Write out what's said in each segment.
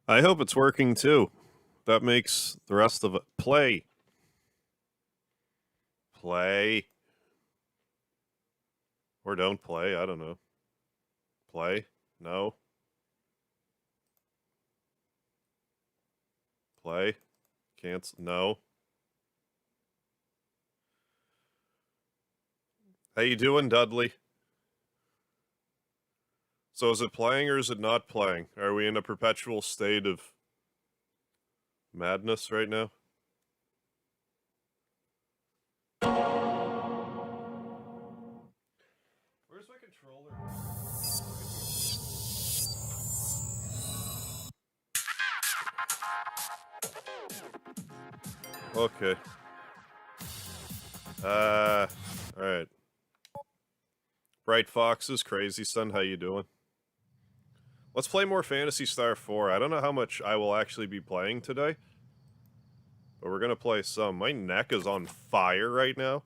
I hope it's working too. That makes the rest of it play. Play. Or don't play. I don't know. Play? No. Play? Cancel? No. How you doing, Dudley? So is it playing or is it not playing? Are we in a perpetual state of madness right now? Where's my controller? Okay. Alright. Bright Foxes, Crazy Son, how you doing? Let's play more Phantasy Star IV. I don't know how much I will actually be playing today, but we're gonna play some. My neck is on fire right now,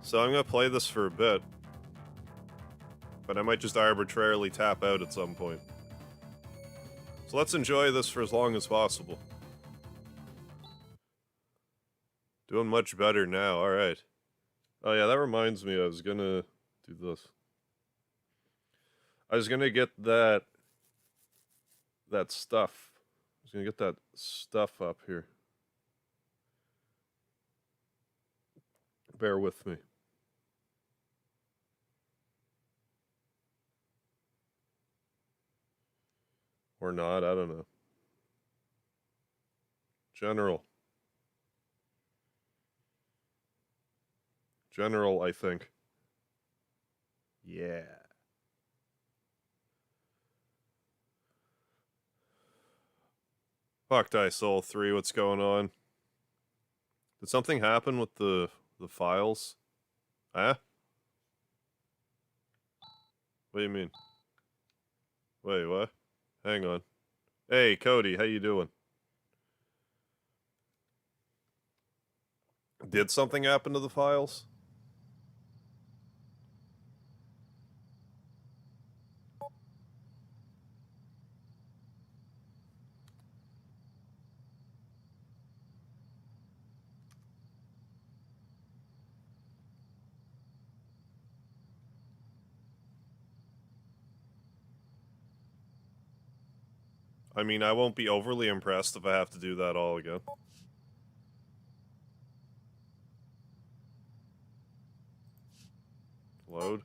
so I'm gonna play this for a bit, but I might just arbitrarily tap out at some point. So let's enjoy this for as long as possible. Doing much better now, alright. Oh yeah, that reminds me, I was gonna do this. I was gonna get that stuff. I was gonna get that stuff up here. Bear with me. Or not, I don't know. General, I think. Yeah. Fuck Die Soul 3, what's going on? Did something happen with the files? Huh? What do you mean? Wait, what? Hang on. Hey, Cody, how you doing? Did something happen to the files? I mean, I won't be overly impressed if I have to do that all again. Load.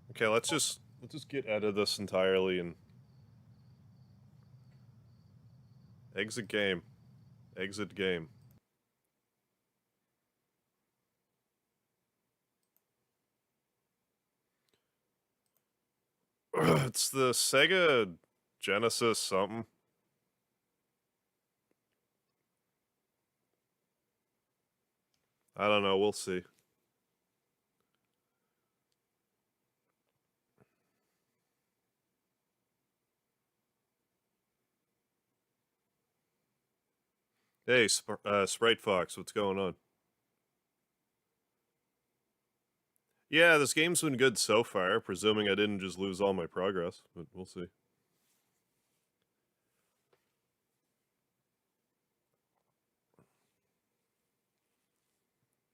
Okay, let's just get out of this entirely and exit game. Exit game. It's the Sega Genesis something. I don't know, we'll see. Hey, Sprite Fox, what's going on? Yeah, this game's been good so far, presuming I didn't just lose all my progress, but we'll see.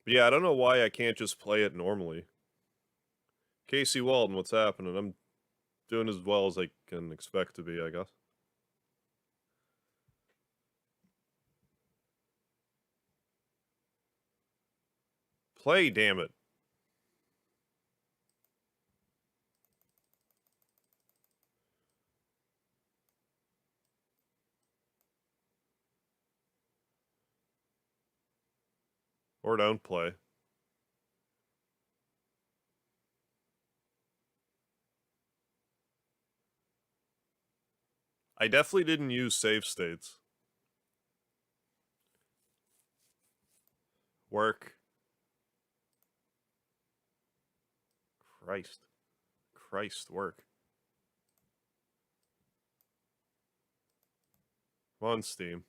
But yeah, I don't know why I can't just play it normally. Casey Walden, what's happening? I'm doing as well as I can expect to be, I guess. Play, damn it. Or don't play. I definitely didn't use save states. Work. Christ. Christ, work. Come on, Steam.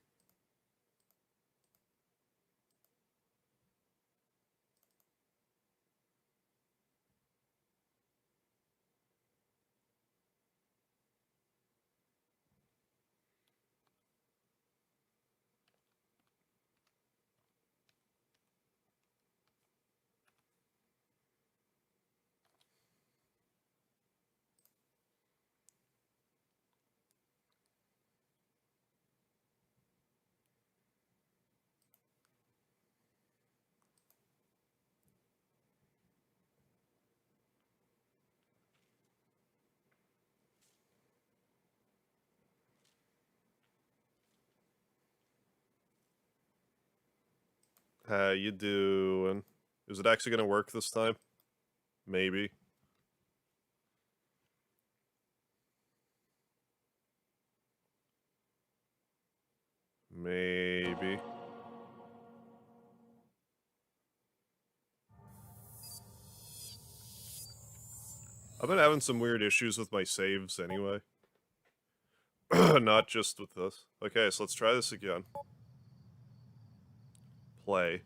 How you doing? Is it actually gonna work this time? Maybe. Maybe. I've been having some weird issues with my saves anyway. Not just with this. Okay, so let's try this again. Play.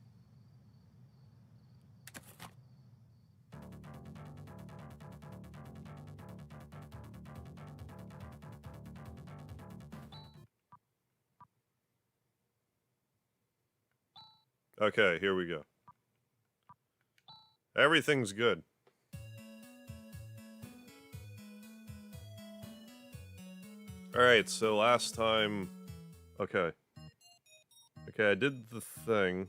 Okay, here we go. Everything's good. Alright, so last time... Okay. Okay, I did the thing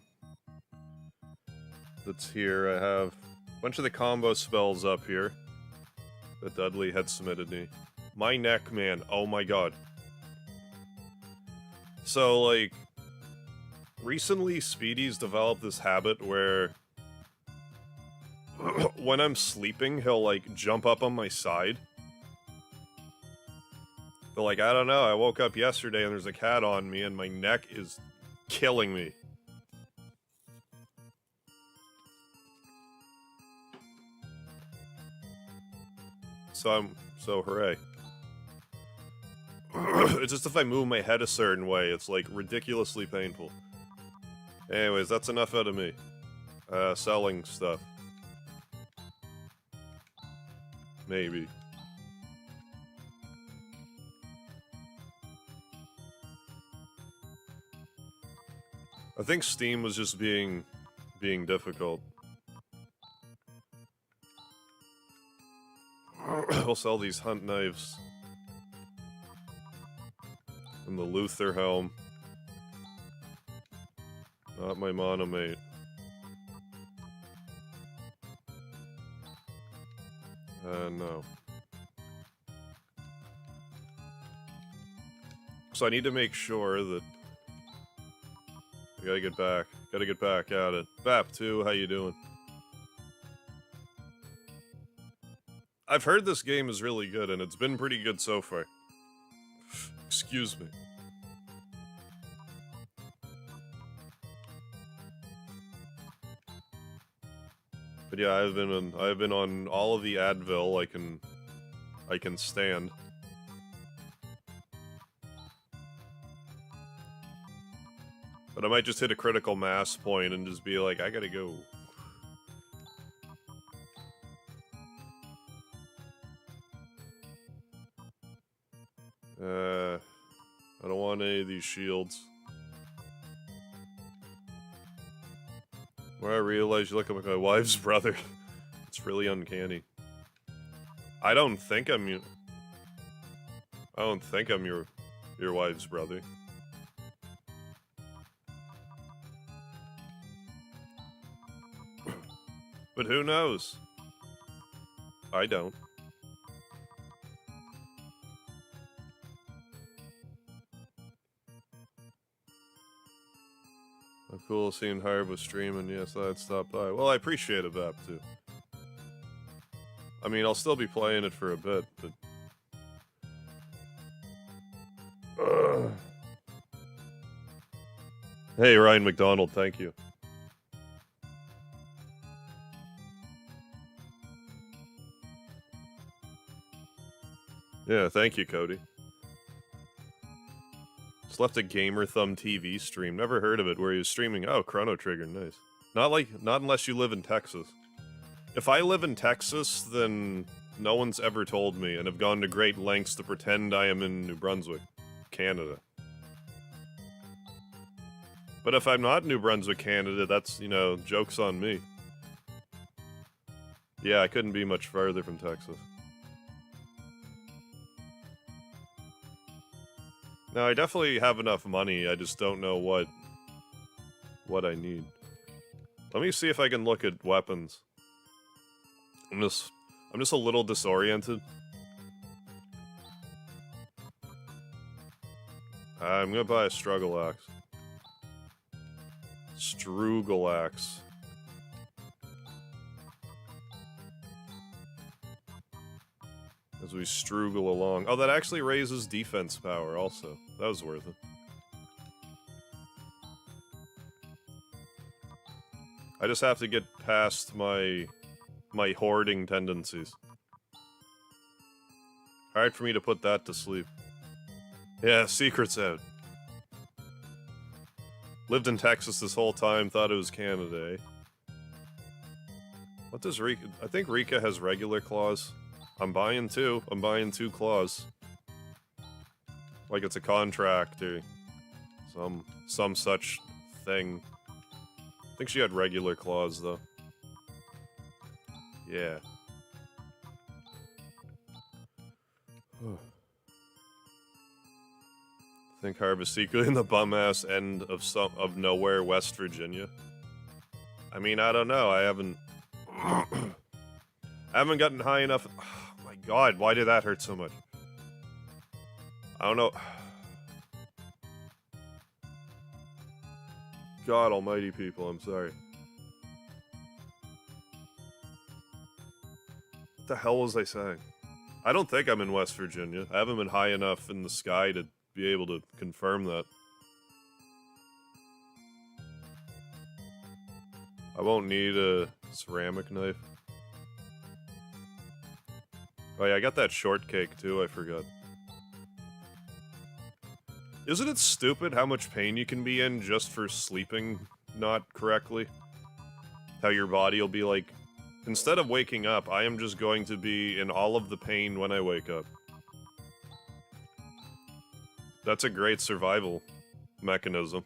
that's here. I have a bunch of the combo spells up here that Dudley had submitted me. My neck, man. Oh my god. So, like, recently Speedy's developed this habit where when I'm sleeping, he'll, like, jump up on my side. But, like, I don't know, I woke up yesterday and there's a cat on me and my neck is killing me. So hooray. It's just if I move my head a certain way, it's, like, ridiculously painful. Anyways, that's enough out of me. Selling stuff. Maybe. I think Steam was just being difficult. We'll sell these hunt knives. And the Luther helm. Not my monomate. No. So I need to make sure that... I gotta get back at it. Bap2, how you doing? I've heard this game is really good, and it's been pretty good so far. Excuse me. But yeah, I've been on all of the Advil I can stand. But I might just hit a critical mass point and just be like, I gotta go. I don't want any of these shields. Where I realize you look like my wife's brother. It's really uncanny. I don't think I'm your wife's brother. But who knows? I don't. I'm cool seeing Harb was streaming. Yes, I'd stop by. Well, I appreciate it, Bap, too. I mean, I'll still be playing it for a bit, but... Hey, Ryan McDonald, thank you. Yeah, thank you, Cody. Just left a Gamer Thumb TV stream. Never heard of it. Where he was streaming. Oh, Chrono Trigger. Nice. Not unless you live in Texas. If I live in Texas, then no one's ever told me, and have gone to great lengths to pretend I am in New Brunswick, Canada. But if I'm not in New Brunswick, Canada, that's, you know, joke's on me. Yeah, I couldn't be much farther from Texas. Now, I definitely have enough money, I just don't know what I need. Let me see if I can look at weapons. I'm just a little disoriented. I'm gonna buy a struggle axe. Struggle axe. As we struggle along. Oh, that actually raises defense power also. That was worth it. I just have to get past my hoarding tendencies. Hard for me to put that to sleep. Yeah, secret's out. Lived in Texas this whole time, thought it was Canada, eh? What does Rika... I think Rika has regular claws. I'm buying two. I'm buying 2 claws. Like it's a contract or some such thing. I think she had regular claws, though. Yeah. Think harvest secretly in the bum-ass end of nowhere, West Virginia. I mean, I don't know. I haven't... I haven't gotten high enough... Oh my god, why did that hurt so much? I don't know... God almighty, people, I'm sorry. What the hell was I saying? I don't think I'm in West Virginia. I haven't been high enough in the sky to be able to confirm that. I won't need a ceramic knife. Oh yeah, I got that shortcake too, I forgot. Isn't it stupid how much pain you can be in just for sleeping not correctly? How your body will be like, instead of waking up, I am just going to be in all of the pain when I wake up. That's a great survival mechanism.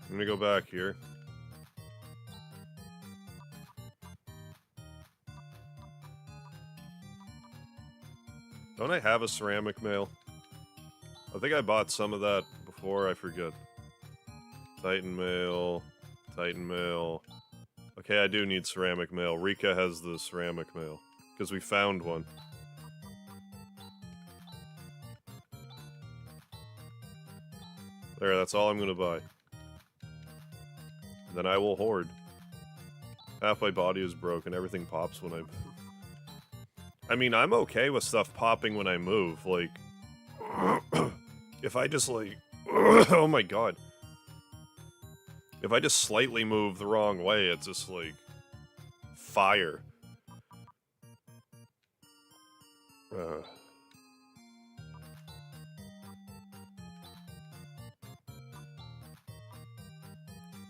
I'm gonna go back here. Don't I have a ceramic mail? I think I bought some of that before, I forget. Titan mail. Titan mail. Okay, I do need ceramic mail. Rika has the ceramic mail. Because we found one. There, that's all I'm gonna buy. Then I will hoard. Half my body is broken, everything pops when I move. I mean, I'm okay with stuff popping when I move, like... if I just, like... oh my god. If I just slightly move the wrong way, it's just, like... fire.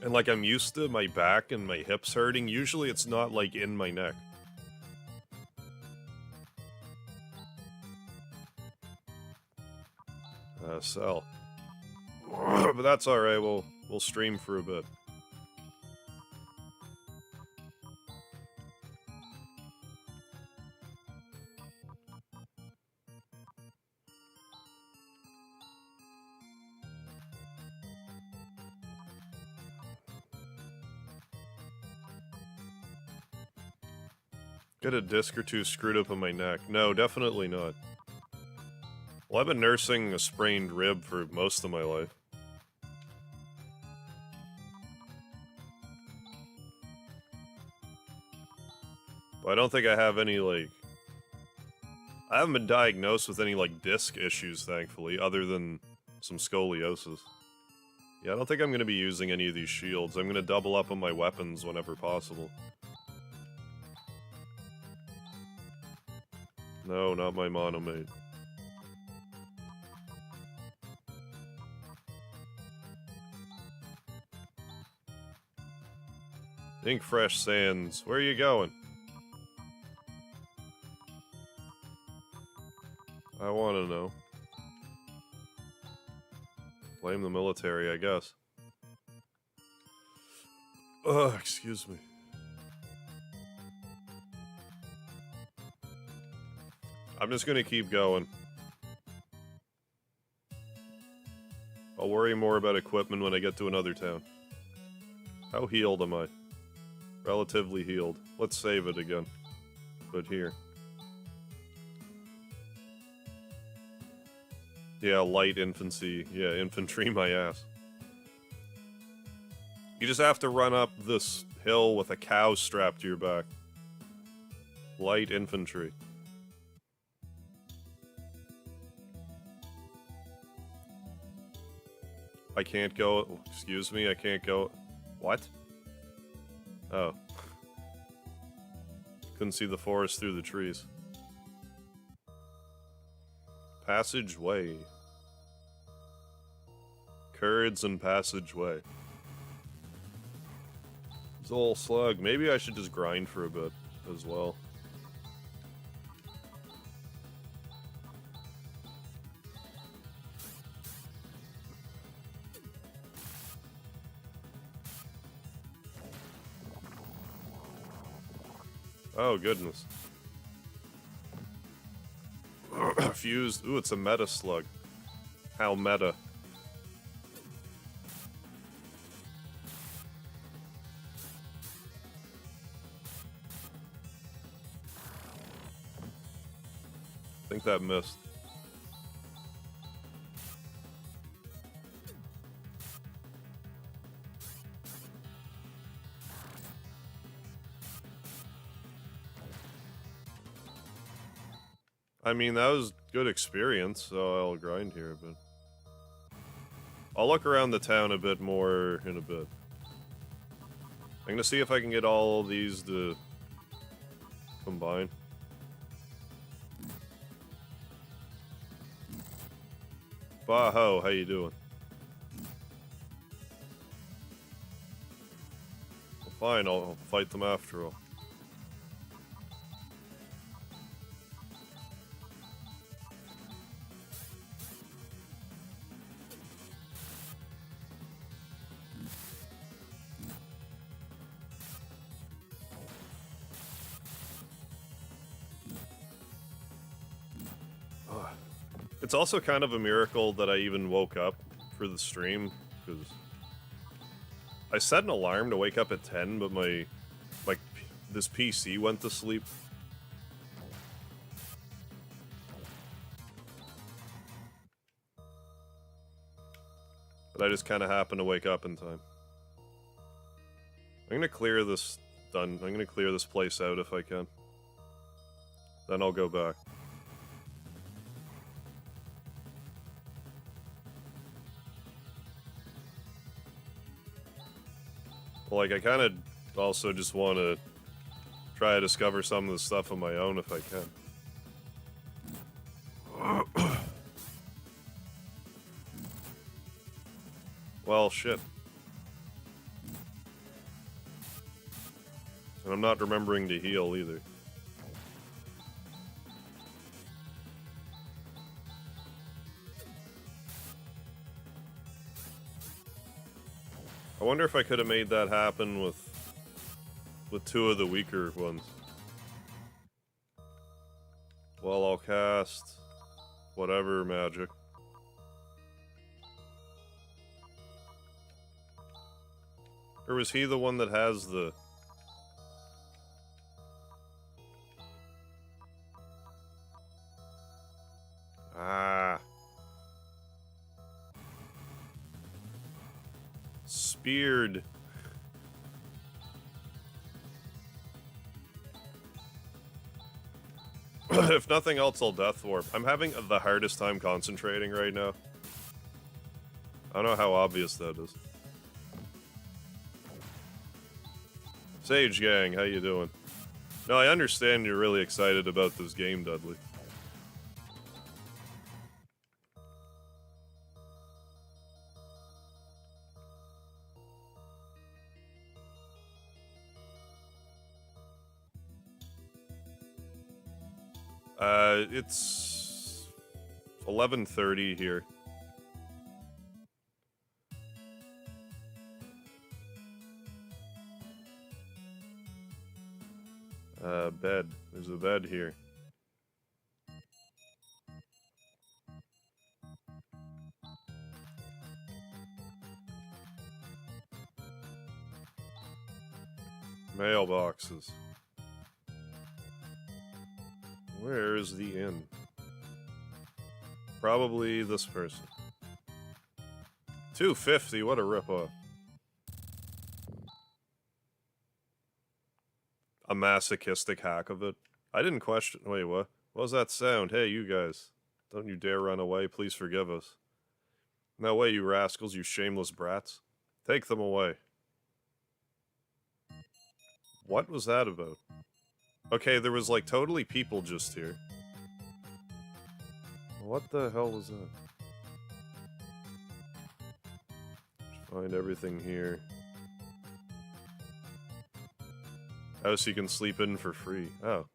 And, like, I'm used to my back and my hips hurting. Usually it's not, like, in my neck. Sell. But that's alright, we'll stream for a bit. Get a disc or two screwed up in my neck. No, definitely not. Well, I've been nursing a sprained rib for most of my life. But I don't think I have any, like... I haven't been diagnosed with any, like, disc issues, thankfully, other than some scoliosis. Yeah, I don't think I'm going to be using any of these shields. I'm going to double up on my weapons whenever possible. No, not my monomate. Ink Fresh Sands, where are you going? I want to know. Blame the military, I guess. Ugh, excuse me. I'm just gonna keep going. I'll worry more about equipment when I get to another town. How healed am I? Relatively healed. Let's save it again. But here. Yeah, light infancy. Yeah, infantry my ass. You just have to run up this hill with a cow strapped to your back. Light infantry. I can't go... Excuse me, I can't go... What? Oh. Couldn't see the forest through the trees. Passageway. Curds and passageway. Zol slug. Maybe I should just grind for a bit as well. Oh, goodness. Fused. Ooh, it's a meta slug. How meta. I think that missed. I mean, that was good experience, so I'll grind here a bit. I'll look around the town a bit more in a bit. I'm gonna see if I can get all these to combine. Baho, how you doing? Well, fine, I'll fight them after all. It's also kind of a miracle that I even woke up for the stream, because I set an alarm to wake up at 10, but this PC went to sleep. But I just kind of happened to wake up in time. I'm gonna clear this I'm gonna clear this place out if I can. Then I'll go back. Like, I kind of also just want to try to discover some of the stuff on my own if I can. Well, shit. And I'm not remembering to heal either. I wonder if I could have made that happen with two of the weaker ones. Well, I'll cast whatever magic. Or was he the one that has the... Ah. Speared. If nothing else, I'll Death Warp. I'm having the hardest time concentrating right now. I don't know how obvious that is. Sage Gang, how you doing? No, I understand you're really excited about this game, Dudley. It's 11:30 here. Bed. There's a bed here. Mailboxes. Where is the inn? Probably this person. $2.50, what a ripoff. A masochistic hack of it. I didn't question. Wait, what? What was that sound? Hey, you guys. Don't you dare run away. Please forgive us. No way, you rascals, you shameless brats. Take them away. What was that about? Okay, there was like totally people just here. What the hell was that? Find everything here. Oh, so you can sleep in for free. Oh.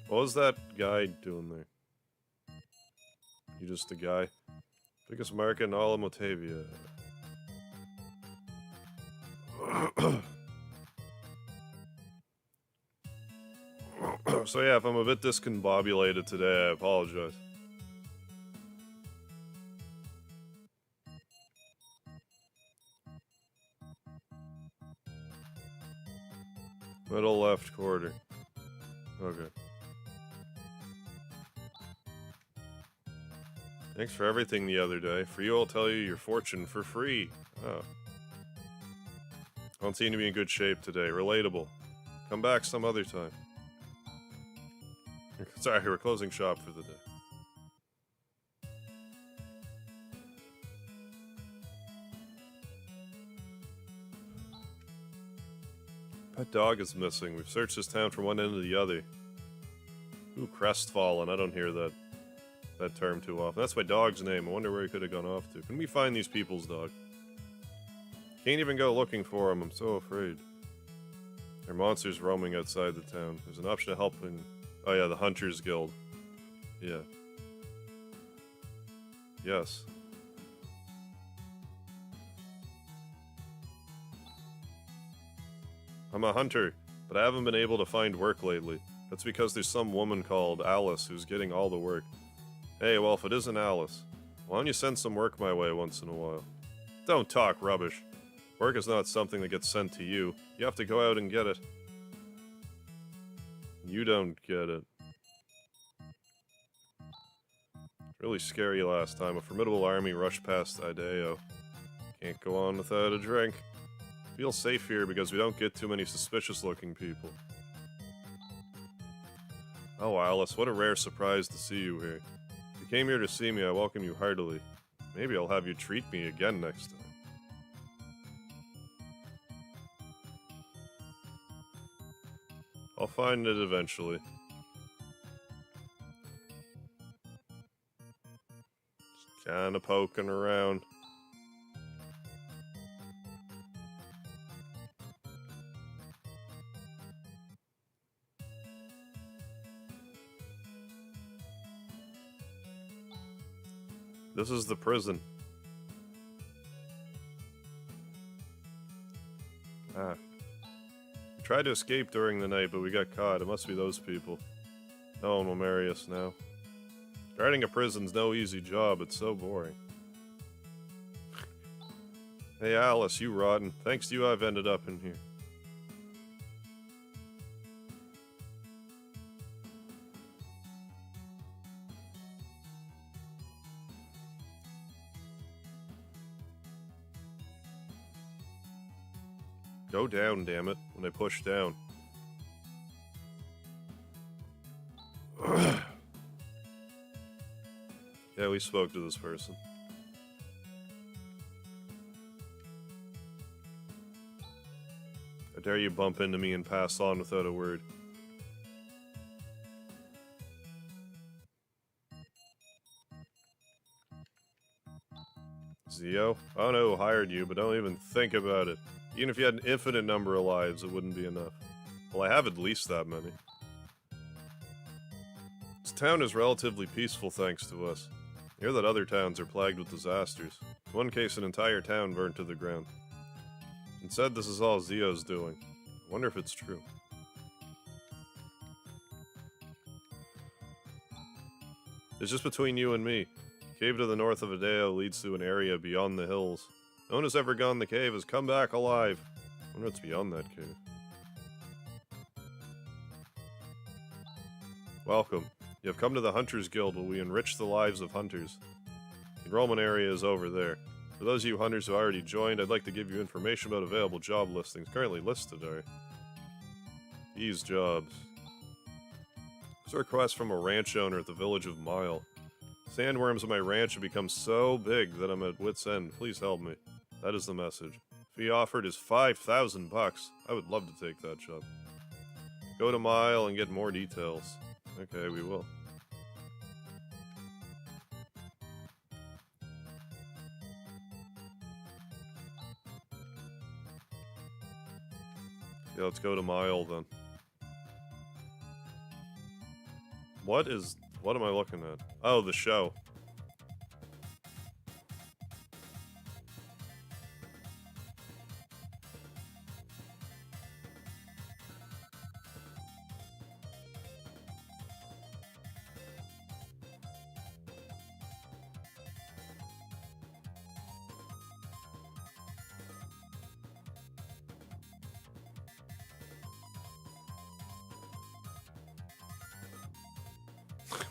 What was that guy doing there? You just a guy? Biggest market in all of Motavia. So yeah, if I'm a bit discombobulated today, I apologize. Middle left quarter. Okay. Thanks for everything the other day. For you, I'll tell you your fortune for free. Oh. I don't seem to be in good shape today. Relatable. Come back some other time. Sorry, we're closing shop for the day. Pet dog is missing. We've searched this town from one end to the other. Ooh, crestfallen. I don't hear that term too often. That's my dog's name. I wonder where he could have gone off to. Can we find these people's dog? Can't even go looking for him. I'm so afraid. There are monsters roaming outside the town. There's an option of helping. Oh yeah, the Hunters Guild. Yeah. Yes. I'm a hunter, but I haven't been able to find work lately. That's because there's some woman called Alice who's getting all the work. Hey, well, if it isn't Alice, why don't you send some work my way once in a while? Don't talk rubbish. Work is not something that gets sent to you. You have to go out and get it. You don't get it. Really scary last time. A formidable army rushed past Ideo. Can't go on without a drink. Feel safe here because we don't get too many suspicious-looking people. Oh, Alice, what a rare surprise to see you here. If you came here to see me, I welcome you heartily. Maybe I'll have you treat me again next time. I'll find it eventually. Just kinda poking around. This is the prison. Ah. We tried to escape during the night, but we got caught. It must be those people. No one will marry us now. Guarding a prison's no easy job. It's so boring. Hey, Alice, you rotten. Thanks to you, I've ended up in here. Go down, damn it, when I push down. Yeah, we spoke to this person. How dare you bump into me and pass on without a word. Zio? I don't know who hired you, but don't even think about it. Even if you had an infinite number of lives, it wouldn't be enough. Well, I have at least that many. This town is relatively peaceful thanks to us. I hear that other towns are plagued with disasters. In one case, an entire town burnt to the ground. And said this is all Zio's doing. I wonder if it's true. It's just between you and me. The cave to the north of Adeo leads to an area beyond the hills. No one has ever gone in the cave has come back alive. I wonder what's beyond that cave. Welcome. You have come to the Hunters Guild where we enrich the lives of hunters. The enrollment area is over there. For those of you hunters who already joined, I'd like to give you information about available job listings currently listed are these jobs. There's a request from a ranch owner at the village of Mile. Sandworms on my ranch have become so big that I'm at wit's end. Please help me. That is the message. Fee offered is 5,000 bucks. I would love to take that job. Go to Mile and get more details. Okay, we will. Yeah, let's go to Mile then. What am I looking at? Oh, the show.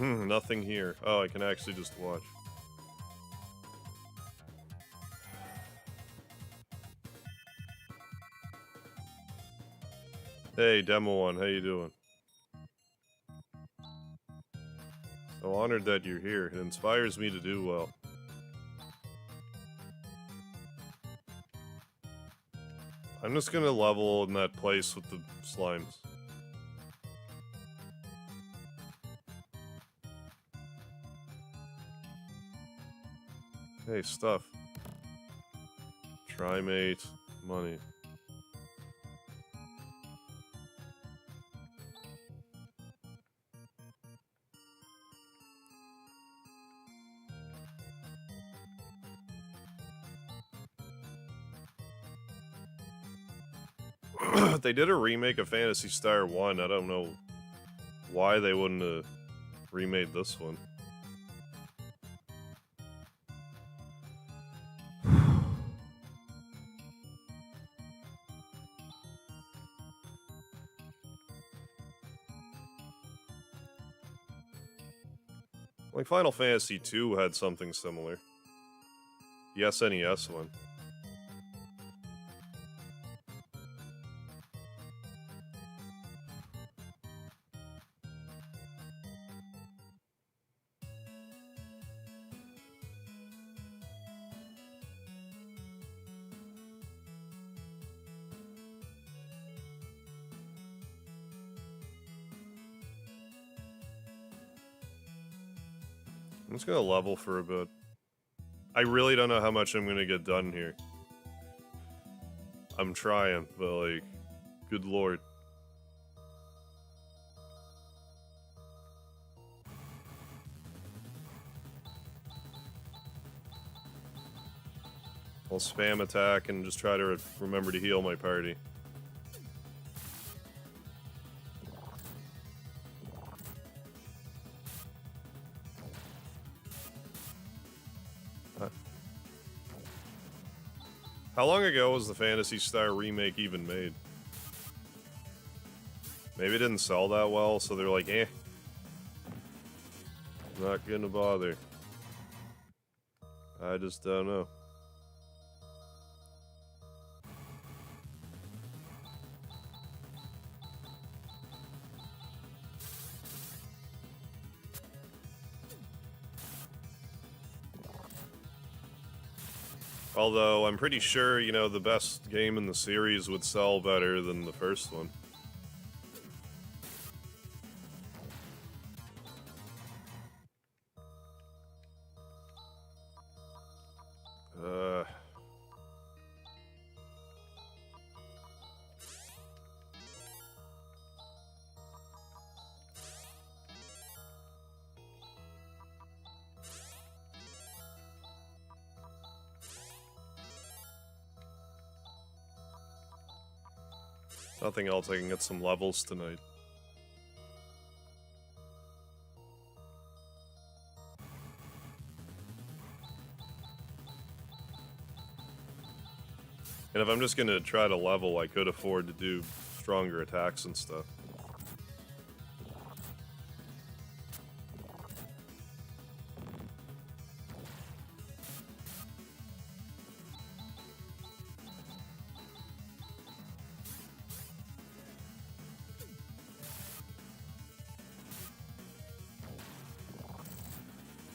Nothing here. Oh, I can actually just watch. Hey, Demo One, how you doing? So honored that you're here. It inspires me to do well. I'm just gonna level in that place with the slimes. Hey, stuff. Trimate, money. They did a remake of Phantasy Star 1. I don't know why they wouldn't have remade this one. Like Final Fantasy II had something similar. The SNES one. I'm just gonna level for a bit. I really don't know how much I'm gonna get done here. I'm trying, but like, good lord. I'll spam attack and just try to remember to heal my party. How long ago was the Phantasy Star remake even made? Maybe it didn't sell that well, so they're like, eh. Not gonna bother. I just don't know. Although, I'm pretty sure, you know, the best game in the series would sell better than the first one. Nothing else, I can get some levels tonight. And if I'm just gonna try to level, I could afford to do stronger attacks and stuff.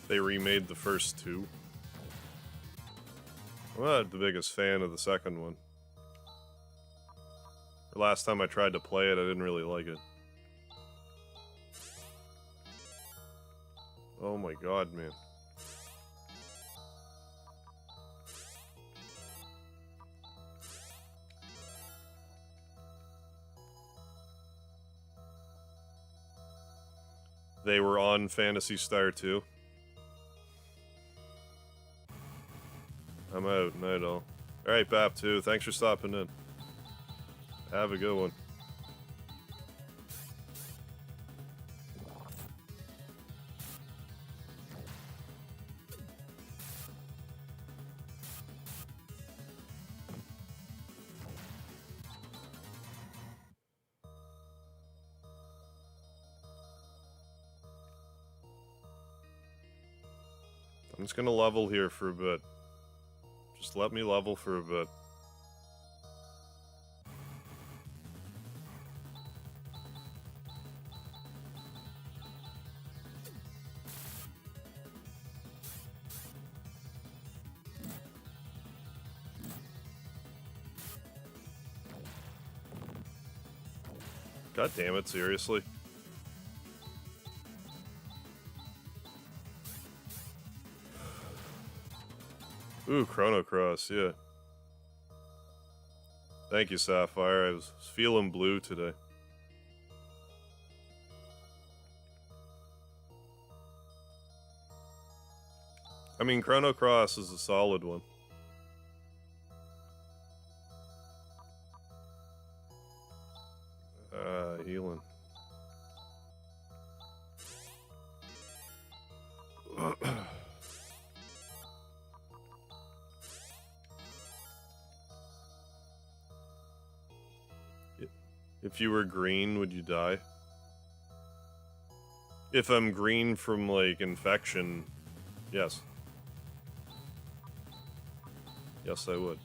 They remade the first two. I'm not the biggest fan of the second one. The last time I tried to play it, I didn't really like it. Oh my god, man. They were on Phantasy Starred 2. I'm out, night all. Alright, Bap 2, thanks for stopping in. Have a good one. I'm just gonna level here for a bit. Just let me level for a bit. God damn it, seriously? Ooh, Chrono Cross, yeah. Thank you, Sapphire. I was feeling blue today. I mean, Chrono Cross is a solid one. Healing. If you were green, would you die? If I'm green from, like, infection, yes. Yes, I would.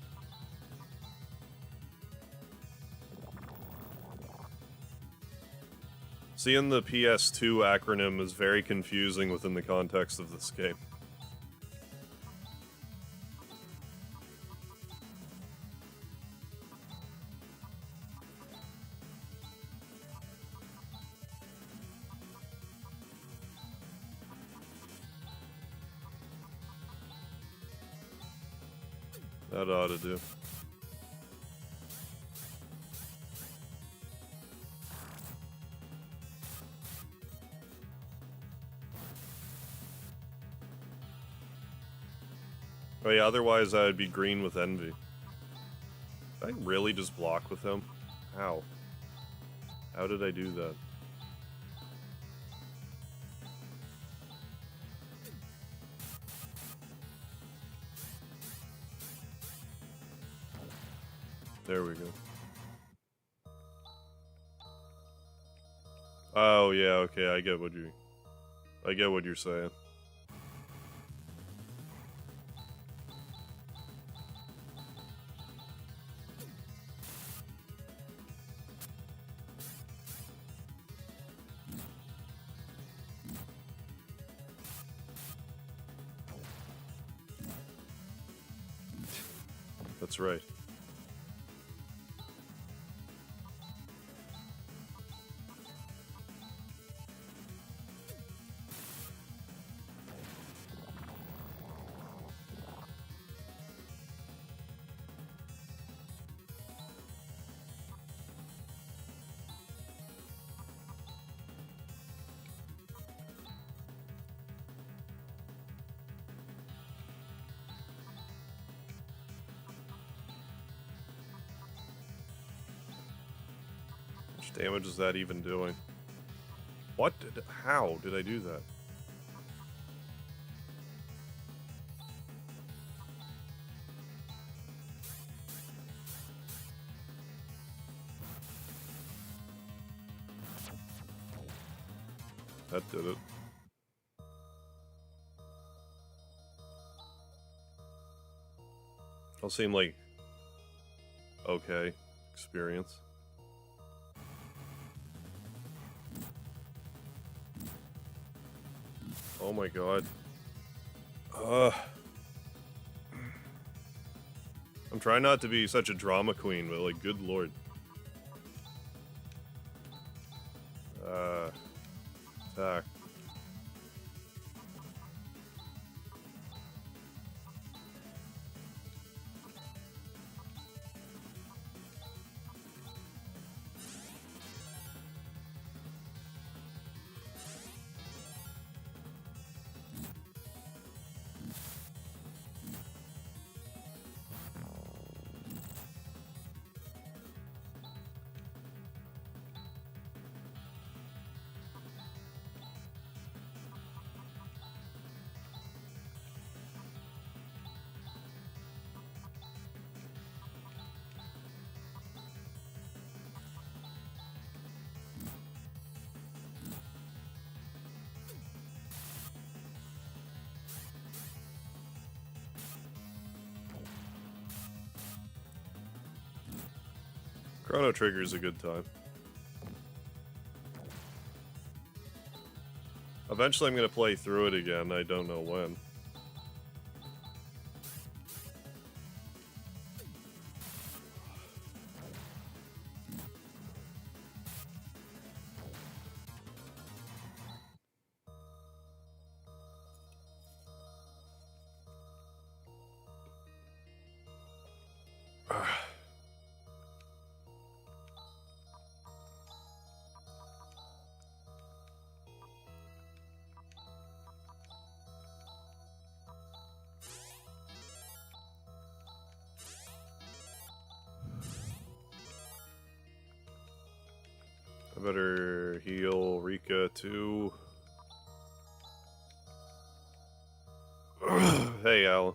Seeing the PS2 acronym is very confusing within the context of this game. That ought to do. Oh yeah, otherwise I would be green with envy. Did I really just block with him? How? How did I do that? There we go. Oh yeah, okay, I get what you're saying. That's right. How much damage is that even doing? How did I do that? That did it. All seem like okay experience. Oh my god. I'm trying not to be such a drama queen, but like, good lord. Attack. Chrono Trigger's a good time. Eventually I'm gonna play through it again, I don't know when. I better heal Rika too. Hey, Alan.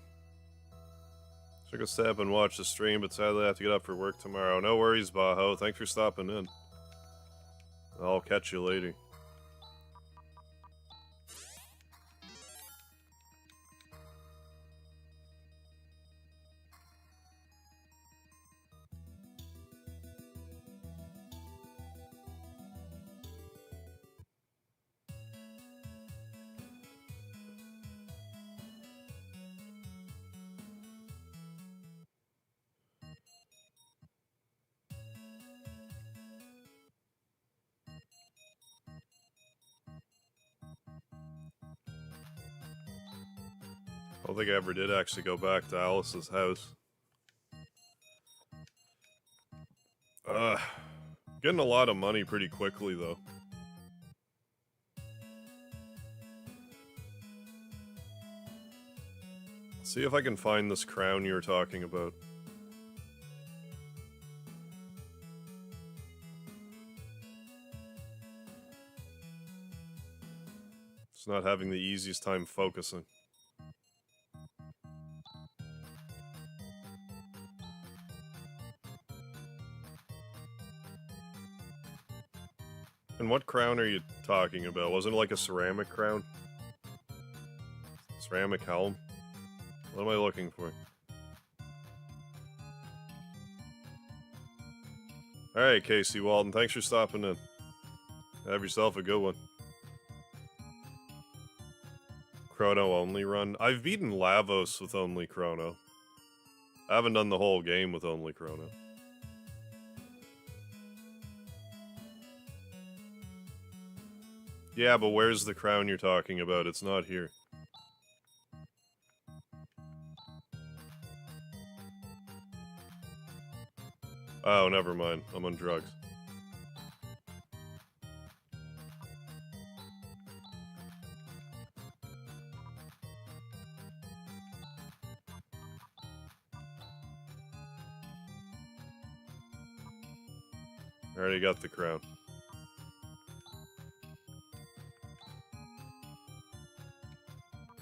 Took a step and watch the stream, but sadly I have to get up for work tomorrow. No worries, Baho. Thanks for stopping in. I'll catch you later. I don't think I ever did actually go back to Alice's house. Getting a lot of money pretty quickly, though. Let's see if I can find this crown you were talking about. It's not having the easiest time focusing. And what crown are you talking about? Wasn't it like a ceramic crown? Ceramic helm? What am I looking for? Alright, Casey Walton, thanks for stopping in. Have yourself a good one. Chrono only run. I've beaten Lavos with only Chrono. I haven't done the whole game with only Chrono. Yeah, but where's the crown you're talking about? It's not here. Oh, never mind. I'm on drugs. I already got the crown.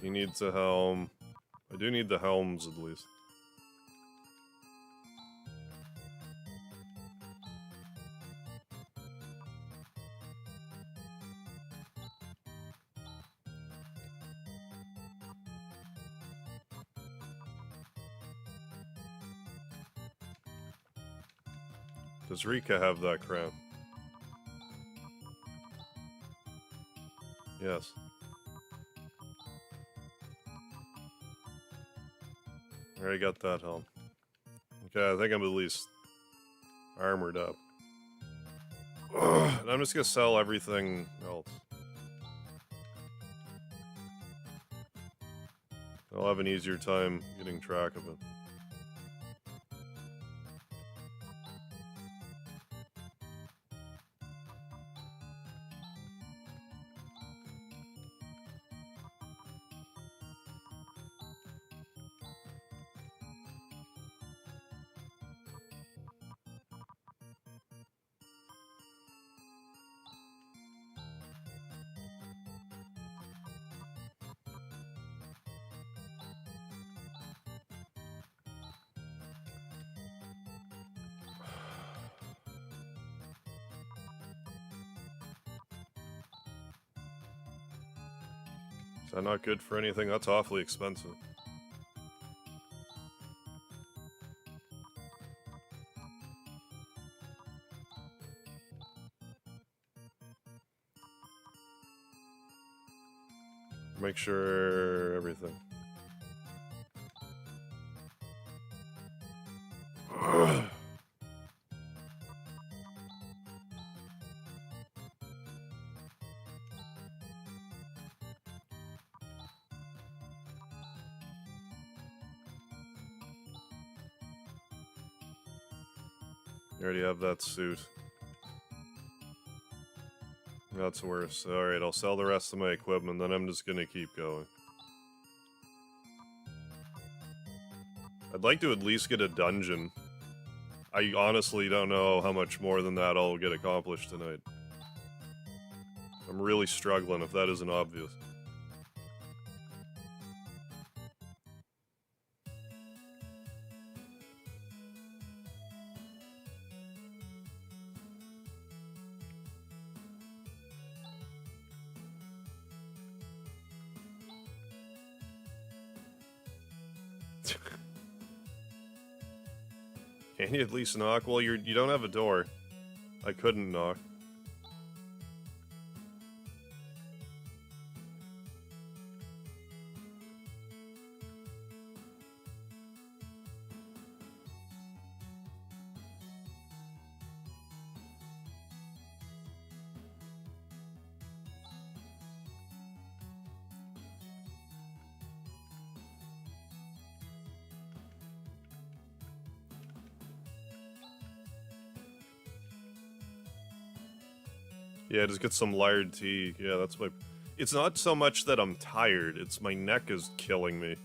He needs a helm. I do need the helms, at least. Does Rika have that crown? Yes. I already got that helm. Okay, I think I'm at least armored up. And I'm just gonna sell everything else. I'll have an easier time getting track of it. Is that not good for anything? That's awfully expensive. Make sure everything. You already have that suit. That's worse. Alright, I'll sell the rest of my equipment, then I'm just gonna keep going. I'd like to at least get a dungeon. I honestly don't know how much more than that I'll get accomplished tonight. I'm really struggling if that isn't obvious. Can you at least knock? Well, you don't have a door. I couldn't knock. Yeah, just get some layered tea. Yeah, that's my... It's not so much that I'm tired, it's my neck is killing me.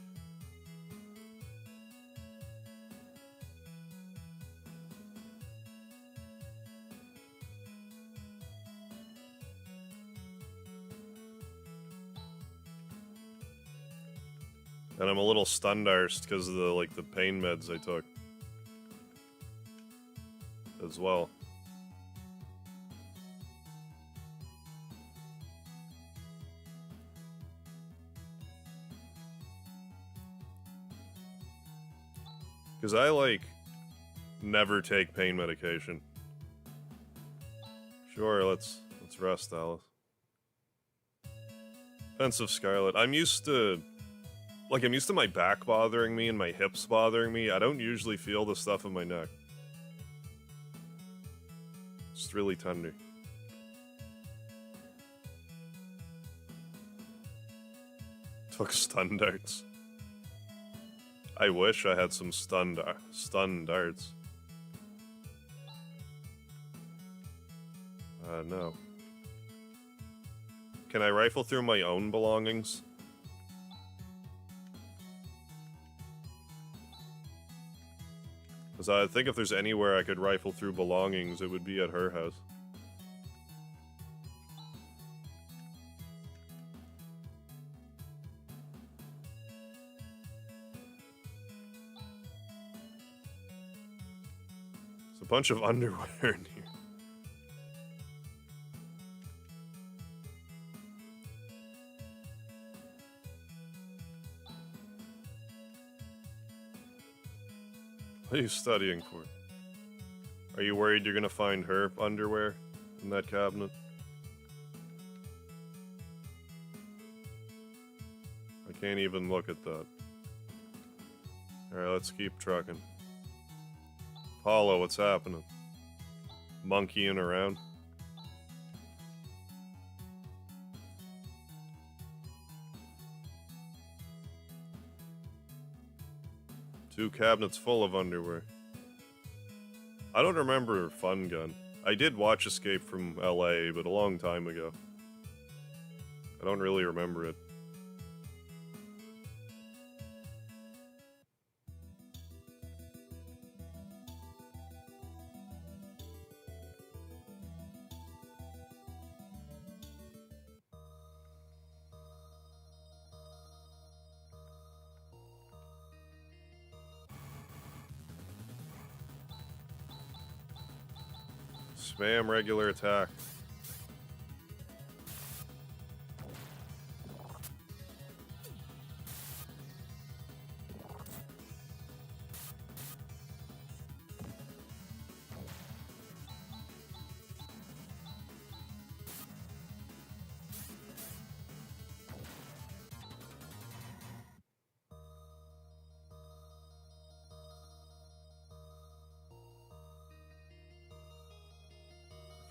And I'm a little stunned-arsed because of the, like, the pain meds I took. As well. Because I, like, never take pain medication. Sure, let's rest, Alice. Pensive Scarlet. I'm used to Like, I'm used to my back bothering me and my hips bothering me. I don't usually feel the stuff in my neck. It's really tender. Took stun darts. I wish I had some stun darts. No. Can I rifle through my own belongings? Because I think if there's anywhere I could rifle through belongings, it would be at her house. There's a bunch of underwear in here. What are you studying for? Are you worried you're gonna find her underwear in that cabinet? I can't even look at that. Alright, let's keep trucking. Apollo, what's happening? Monkeying around? Two cabinets full of underwear. I don't remember Fun Gun. I did watch Escape from LA, but a long time ago. I don't really remember it. Spam regular attack.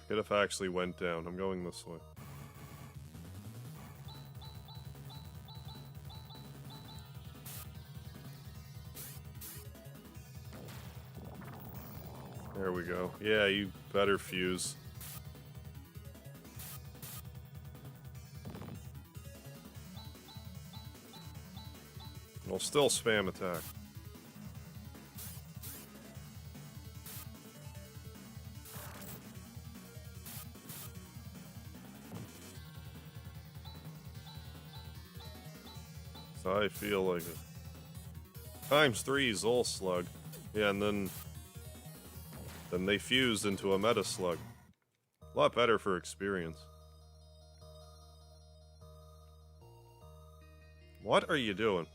Forget if I actually went down. I'm going this way. There we go. Yeah, you better fuse. I'll still spam attack. So I feel like it. ×3 Zol Slug. Yeah, and then they fused into a Meta Slug. A lot better for experience. What are you doing?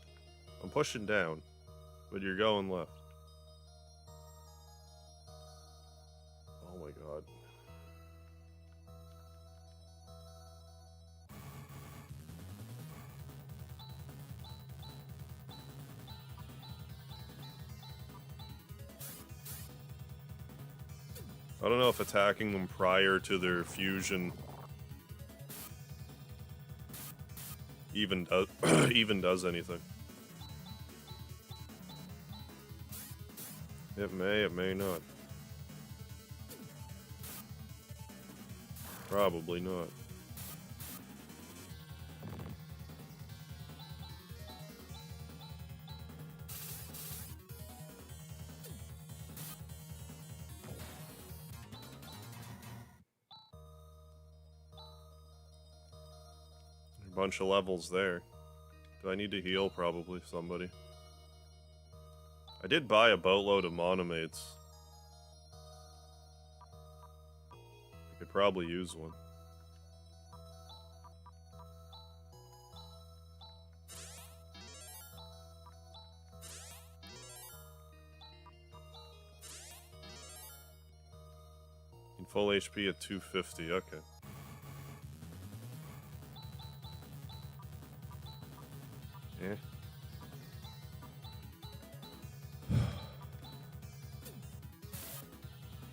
I'm pushing down, but you're going left. Oh my god. I don't know if attacking them prior to their fusion even does anything. It may not. Probably not. A bunch of levels there. Do I need to heal? Probably somebody. I did buy a boatload of monomates. I could probably use one. In full HP at 250, okay. Eh.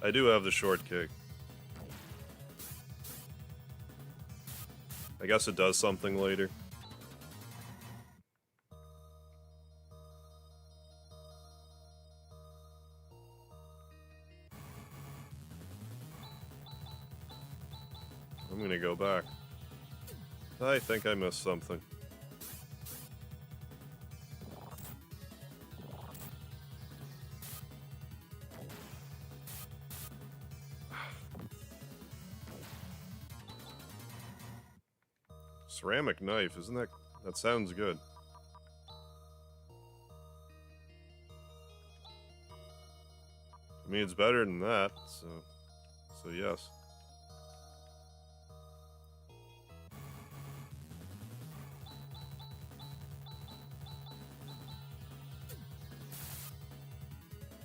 I do have the short kick. I guess it does something later. I'm gonna go back. I think I missed something. Ceramic knife, isn't that... That sounds good. I mean, it's better than that, so yes.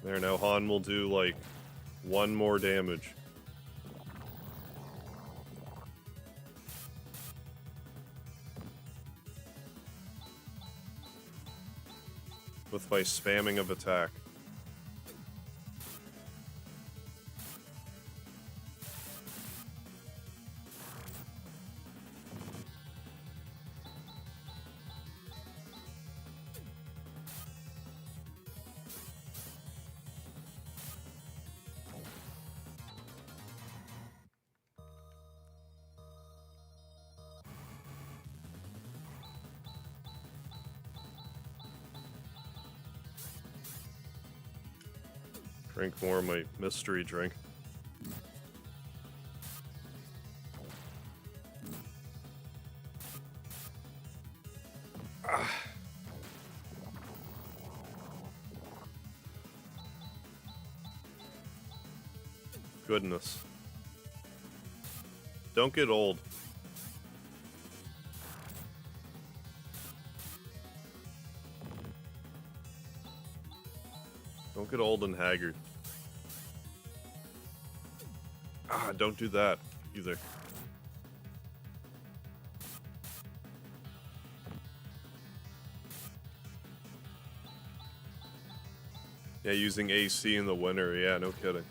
There, now Han will do, like, 1 more damage. With my spamming of attack. Drink more of my mystery drink. Goodness. Don't get old. Don't get old and haggard. Don't do that either. Yeah, using AC in the winter, yeah, no kidding.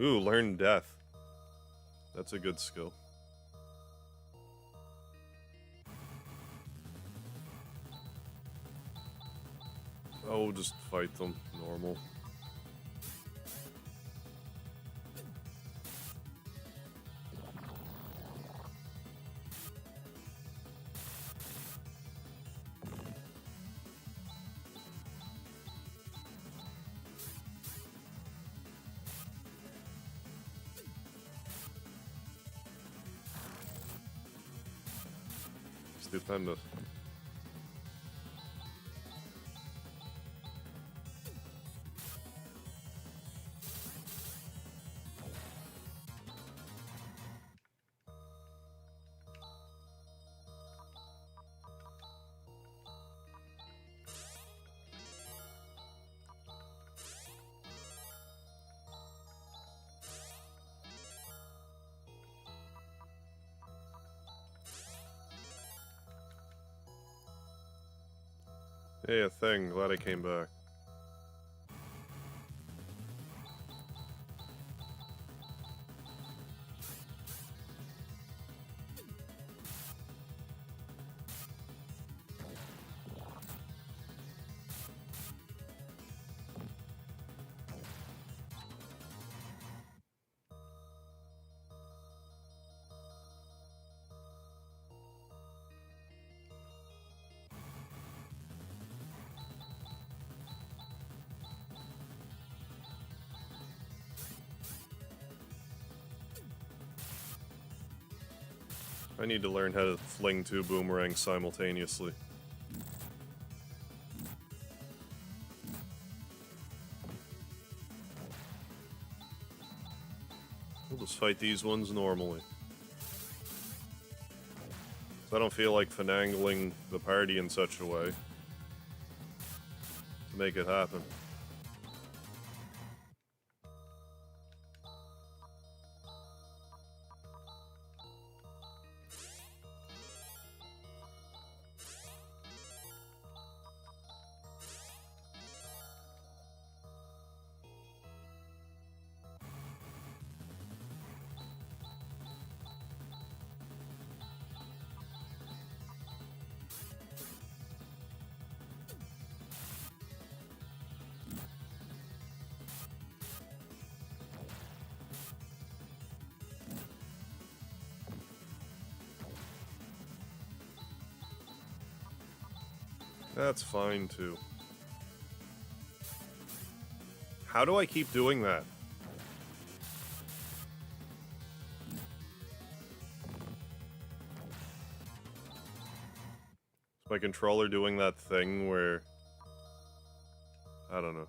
Ooh, learn death. That's a good skill. Oh, just fight them, normal. Stupendous. Hey, a thing. Glad I came back. I need to learn how to fling 2 boomerangs simultaneously. We'll just fight these ones normally. So I don't feel like finagling the party in such a way to make it happen. That's fine, too. How do I keep doing that? Is my controller doing that thing where... I don't know.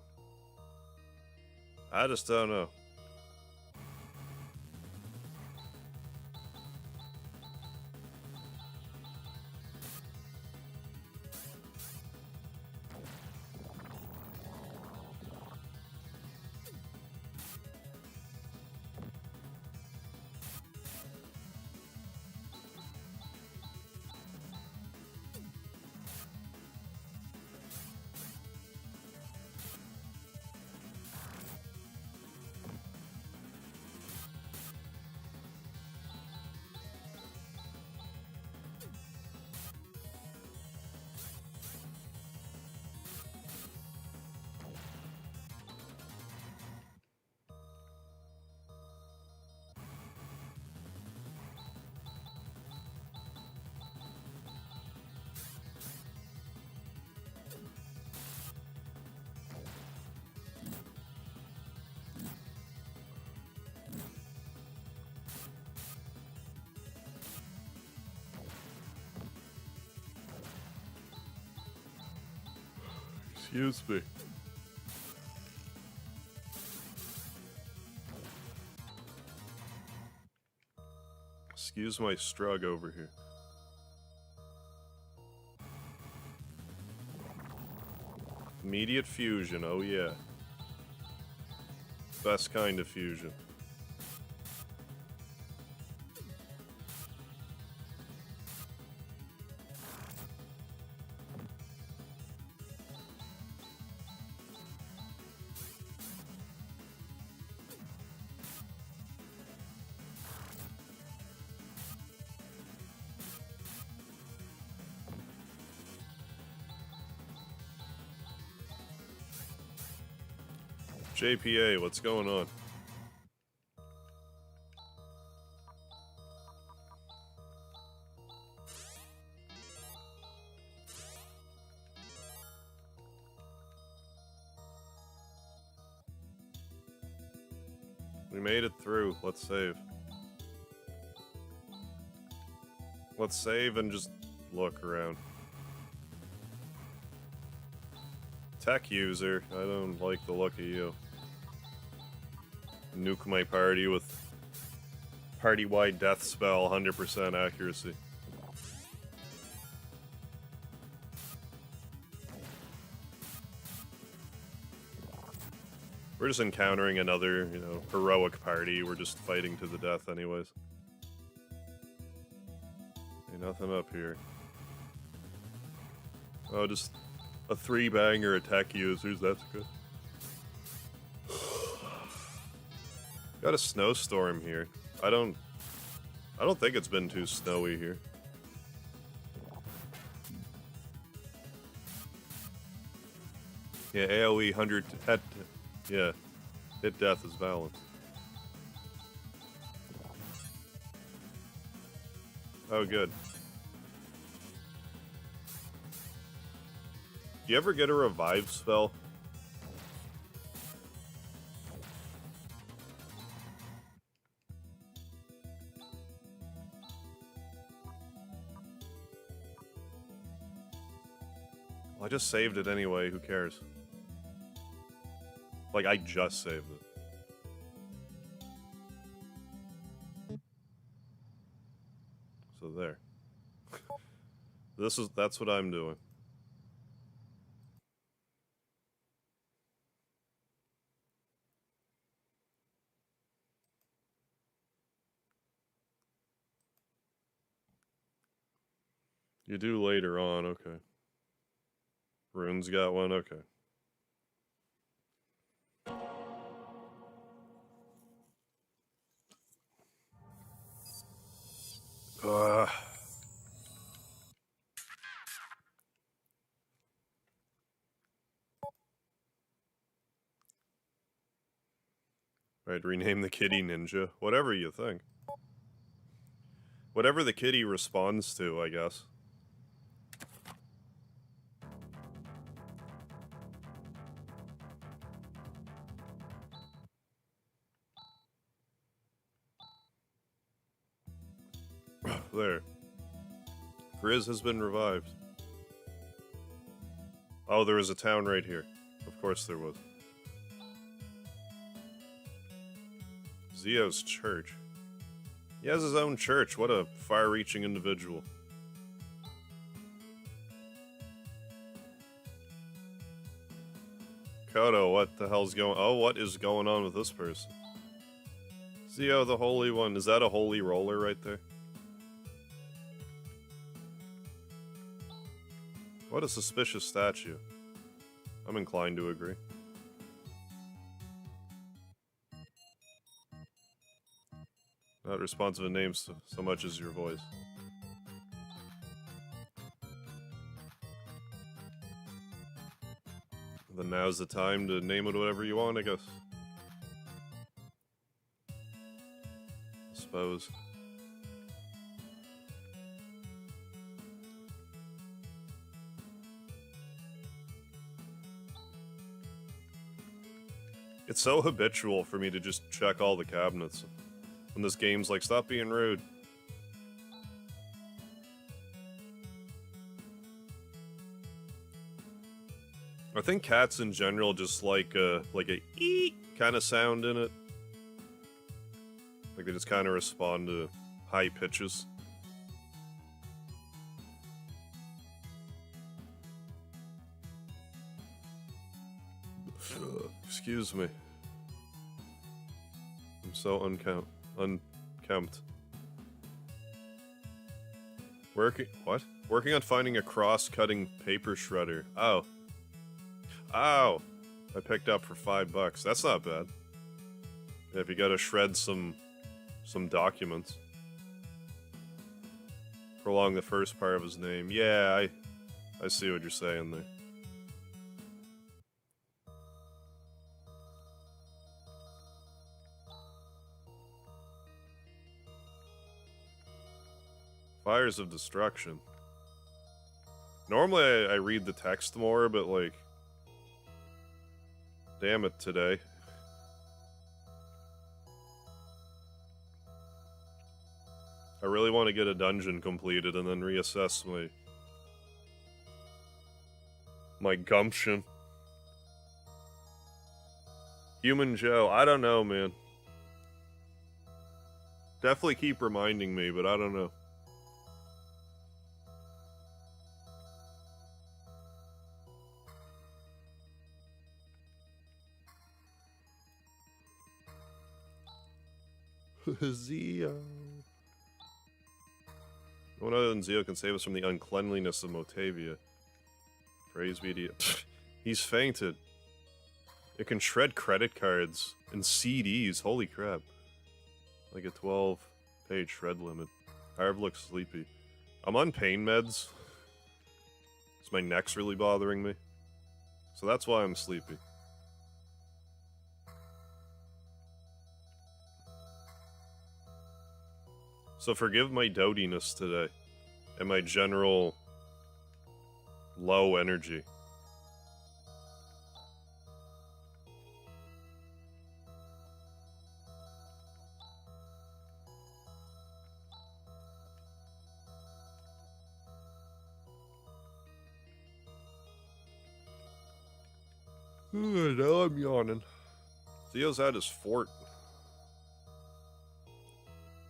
I just don't know. Excuse me. Excuse my strug over here. Immediate fusion, oh yeah. Best kind of fusion. JPA, what's going on? We made it through. Let's save. Let's save and just look around. Tech user, I don't like the look of you. Nuke my party with party-wide death spell, 100% accuracy. We're just encountering another, you know, heroic party. We're just fighting to the death anyways. Ain't nothing up here. Oh, just a 3-banger attack users, that's good. Got a snowstorm here. I don't think it's been too snowy here. Yeah, AoE 100 yeah. Hit death is balanced. Oh good. You ever get a revive spell? Well, I just saved it anyway, who cares? Like, I just saved it. So there. That's what I'm doing. You do later on, okay. Rune's got one, okay. Right, rename the kitty ninja. Whatever you think. Whatever the kitty responds to, I guess. There. Grizz has been revived. Oh, there was a town right here. Of course there was. Zio's church. He has his own church. What a far-reaching individual. Kodo, what the hell's going... Oh, what is going on with this person? Zio, the Holy One. Is that a holy roller right there? What a suspicious statue. I'm inclined to agree. Not responsive in names so much as your voice. Then now's the time to name it whatever you want, I guess. I suppose. It's so habitual for me to just check all the cabinets. When this game's like, stop being rude. I think cats in general just like a eek kind of sound in it. Like they just kind of respond to high pitches. Excuse me. I'm so unkempt. Working on finding a cross-cutting paper shredder. Oh. Ow! I picked up for $5. That's not bad. If you gotta shred some documents. Prolong the first part of his name. Yeah, I see what you're saying there. Fires of Destruction. Normally I read the text more, but like... Damn it, today. I really want to get a dungeon completed and then reassess my gumption. Human Joe, I don't know, man. Definitely keep reminding me, but I don't know. Zio. No one other than Zio can save us from the uncleanliness of Motavia. Praise be to you. He's fainted. It can shred credit cards and CDs. Holy crap. Like a 12-page shred limit. Harv looks sleepy. I'm on pain meds. So my neck's really bothering me. So that's why I'm sleepy. So forgive my dotiness today, and my general low energy. Now I'm yawning. Theo's at his fort.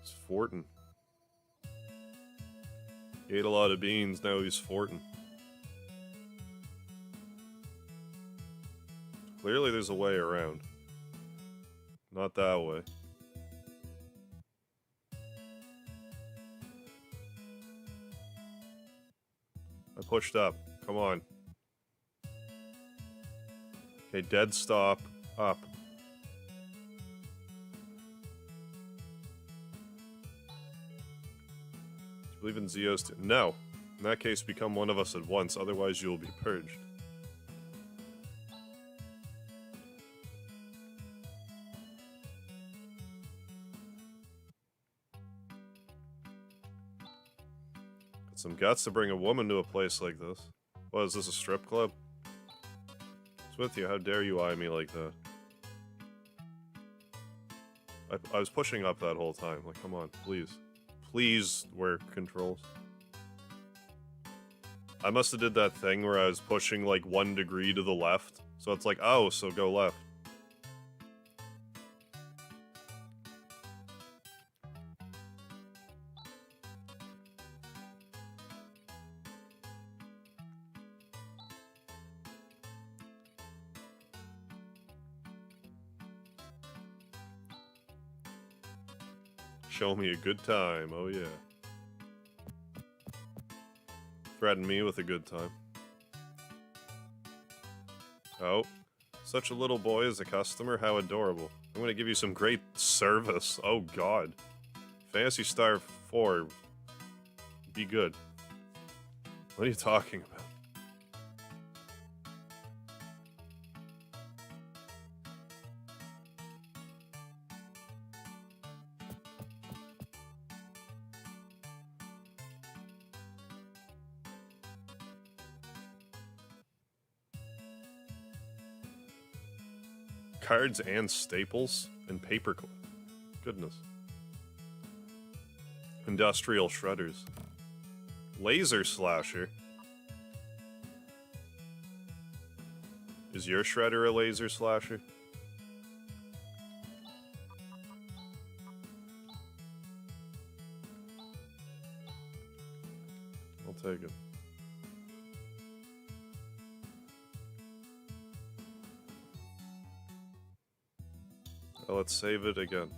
He's fortin'. He ate a lot of beans, now he's fortin'. Clearly there's a way around. Not that way. I pushed up. Come on. Okay, dead stop. Up. Believe in Zeos too? No. In that case, become one of us at once, otherwise you will be purged. Got some guts to bring a woman to a place like this. What, is this a strip club? What's with you? How dare you eye me like that? I was pushing up that whole time. Like, come on, please. Please work controls. I must have did that thing where I was pushing like 1 degree to the left. So it's like, oh, so go left. Show me a good time, oh yeah. Threaten me with a good time. Oh, such a little boy as a customer, how adorable. I'm gonna give you some great service, oh god. Phantasy Star IV, be good. What are you talking about? Cards and staples and paperclip. Goodness. Industrial shredders. Laser slasher. Is your shredder a laser slasher? I'll take it. Well, let's save it again.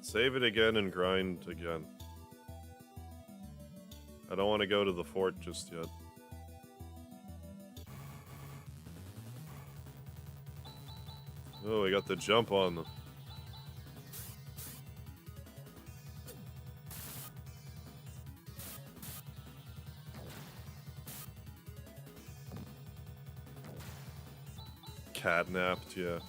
Save it again and grind again. I don't want to go to the fort just yet. Oh, we got the jump on them. Catnapped, yeah.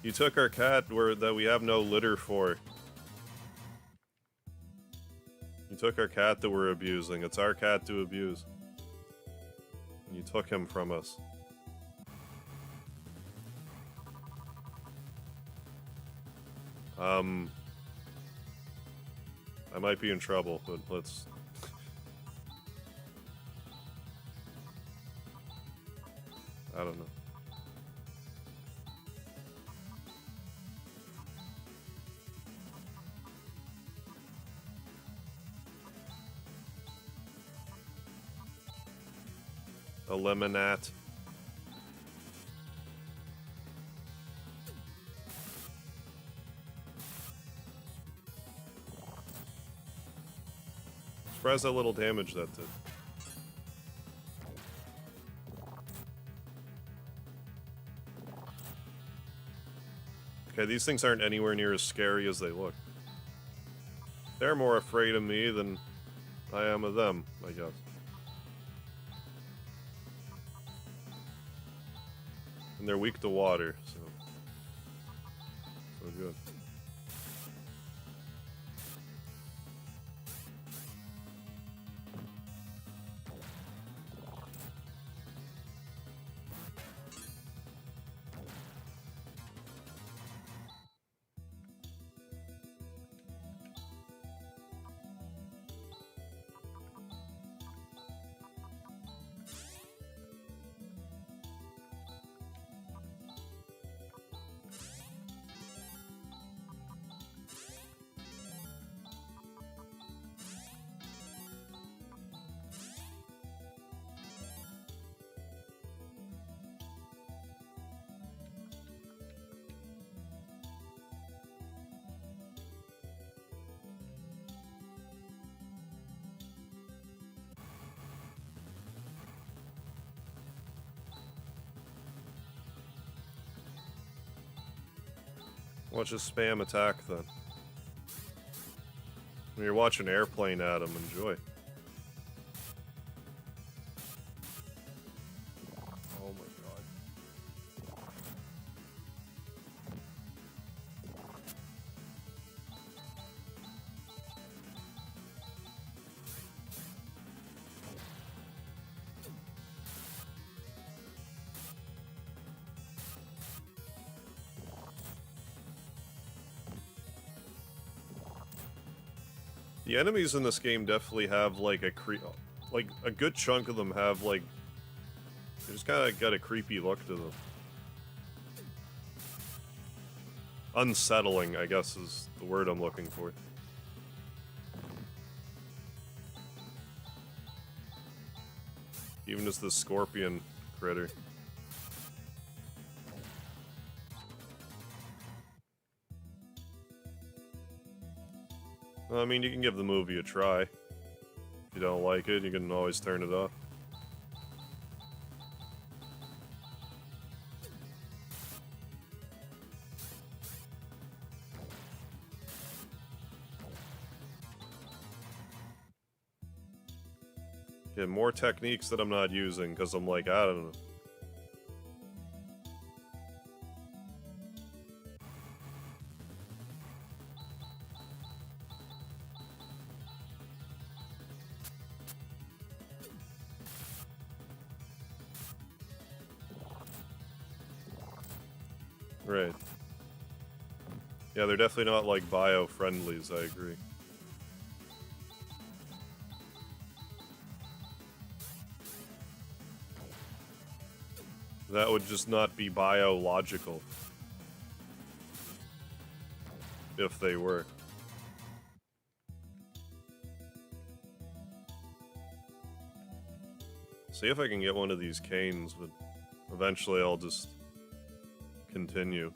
You took our cat that we have no litter for. You took our cat that we're abusing. It's our cat to abuse. And you took him from us. I might be in trouble, but let's... I don't know. Eliminate. Surprised how little damage that did. Okay, these things aren't anywhere near as scary as they look. They're more afraid of me than I am of them, I guess. And they're weak to water, so good. Watch a spam attack then. When you're watching Airplane at him, enjoy. Oh my god. The enemies in this game definitely have, like, like, a good chunk of them have, like, they just kinda got a creepy look to them. Unsettling, I guess, is the word I'm looking for. Even as the scorpion critter. Well, I mean, you can give the movie a try. If you don't like it, you can always turn it off. Okay, more techniques that I'm not using, because I'm like, I don't know. Right. Yeah, they're definitely not, like, bio-friendlies, I agree. That would just not be biological. If they were. See if I can get one of these canes, but eventually I'll just continue.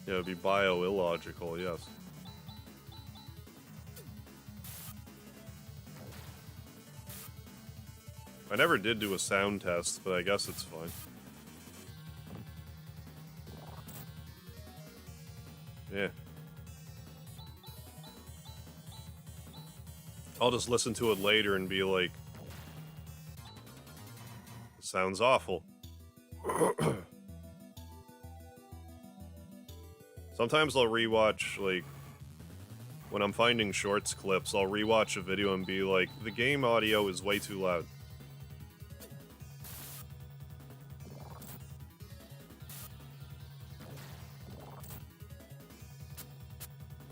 Yeah, it'd be bio-illogical, yes. I never did do a sound test, but I guess it's fine. Yeah. I'll just listen to it later and be like, sounds awful. Sometimes I'll rewatch, like, when I'm finding shorts clips, I'll rewatch a video and be like, the game audio is way too loud.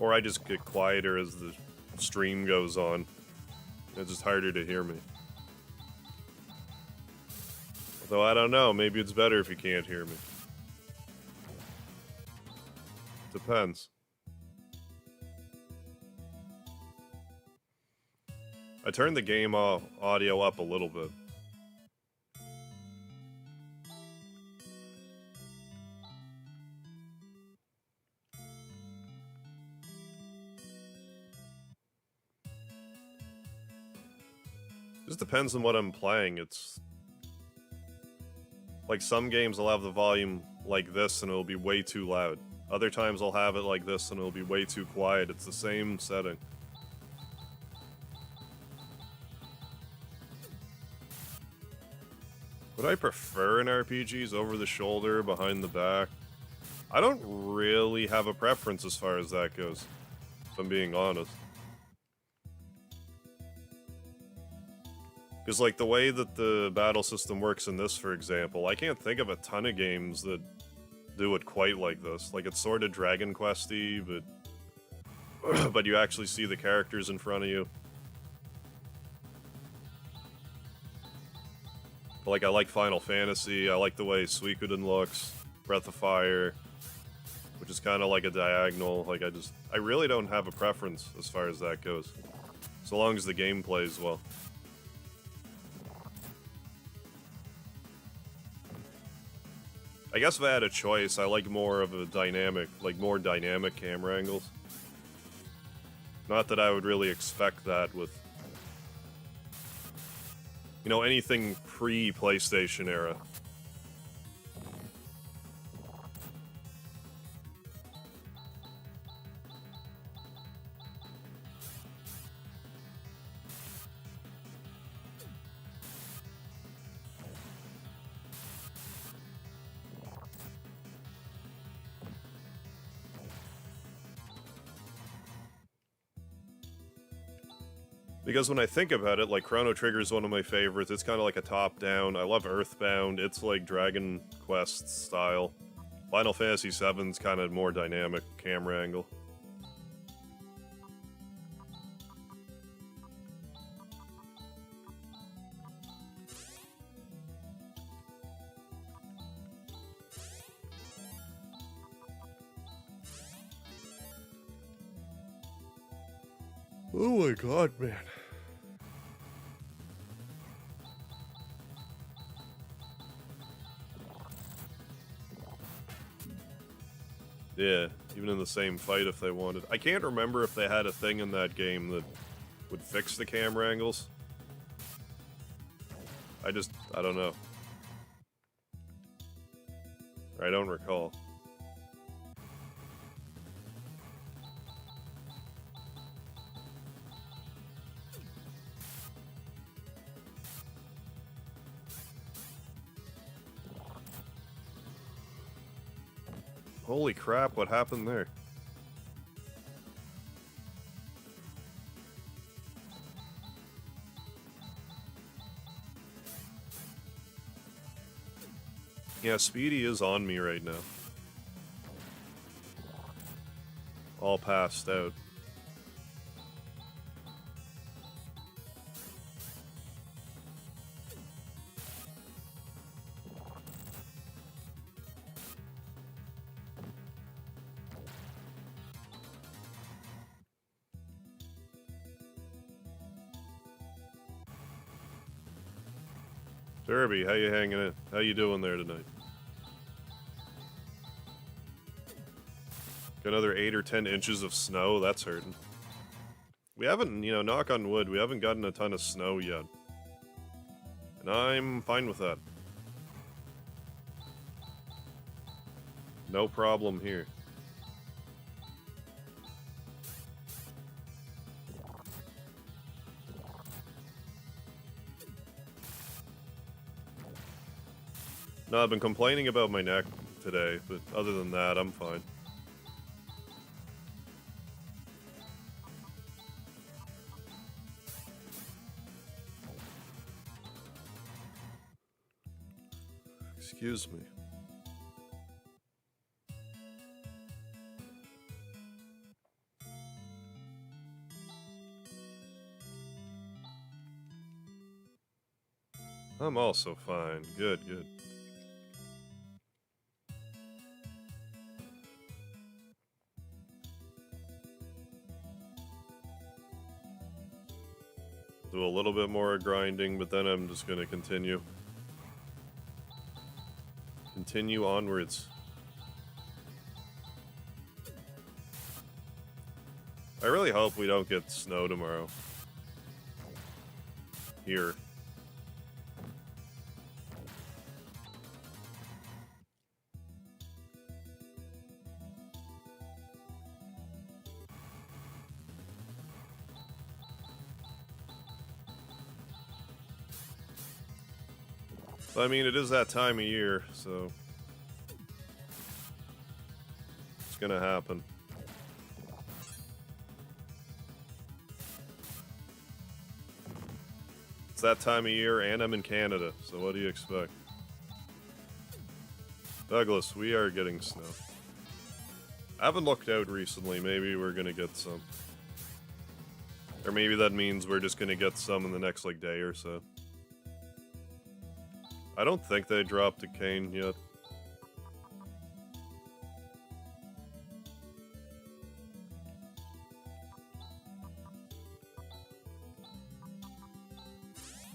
Or I just get quieter as the stream goes on. It's just harder to hear me. Although I don't know, maybe it's better if you can't hear me. Depends. I turned the game audio up a little bit. Just depends on what I'm playing. It's like some games I'll have the volume like this and it'll be way too loud. Other times I'll have it like this and it'll be way too quiet. It's the same setting. Would I prefer an RPGs over the shoulder, behind the back? I don't really have a preference as far as that goes, if I'm being honest. Because, like, the way that the battle system works in this, for example, I can't think of a ton of games that do it quite like this. Like, it's sort of Dragon Quest-y, but but you actually see the characters in front of you. But, like, I like Final Fantasy, I like the way Suikoden looks, Breath of Fire, which is kind of like a diagonal. Like, I really don't have a preference as far as that goes. So long as the game plays well. I guess if I had a choice, I like more of a dynamic, like more dynamic camera angles. Not that I would really expect that with, you know, anything pre-PlayStation era. Because when I think about it, like, Chrono Trigger is one of my favorites. It's kind of like a top-down. I love Earthbound. It's like Dragon Quest style. Final Fantasy VII's kind of more dynamic camera angle. Oh my god, man. Yeah, even in the same fight if they wanted. I can't remember if they had a thing in that game that would fix the camera angles. I don't know. I don't recall. Holy crap, what happened there? Yeah, Speedy is on me right now. All passed out. Derby, how you hanging in? How you doing there tonight? Got another 8 or 10 inches of snow, that's hurting. We haven't, you know, knock on wood, we haven't gotten a ton of snow yet. And I'm fine with that. No problem here. No, I've been complaining about my neck today, but other than that, I'm fine. Excuse me. I'm also fine. Good, good. Do a little bit more grinding, but then I'm just gonna continue. Continue onwards. I really hope we don't get snow tomorrow. Here. I mean, it is that time of year, so it's gonna happen. It's that time of year, and I'm in Canada, so what do you expect? Douglas, we are getting snow. I haven't looked out recently, maybe we're gonna get some. Or maybe that means we're just gonna get some in the next, like, day or so. I don't think they dropped a cane yet.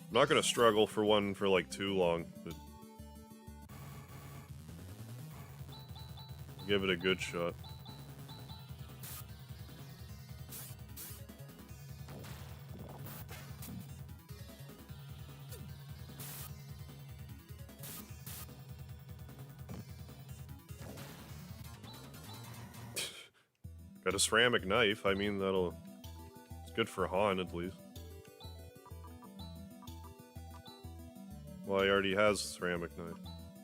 I'm not gonna struggle for one for like too long, but give it a good shot. Got a ceramic knife, I mean it's good for Han at least. Well, he already has a ceramic knife,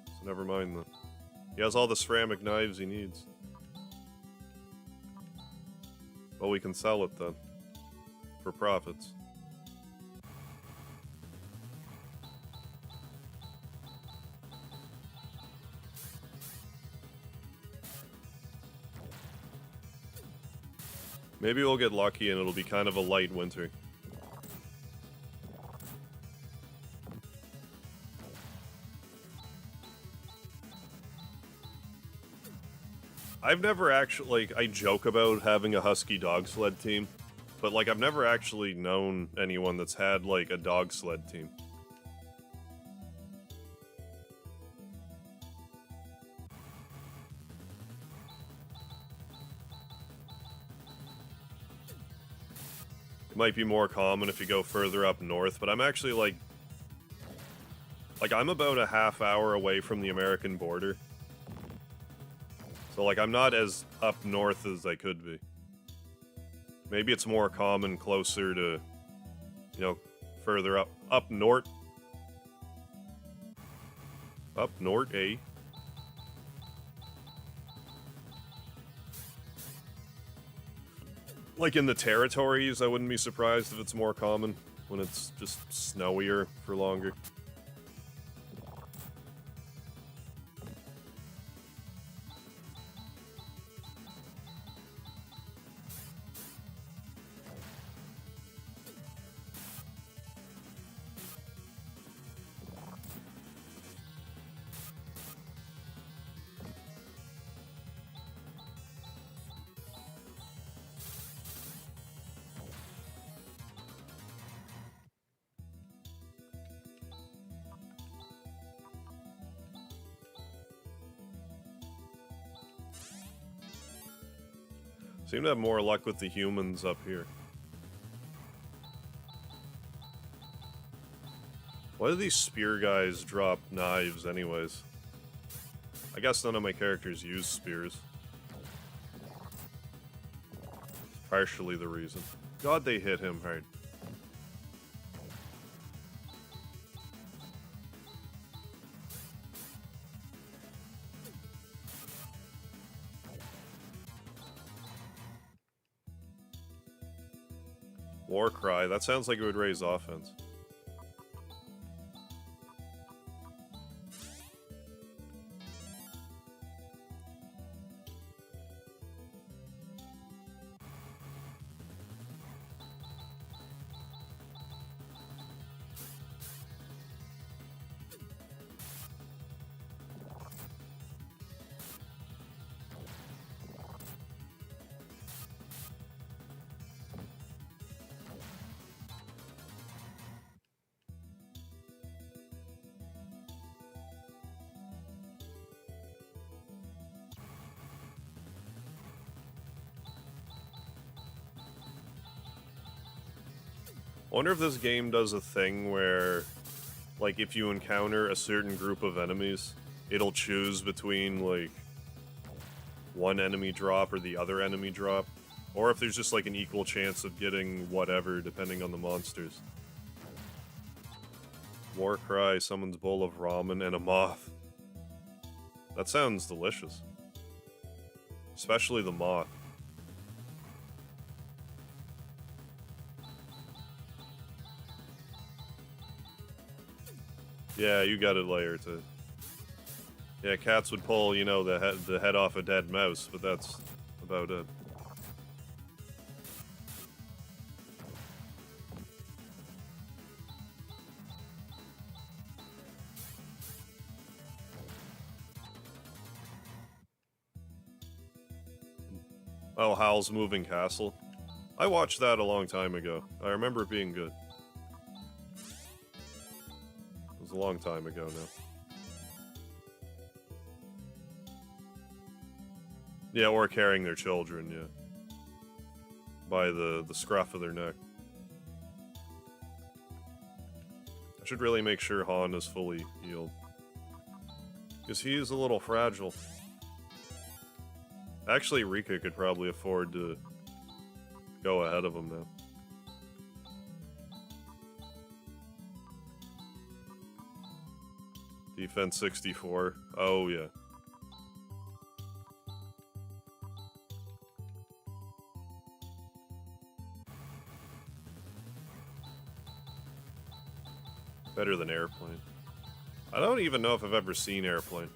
so never mind that. He has all the ceramic knives he needs. Well, we can sell it then, for profits. Maybe we'll get lucky and it'll be kind of a light winter. I've never actually, like, I joke about having a husky dog sled team, but, like, I've never actually known anyone that's had, like, a dog sled team. It might be more common if you go further up north, but I'm actually, like, I'm about a half hour away from the American border. So, like, I'm not as up north as I could be. Maybe it's more common closer to, you know, further up north. Up north, eh? Like, in the territories, I wouldn't be surprised if it's more common when it's just snowier for longer. Seem to have more luck with the humans up here. Why do these spear guys drop knives anyways? I guess none of my characters use spears. It's partially the reason. God, they hit him hard. War cry, that sounds like it would raise offense. I wonder if this game does a thing where, like, if you encounter a certain group of enemies, it'll choose between, like, one enemy drop or the other enemy drop. Or if there's just, like, an equal chance of getting whatever, depending on the monsters. War cry, summons bowl of ramen, and a moth. That sounds delicious. Especially the moth. Yeah, you got it layer too. Yeah, cats would pull, you know, the head off a dead mouse, but that's about it. Oh, Howl's Moving Castle. I watched that a long time ago. I remember it being good. It was a long time ago now. Yeah, or carrying their children, yeah. By the scruff of their neck. I should really make sure Han is fully healed. Because he is a little fragile. Actually, Rika could probably afford to go ahead of him now. Defense 64. Oh, yeah. Better than Airplane. I don't even know if I've ever seen Airplane.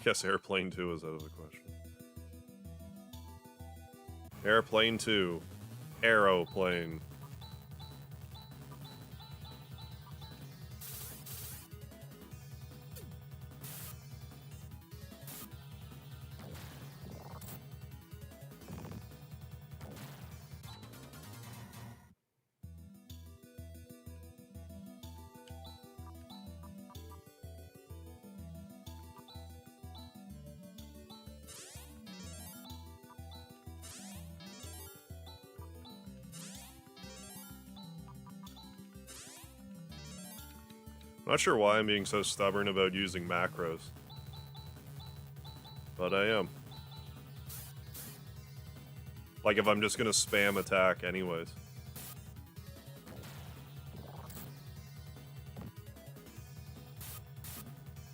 guess Airplane 2 is out of the question. Airplane 2. Aeroplane. I'm not sure why I'm being so stubborn about using macros. But I am. Like if I'm just gonna spam attack anyways.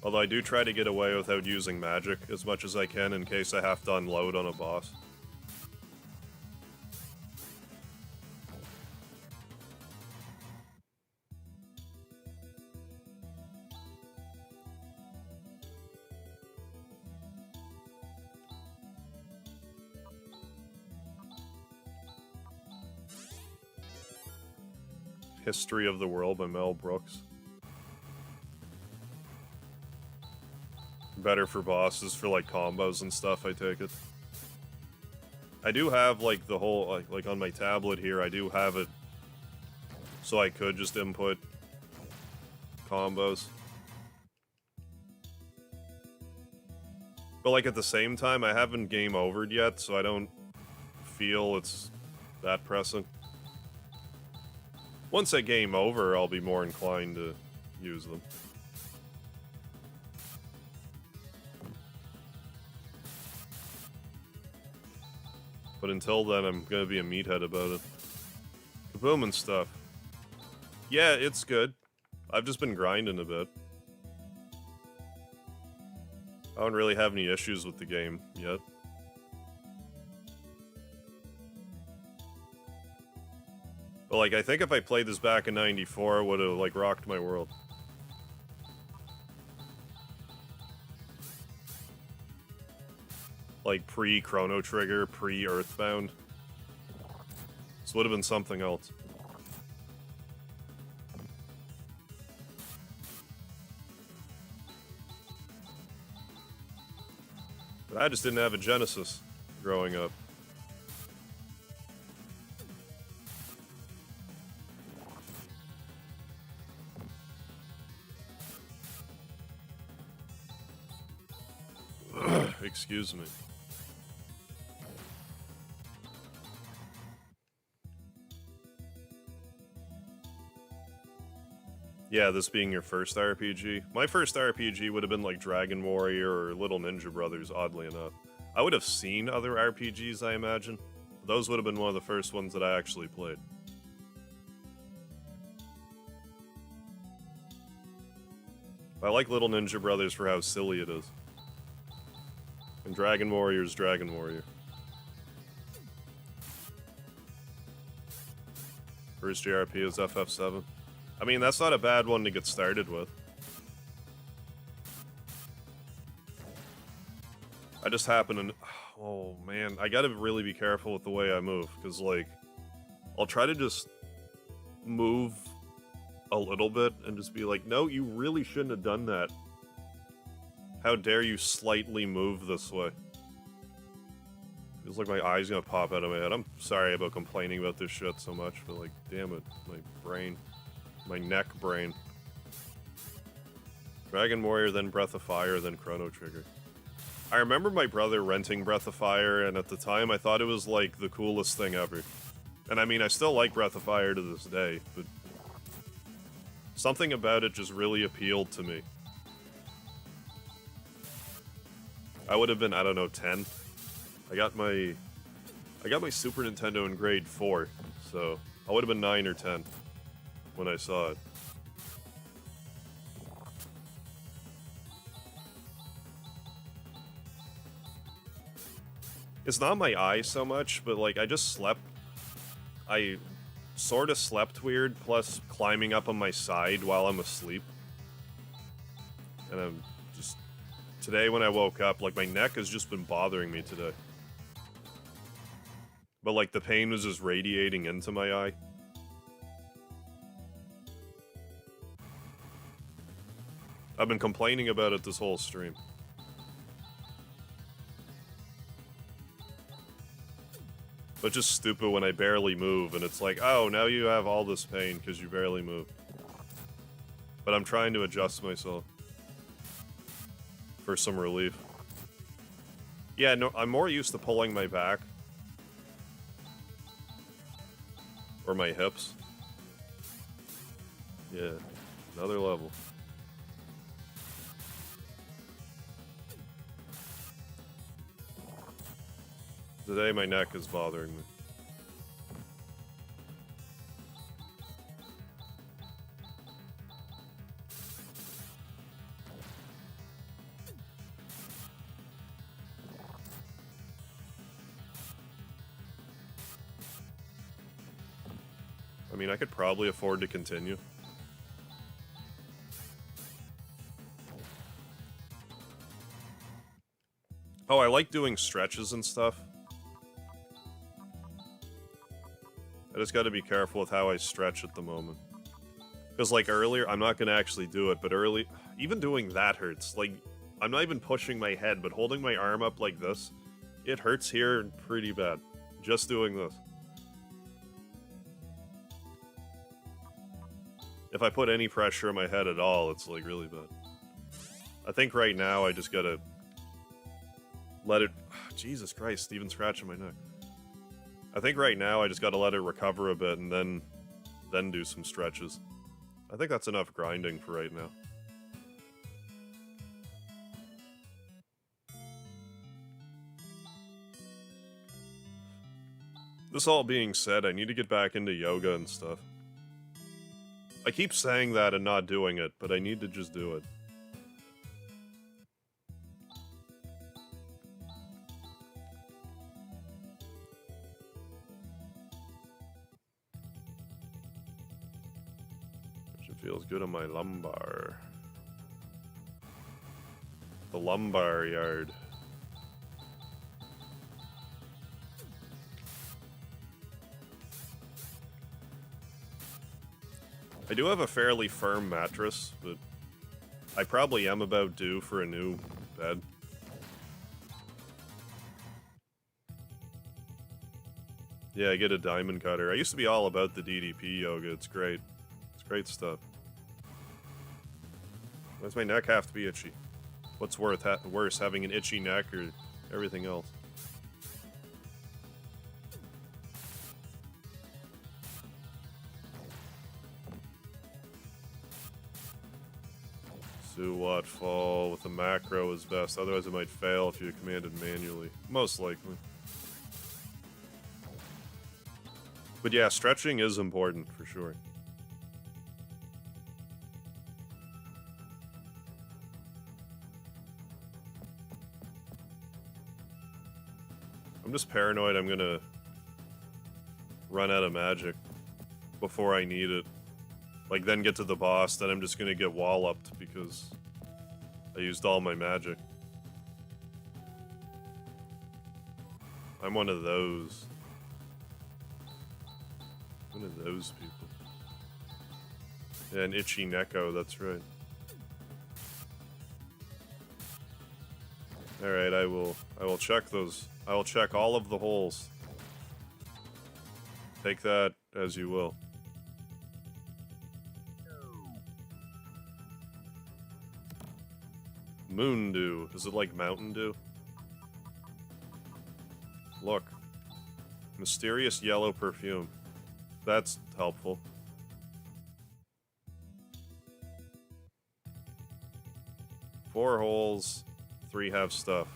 Although I do try to get away without using magic as much as I can in case I have to unload on a boss. History of the World by Mel Brooks. Better for bosses for like combos and stuff, I take it. I do have like the whole, like on my tablet here, I do have it so I could just input combos. But like at the same time, I haven't game overed yet, so I don't feel it's that pressing. Once I game over, I'll be more inclined to use them. But until then, I'm gonna be a meathead about it. Kaboom and stuff. Yeah, it's good. I've just been grinding a bit. I don't really have any issues with the game yet. But like, I think if I played this back in '94, it would have like rocked my world. Like pre-Chrono Trigger, pre-Earthbound. This would have been something else. But I just didn't have a Genesis growing up. Excuse me. Yeah, this being your first RPG. My first RPG would have been like Dragon Warrior or Little Ninja Brothers, oddly enough. I would have seen other RPGs, I imagine. Those would have been one of the first ones that I actually played. I like Little Ninja Brothers for how silly it is. And Dragon Warrior is Dragon Warrior. First JRP is FF7. I mean, that's not a bad one to get started with. I just happen to... Oh, man. I gotta really be careful with the way I move, because, like, I'll try to just move a little bit and just be like, no, you really shouldn't have done that. How dare you slightly move this way? Feels like my eye's gonna pop out of my head. I'm sorry about complaining about this shit so much, but, like, damn it. My brain. My neck brain. Dragon Warrior, then Breath of Fire, then Chrono Trigger. I remember my brother renting Breath of Fire, and at the time I thought it was like the coolest thing ever. And I mean, I still like Breath of Fire to this day, but something about it just really appealed to me. I would have been, I don't know, 10. I got my Super Nintendo in grade 4, so I would have been 9 or 10. When I saw it. It's not my eye so much, but like I just slept. I sort of slept weird, plus climbing up on my side while I'm asleep. And I'm just Today when I woke up, like, my neck has just been bothering me today. But, like, the pain was just radiating into my eye. I've been complaining about it this whole stream. But just stupid when I barely move, and it's like, oh, now you have all this pain because you barely move. But I'm trying to adjust myself for some relief. Yeah, no, I'm more used to pulling my back. Or my hips. Yeah, another level. Today my neck is bothering me. I mean, I could probably afford to continue. Oh, I like doing stretches and stuff. I just gotta be careful with how I stretch at the moment. Because, like, earlier, I'm not gonna actually do it, but even doing that hurts. Like, I'm not even pushing my head, but holding my arm up like this, it hurts here pretty bad. Just doing this. If I put any pressure on my head at all, it's, like, really bad. I think right now I just gotta let it... Jesus Christ, even scratching my neck. I think right now I just gotta let it recover a bit and then do some stretches. I think that's enough grinding for right now. This all being said, I need to get back into yoga and stuff. I keep saying that and not doing it, but I need to just do it. Feels good on my lumbar. The lumbar yard. I do have a fairly firm mattress, but I probably am about due for a new bed. Yeah, I get a diamond cutter. I used to be all about the DDP yoga. It's great. It's great stuff. Why does my neck have to be itchy? What's worse, having an itchy neck or everything else? Suwat fall with a macro is best, otherwise it might fail if you command it manually. Most likely. But yeah, stretching is important, for sure. I'm just paranoid I'm gonna run out of magic before I need it. Like, then get to the boss, then I'm just gonna get walloped because I used all my magic. I'm one of those. One of those people. Yeah, an itchy Neko, that's right. Alright, I will check those. I will check all of the holes. Take that as you will. Moon Dew. Is it like Mountain Dew? Look. Mysterious yellow perfume. That's helpful. Four holes, 3 have stuff.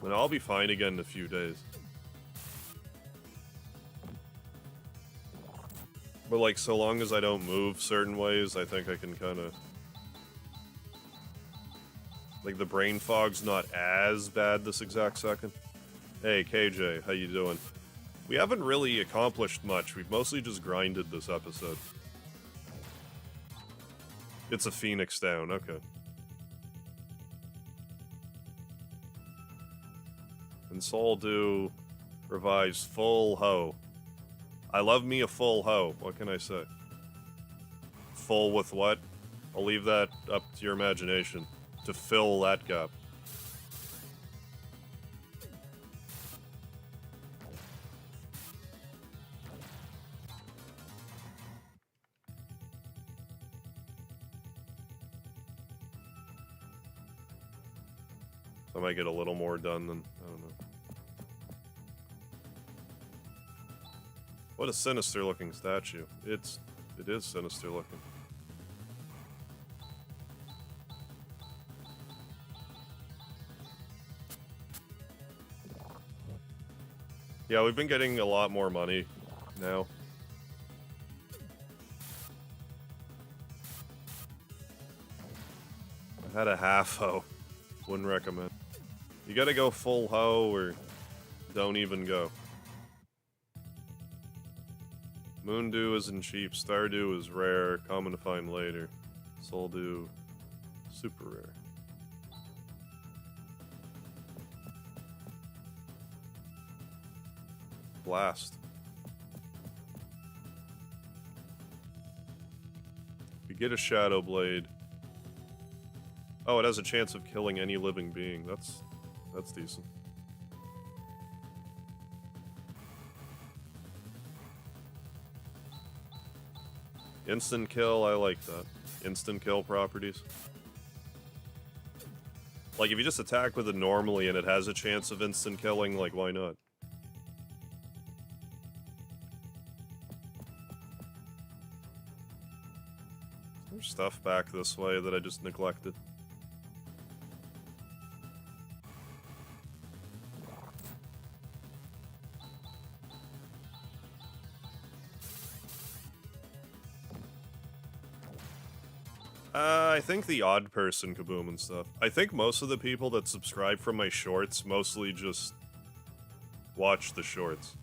And I'll be fine again in a few days. But, like, so long as I don't move certain ways, I think I can kind of... Like, the brain fog's not as bad this exact second. Hey, KJ, how you doing? We haven't really accomplished much. We've mostly just grinded this episode. It's a Phoenix down, okay. And Soul do revives full hoe. I love me a full hoe. What can I say? Full with what? I'll leave that up to your imagination to fill that gap. I might get a little more done than, I don't know. What a sinister looking statue. It is sinister looking. Yeah, we've been getting a lot more money now. I had a half hoe. Wouldn't recommend. You gotta go full hoe or don't even go. Moondew isn't cheap, Stardew is rare, common to find later. Souldew, super rare. Blast. You get a Shadow Blade. Oh, it has a chance of killing any living being. That's decent. Instant kill, I like that. Instant kill properties. Like, if you just attack with it normally and it has a chance of instant killing, like, why not? There's stuff back this way that I just neglected. I think the odd person kaboom and stuff. I think most of the people that subscribe from my shorts mostly just watch the shorts.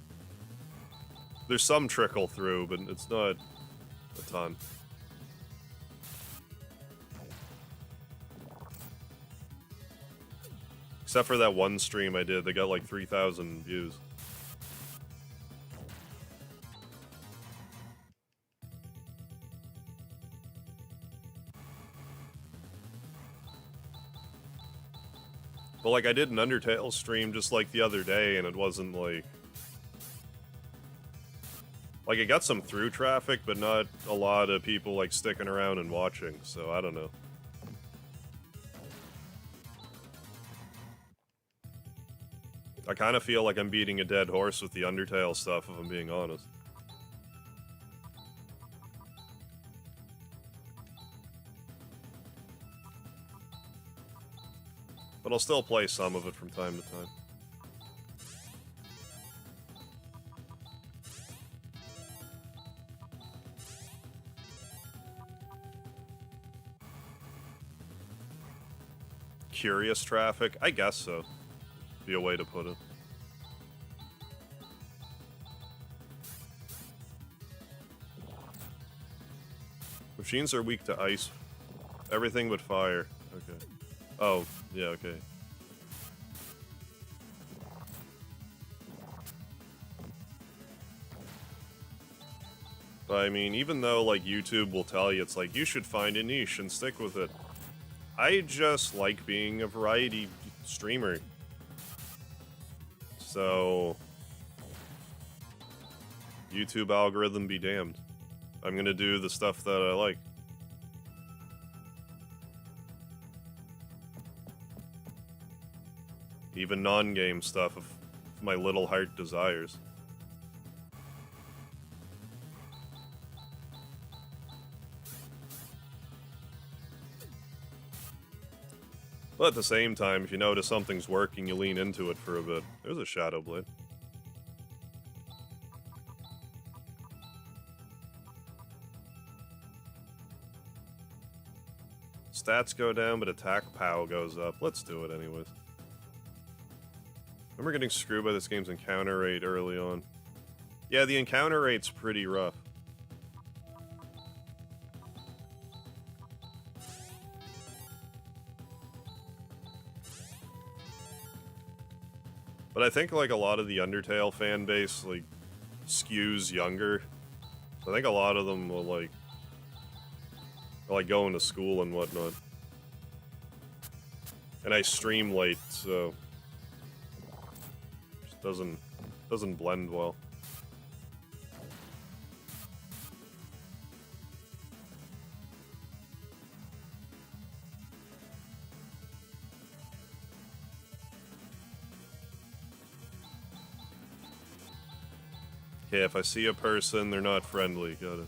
There's some trickle through, but it's not a ton. Except for that one stream I did, they got like 3,000 views. But like, I did an Undertale stream just like the other day, and it wasn't like... Like, it got some through traffic, but not a lot of people like sticking around and watching, so I don't know. I kind of feel like I'm beating a dead horse with the Undertale stuff, if I'm being honest. But I'll still play some of it from time to time. Curious traffic? I guess so. Be a way to put it. Machines are weak to ice. Everything but fire. Okay. Oh, yeah, okay. But I mean, even though, like, YouTube will tell you, it's like, you should find a niche and stick with it. I just like being a variety streamer. So... YouTube algorithm be damned. I'm gonna do the stuff that I like. Even non-game stuff if my little heart desires. But at the same time, if you notice something's working, you lean into it for a bit. There's a Shadow Blade. Stats go down, but attack POW goes up. Let's do it anyways. I remember getting screwed by this game's encounter rate early on. Yeah, the encounter rate's pretty rough. But I think, like, a lot of the Undertale fan base, like, skews younger. So I think a lot of them will, like going to school and whatnot. And I stream late, so it just doesn't blend well. Okay, if I see a person, they're not friendly. Got it.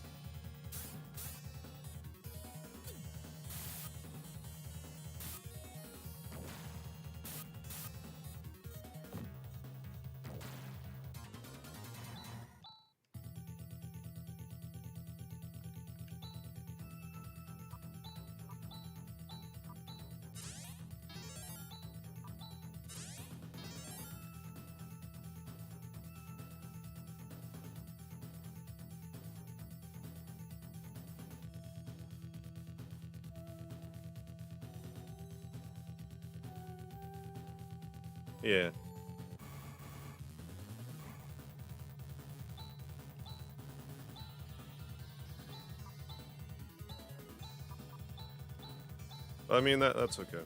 Yeah. I mean, that's okay.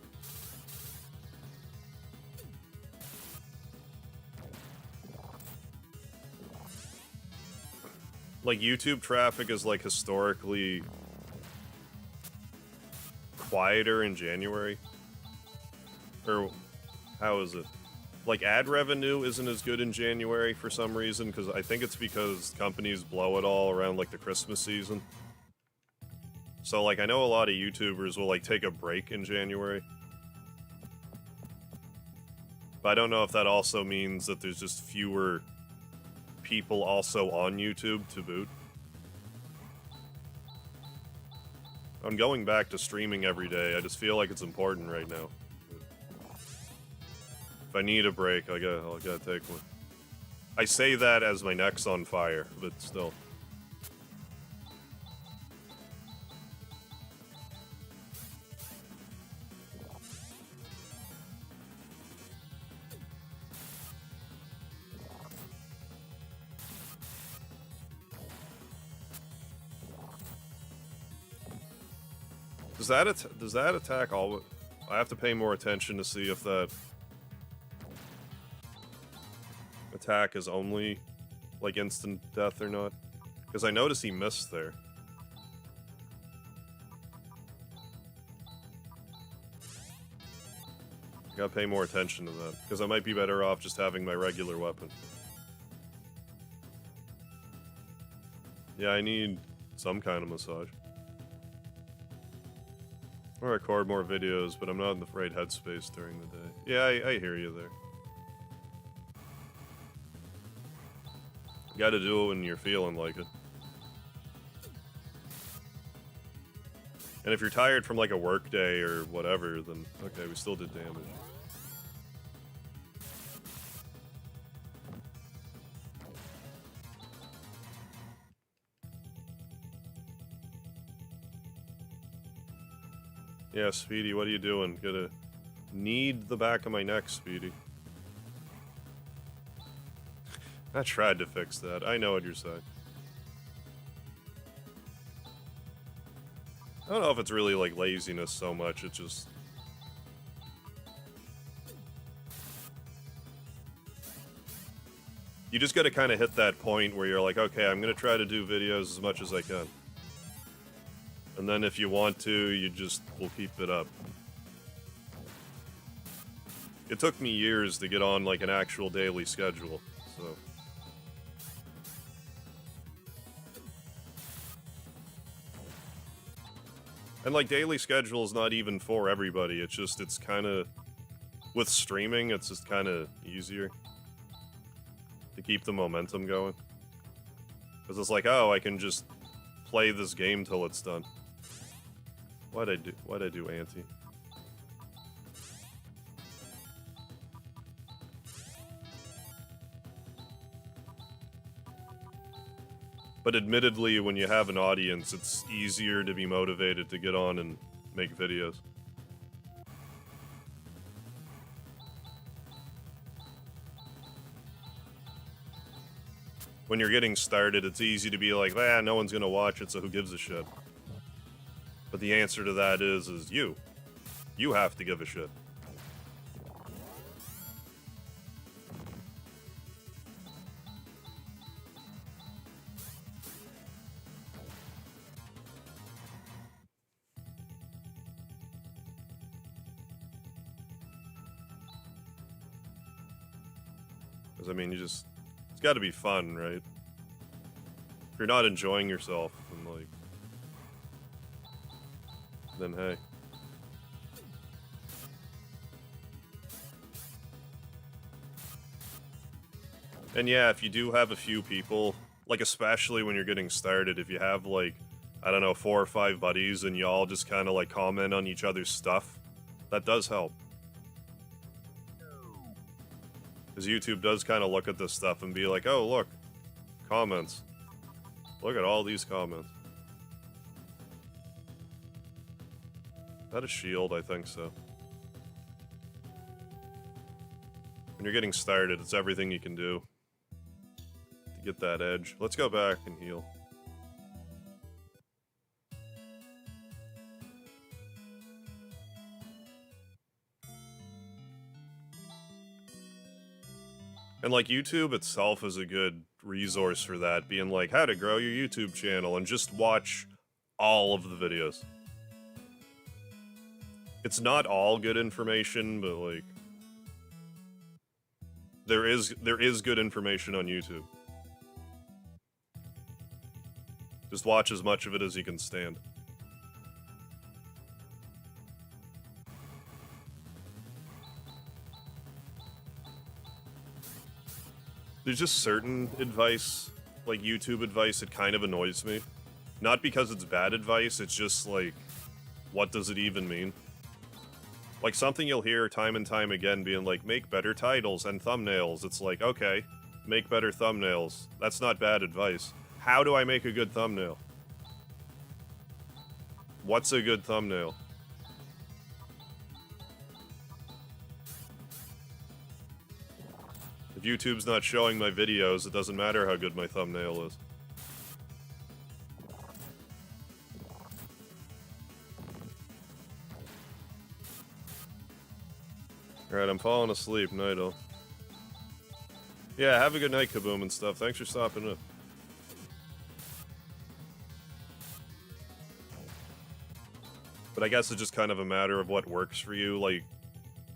Like, YouTube traffic is, like, historically quieter in January. Or, how is it? Like, ad revenue isn't as good in January for some reason, because I think it's because companies blow it all around, like, the Christmas season. So, like, I know a lot of YouTubers will, like, take a break in January. But I don't know if that also means that there's just fewer people also on YouTube to boot. I'm going back to streaming every day. I just feel like it's important right now. If I need a break, I gotta take one. I say that as my neck's on fire, but still. Does that attack all? I have to pay more attention to see if that attack is only, like, instant death or not. Because I noticed he missed there. I gotta pay more attention to that. Because I might be better off just having my regular weapon. Yeah, I need some kind of massage. I'll record more videos, but I'm not in the right headspace during the day. Yeah, I hear you there. You gotta do it when you're feeling like it. And if you're tired from, like, a work day or whatever, then okay, we still did damage. Yeah, Speedy, what are you doing? Gonna need the back of my neck, Speedy. I tried to fix that. I know what you're saying. I don't know if it's really, like, laziness so much, it's just... You just gotta kind of hit that point where you're like, okay, I'm gonna try to do videos as much as I can. And then if you want to, you just will keep it up. It took me years to get on, like, an actual daily schedule, so... And, like, daily schedule is not even for everybody, it's just, it's kind of... With streaming, it's just kind of easier to keep the momentum going. Because it's like, oh, I can just play this game till it's done. Why'd I do anti? But admittedly, when you have an audience, it's easier to be motivated to get on and make videos. When you're getting started, it's easy to be like, ah, no one's gonna watch it, so who gives a shit? But the answer to that is you. You have to give a shit. Because, I mean, it's gotta be fun, right? If you're not enjoying yourself, then hey. And yeah, if you do have a few people, like especially when you're getting started, if you have like, I don't know, 4 or 5 buddies and y'all just kind of like comment on each other's stuff, that does help. Because YouTube does kind of look at this stuff and be like, oh, look, comments. Look at all these comments. Is that a shield? I think so. When you're getting started, it's everything you can do to get that edge. Let's go back and heal. And like YouTube itself is a good resource for that, being like how to grow your YouTube channel and just watch all of the videos. It's not all good information, but like there is good information on YouTube. Just watch as much of it as you can stand. There's just certain advice, like YouTube advice, that kind of annoys me. Not because it's bad advice, it's just like, what does it even mean? Like something you'll hear time and time again being like, make better titles and thumbnails. It's like, okay, make better thumbnails. That's not bad advice. How do I make a good thumbnail? What's a good thumbnail? If YouTube's not showing my videos, it doesn't matter how good my thumbnail is. Alright, I'm falling asleep. Night all. Yeah, have a good night, Kaboom and stuff. Thanks for stopping in. But I guess it's just kind of a matter of what works for you. Like,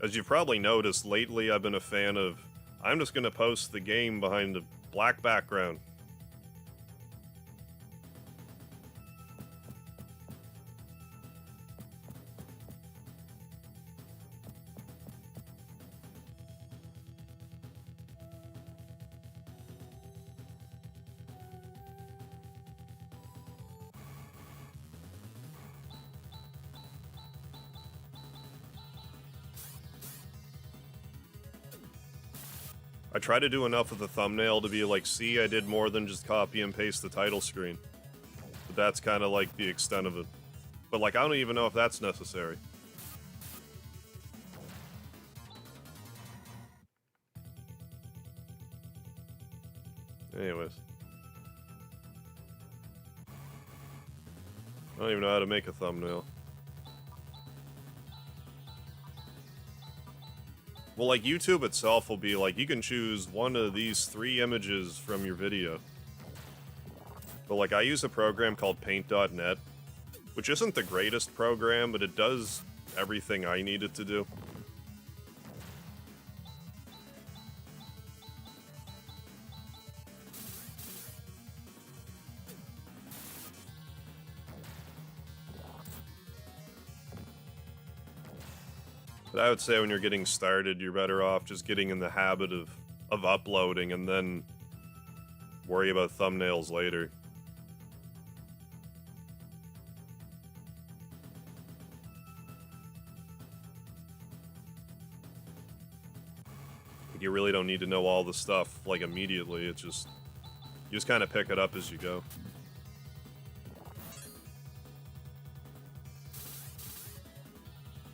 as you've probably noticed, lately I've been a fan of, I'm just gonna post the game behind a black background. I try to do enough of the thumbnail to be like, see, I did more than just copy and paste the title screen. But that's kind of like the extent of it. But like, I don't even know if that's necessary. Anyways. I don't even know how to make a thumbnail. Well, like, YouTube itself will be like, you can choose one of these 3 images from your video. But, like, I use a program called Paint.net, which isn't the greatest program, but it does everything I need it to do. But I would say when you're getting started, you're better off just getting in the habit of uploading and then worry about thumbnails later. You really don't need to know all the stuff, like, immediately. It's just You just kind of pick it up as you go.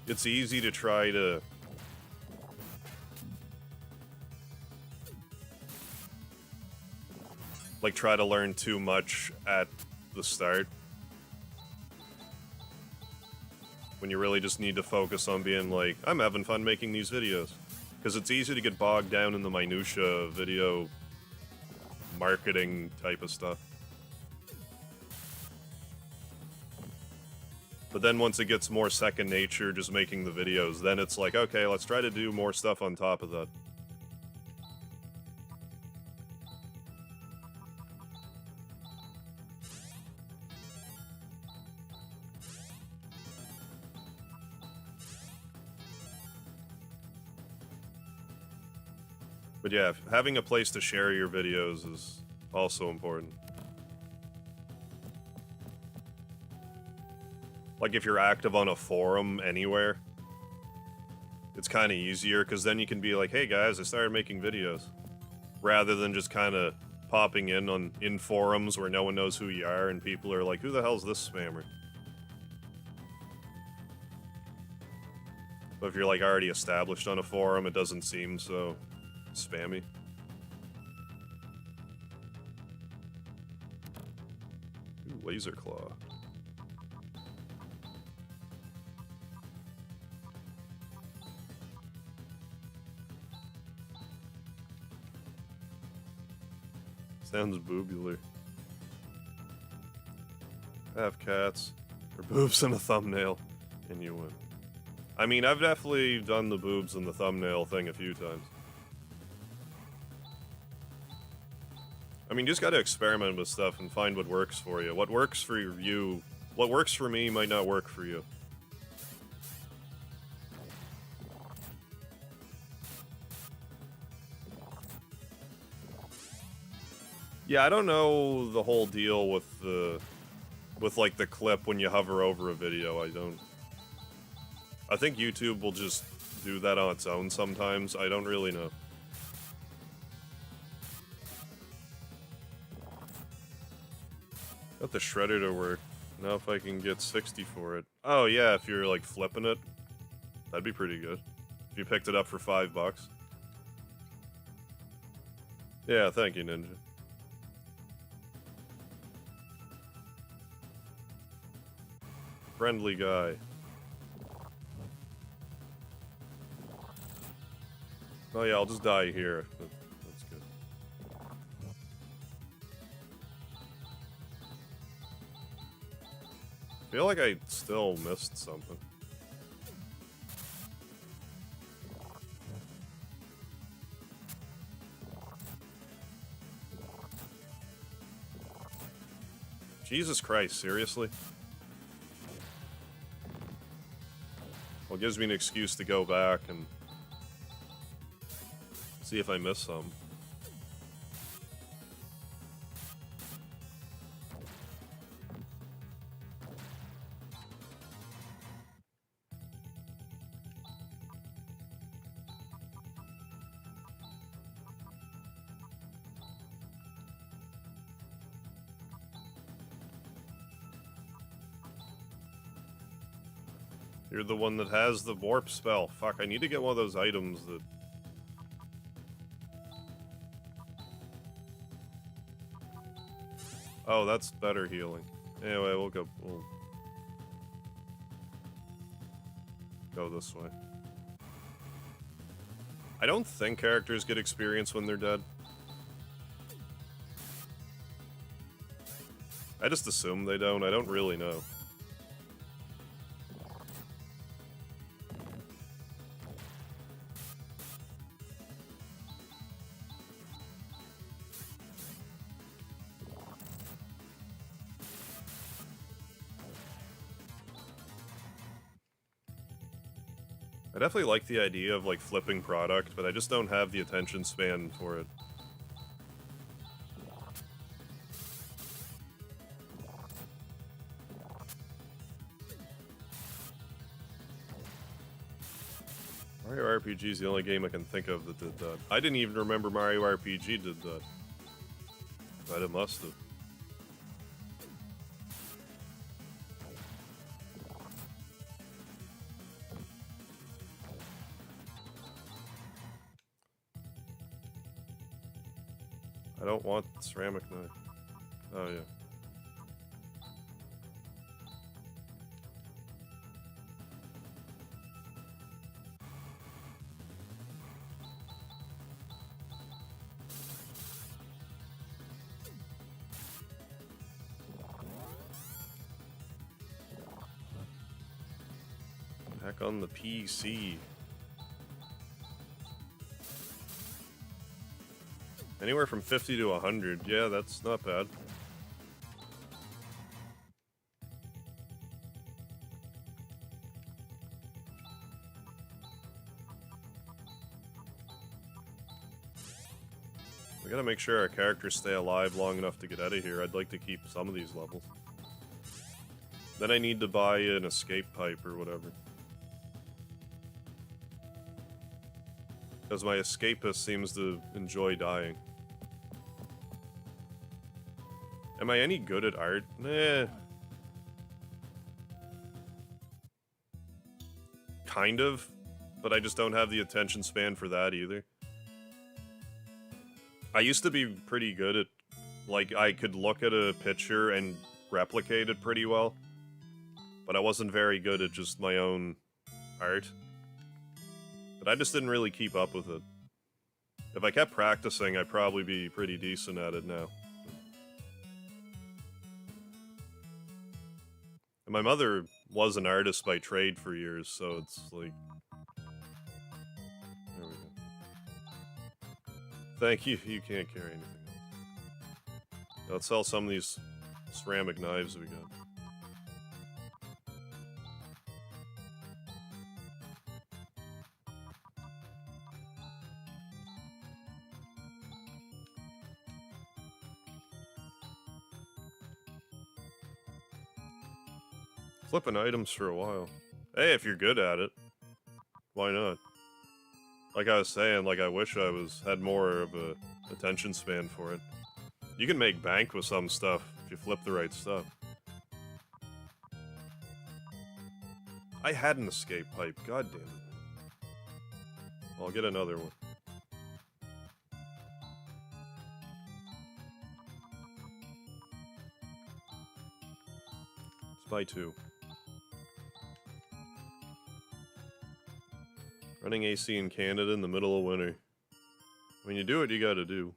It's easy to try to like try to learn too much at the start when you really just need to focus on being like, I'm having fun making these videos. Because it's easy to get bogged down in the minutia of video marketing type of stuff. But then once it gets more second nature, just making the videos, then it's like, okay, let's try to do more stuff on top of that. But yeah, having a place to share your videos is also important. Like if you're active on a forum anywhere, it's kind of easier because then you can be like, hey guys, I started making videos. Rather than just kind of popping in forums where no one knows who you are and people are like, who the hell's this spammer? But if you're like already established on a forum, it doesn't seem so spammy. Ooh, laser claw. Sounds boobular. Have cats or boobs in a thumbnail, and you win. I mean, I've definitely done the boobs in the thumbnail thing a few times. I mean, you just gotta experiment with stuff and find what works for you. What works for you, what works for me might not work for you. Yeah, I don't know the whole deal with like the clip when you hover over a video. I think YouTube will just do that on its own sometimes. I don't really know. Got the shredder to work. Now if I can get 60 for it. Oh yeah, if you're like flipping it, that'd be pretty good. If you picked it up for $5. Yeah, thank you, Ninja. Friendly guy. Oh yeah, I'll just die here. That's good. I feel like I still missed something. Jesus Christ, seriously? Well, it gives me an excuse to go back and see if I miss some. You're the one that has the warp spell. Fuck, I need to get one of those items that... Oh, that's better healing. Anyway, we'll go this way. I don't think characters get experience when they're dead. I just assume they don't. I don't really know. I definitely like the idea of, like, flipping product, but I just don't have the attention span for it. Mario RPG is the only game I can think of that did that. I didn't even remember Mario RPG did that. But it must have. I don't want the ceramic knife. Oh, yeah. Back on the PC. Anywhere from 50 to 100. Yeah, that's not bad. We gotta make sure our characters stay alive long enough to get out of here. I'd like to keep some of these levels. Then I need to buy an escape pipe or whatever. Because my escapist seems to enjoy dying. Am I any good at art? Nah. Kind of. But I just don't have the attention span for that either. I used to be pretty good at... Like, I could look at a picture and replicate it pretty well. But I wasn't very good at just my own art. But I just didn't really keep up with it. If I kept practicing, I'd probably be pretty decent at it now. And my mother was an artist by trade for years, so it's like... There we go. Thank you, you can't carry anything else. Let's sell some of these ceramic knives we got. Flipping items for a while. Hey, if you're good at it, why not? Like I was saying, like I wish I had more of a attention span for it. You can make bank with some stuff if you flip the right stuff. I had an escape pipe, god damn it. I'll get another one. Let's buy two. Running AC in Canada in the middle of winter. When you do what you gotta do.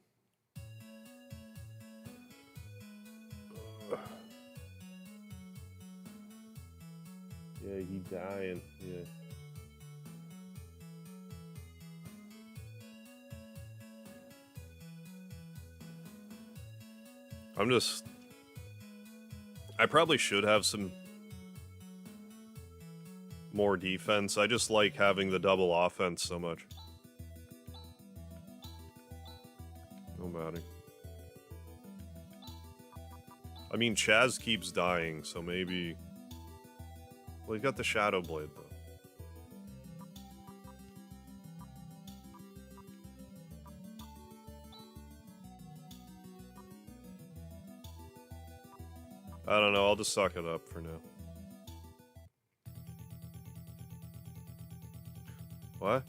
Yeah, he dying. Yeah. I probably should have some more defense. I just like having the double offense so much. No matter. I mean, Chaz keeps dying, so maybe... Well, he's got the Shadow Blade, though. I don't know, I'll just suck it up for now. What?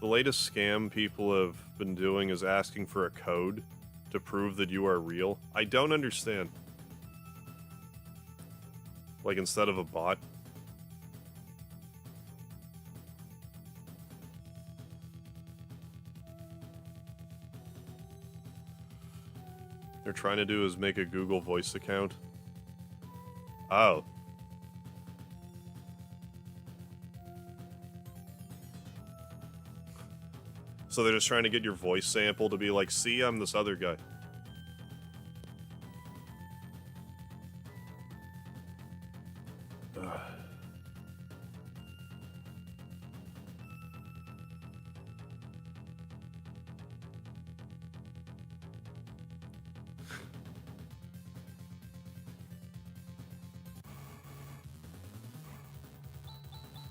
The latest scam people have been doing is asking for a code to prove that you are real. I don't understand. Like, instead of a bot. They're trying to do is make a Google Voice account. Oh. So they're just trying to get your voice sample to be like, see, I'm this other guy. Ugh.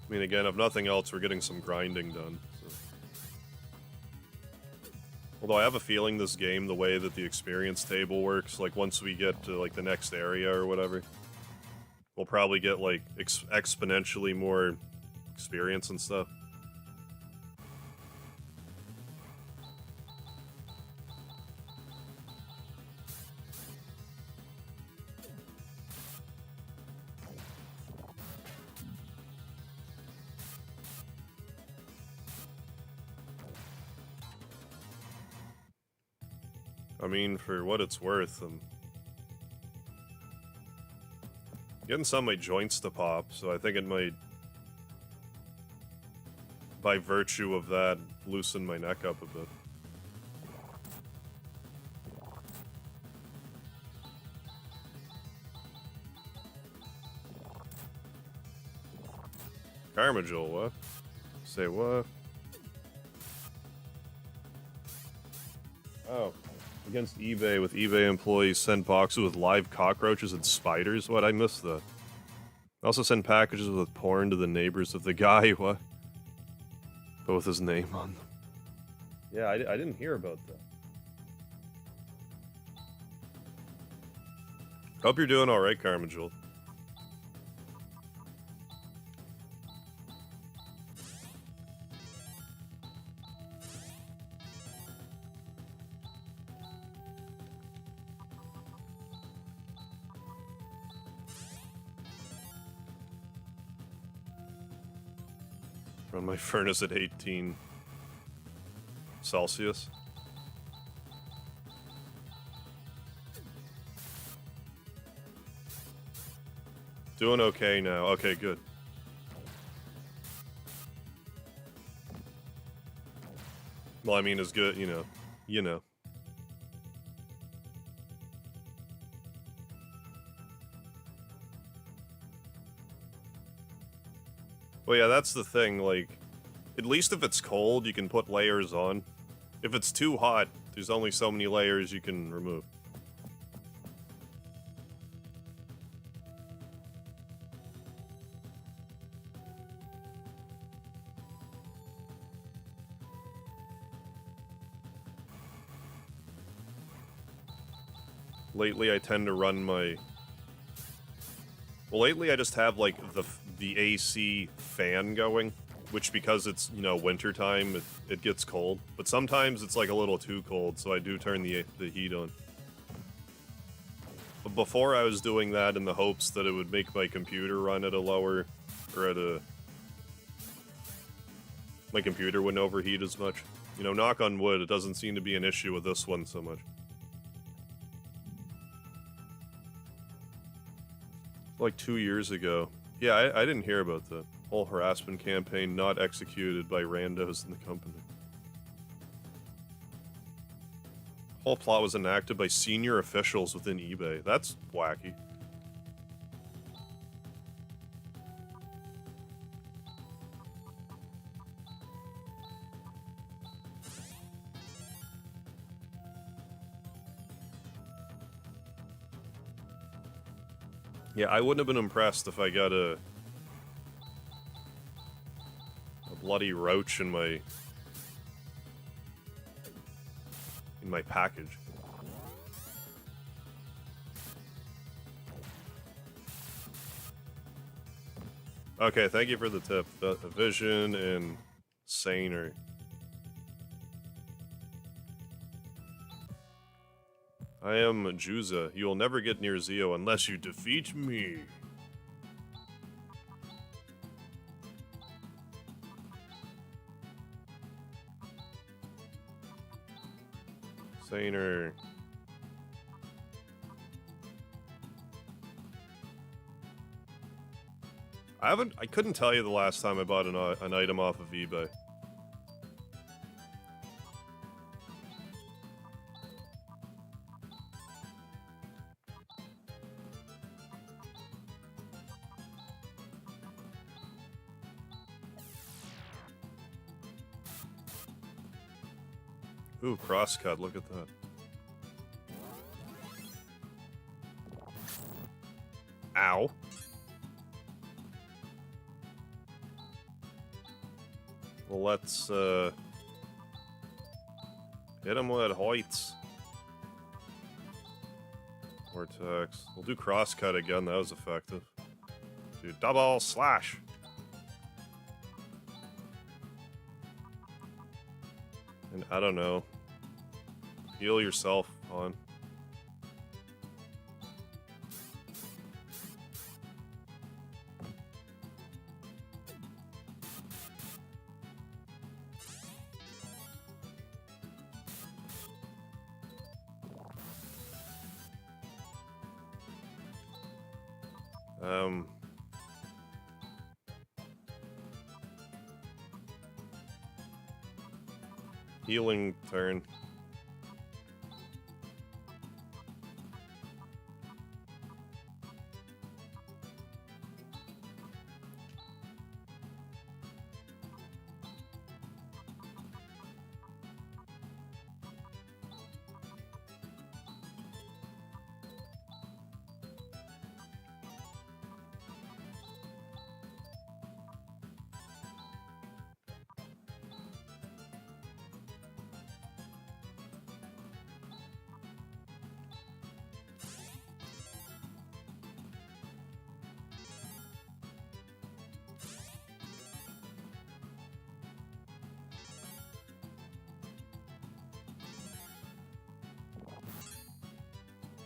I mean, again, if nothing else, we're getting some grinding done. So. Although I have a feeling this game, the way that the experience table works, like once we get to like the next area or whatever, we'll probably get like exponentially more experience and stuff. I mean, for what it's worth, I'm getting some of my joints to pop, so I think it might, by virtue of that, loosen my neck up a bit. Carmagel, what? Say what? Oh. Against eBay, with eBay employees send boxes with live cockroaches and spiders? What? I missed that. Also send packages with porn to the neighbors of the guy, what? But with his name on them. Yeah, I didn't hear about that. Hope you're doing alright, Carmagel. Run my furnace at 18 Celsius. Doing okay now. Okay, good. Well, I mean, as good, you know. You know. Well, yeah, that's the thing, like, at least if it's cold, you can put layers on. If it's too hot, there's only so many layers you can remove. Lately, I tend to run my... Well, lately I just have, like, the AC fan going, which because it's, you know, wintertime, it gets cold. But sometimes it's, like, a little too cold, so I do turn the heat on. But before I was doing that in the hopes that it would make my computer run at a lower... or at a... my computer wouldn't overheat as much. You know, knock on wood, it doesn't seem to be an issue with this one so much. Like 2 years ago. Yeah, I didn't hear about the whole harassment campaign not executed by randos in the company. Whole plot was enacted by senior officials within eBay. That's wacky. Yeah, I wouldn't have been impressed if I got a bloody roach in my package. Okay, thank you for the tip. Vision and Saner. I am Juza. You will never get near Zio unless you defeat me. Saner. I couldn't tell you the last time I bought an item off of eBay. Ooh, crosscut, look at that. Ow. Well, let's, Hit him with Hoyts. Vortex. We'll do crosscut again, that was effective. Do double slash. And I don't know. Heal yourself on. Healing turn.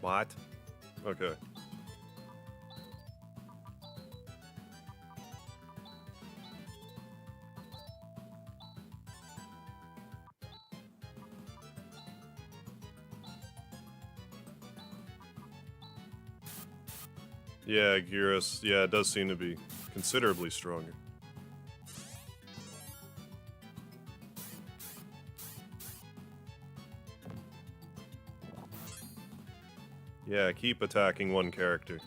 What? Okay. Yeah, Gyros. Yeah, it does seem to be considerably stronger. Yeah, keep attacking one character.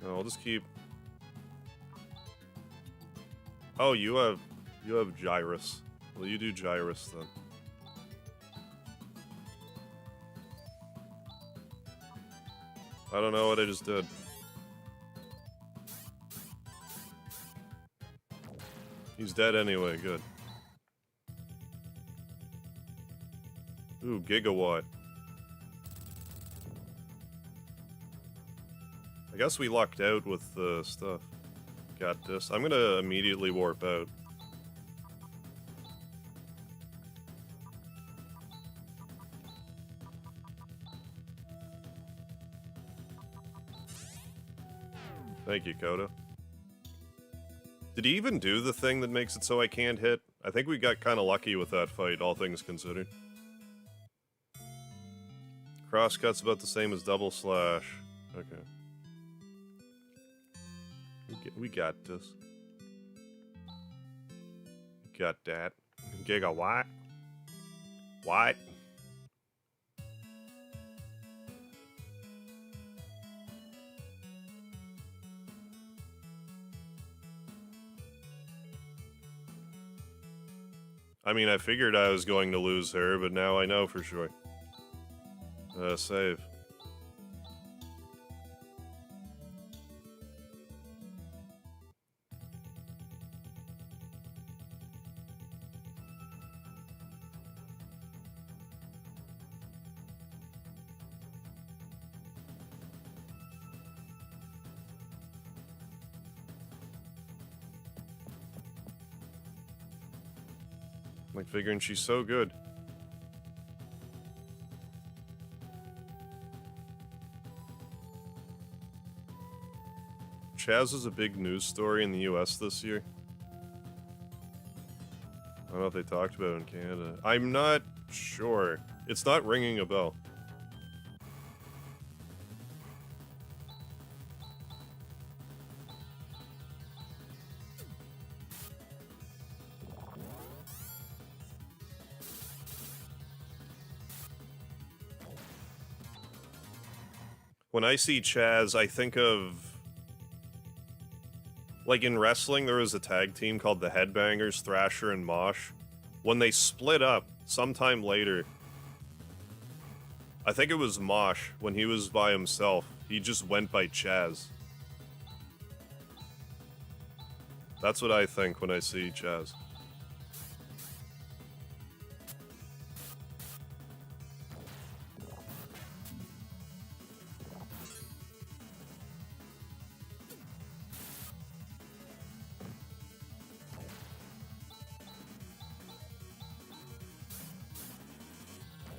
No, I'll just keep... Oh, you have Gyrus. Well, you do Gyrus then. I don't know what I just did. He's dead anyway, good. Ooh, Gigawatt. I guess we lucked out with the stuff. Got this. I'm gonna immediately warp out. Thank you, Kodo. Did he even do the thing that makes it so I can't hit? I think we got kind of lucky with that fight, all things considered. Crosscut's about the same as double slash. Okay. We got this. Got that. Gigawatt. What? I mean, I figured I was going to lose her, but now I know for sure. Save. Like, figuring she's so good. Chaz is a big news story in the US this year. I don't know if they talked about it in Canada. I'm not sure. It's not ringing a bell. When I see Chaz, I think of... Like, in wrestling, there was a tag team called the Headbangers, Thrasher and Mosh. When they split up, sometime later... I think it was Mosh, when he was by himself. He just went by Chaz. That's what I think when I see Chaz.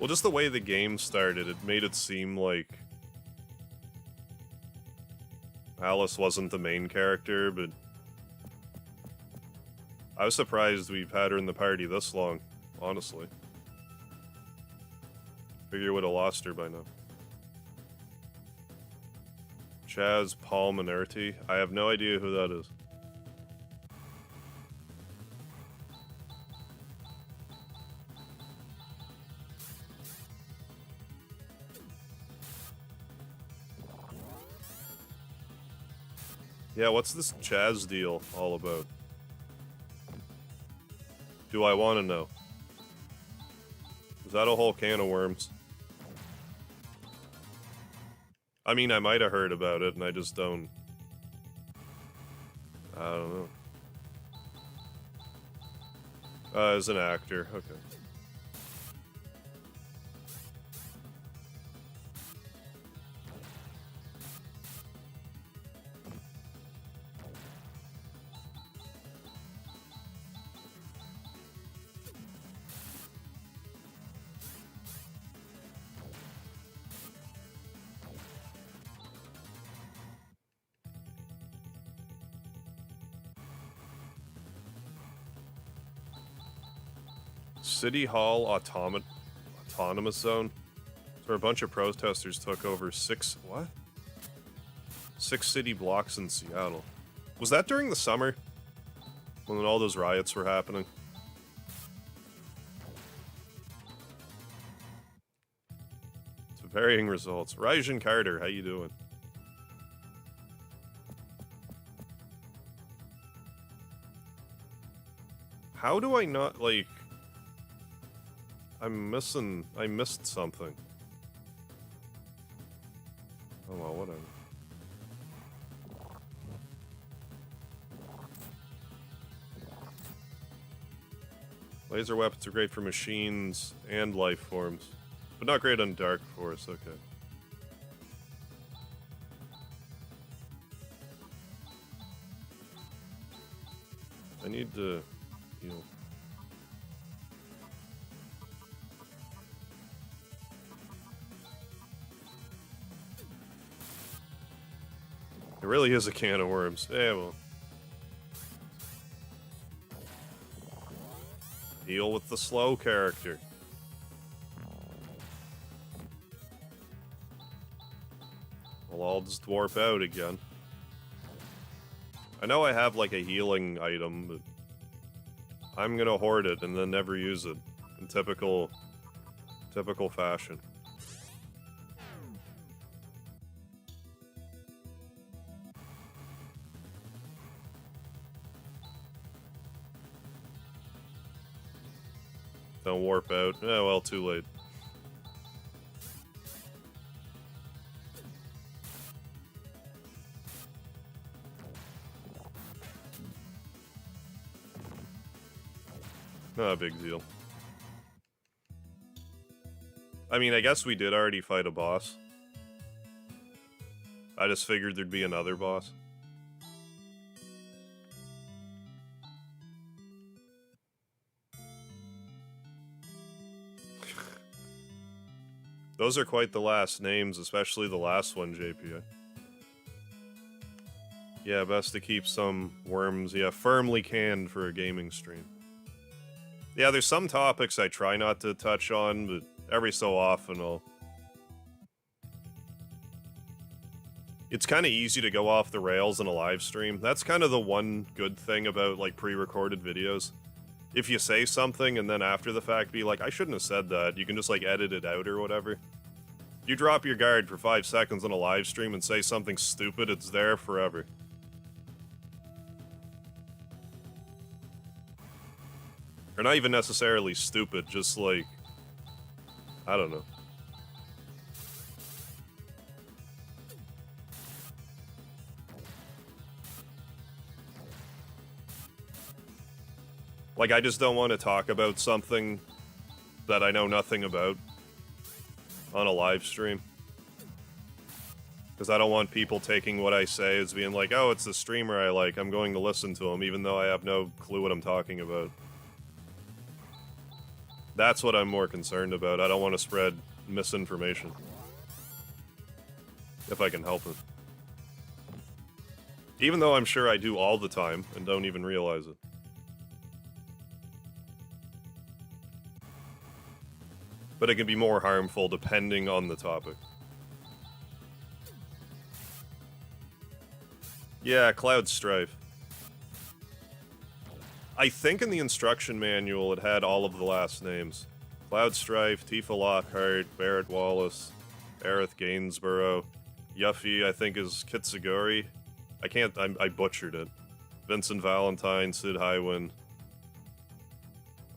Well, just the way the game started, it made it seem like Alice wasn't the main character, but I was surprised we've had her in the party this long, honestly. Figure would have lost her by now. Chaz Palminerti? I have no idea who that is. Yeah, what's this Chaz deal all about? Do I want to know? Is that a whole can of worms? I mean, I might have heard about it, and I just don't... I don't know. As an actor, okay. City Hall Autonomous Zone. So a bunch of protesters took over six city blocks in Seattle. Was that during the summer? When all those riots were happening? To varying results. Rajan Carter, how you doing? How do I not, like... I missed something. Oh well, whatever. Laser weapons are great for machines and life forms, but not great on Dark Force, okay. I need to heal. It really is a can of worms. Yeah, well. Heal with the slow character. Well, I'll just warp out again. I know I have like a healing item, but I'm gonna hoard it and then never use it in typical fashion. Don't warp out. Oh, well, too late. Not a big deal. I mean, I guess we did already fight a boss. I just figured there'd be another boss. Those are quite the last names, especially the last one, JPA. Yeah, best to keep some worms, yeah, firmly canned for a gaming stream. Yeah, there's some topics I try not to touch on, but every so often I'll... It's kind of easy to go off the rails in a live stream. That's kind of the one good thing about, like, pre-recorded videos. If you say something and then after the fact be like, I shouldn't have said that, you can just, like, edit it out or whatever. You drop your guard for 5 seconds on a live stream and say something stupid, it's there forever. Or not even necessarily stupid, just like, I don't know. Like, I just don't want to talk about something that I know nothing about on a live stream. Because I don't want people taking what I say as being like, oh, it's the streamer I like, I'm going to listen to him, even though I have no clue what I'm talking about. That's what I'm more concerned about. I don't want to spread misinformation. If I can help it. Even though I'm sure I do all the time and don't even realize it. But it can be more harmful depending on the topic. Yeah, Cloud Strife. I think in the instruction manual it had all of the last names. Cloud Strife, Tifa Lockhart, Barrett Wallace, Aerith Gainsborough, Yuffie, I think is Kitsuguri. I butchered it. Vincent Valentine, Sid Highwind.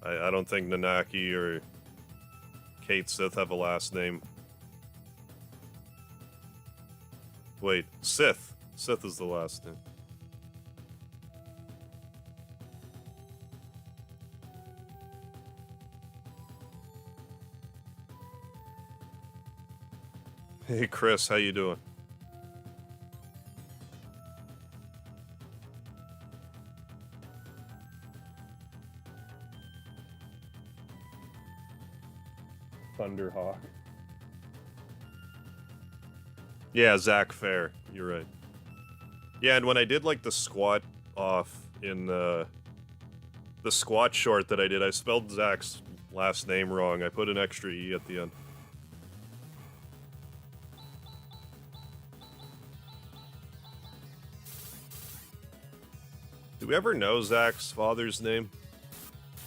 I don't think Nanaki or Kate Sith have a last name. Wait, Sith. Sith is the last name. Hey Chris, how you doing? Thunderhawk. Yeah, Zach Fair. You're right. Yeah, and when I did like the squat off in the squat short that I did, I spelled Zach's last name wrong. I put an extra E at the end. Do we ever know Zach's father's name?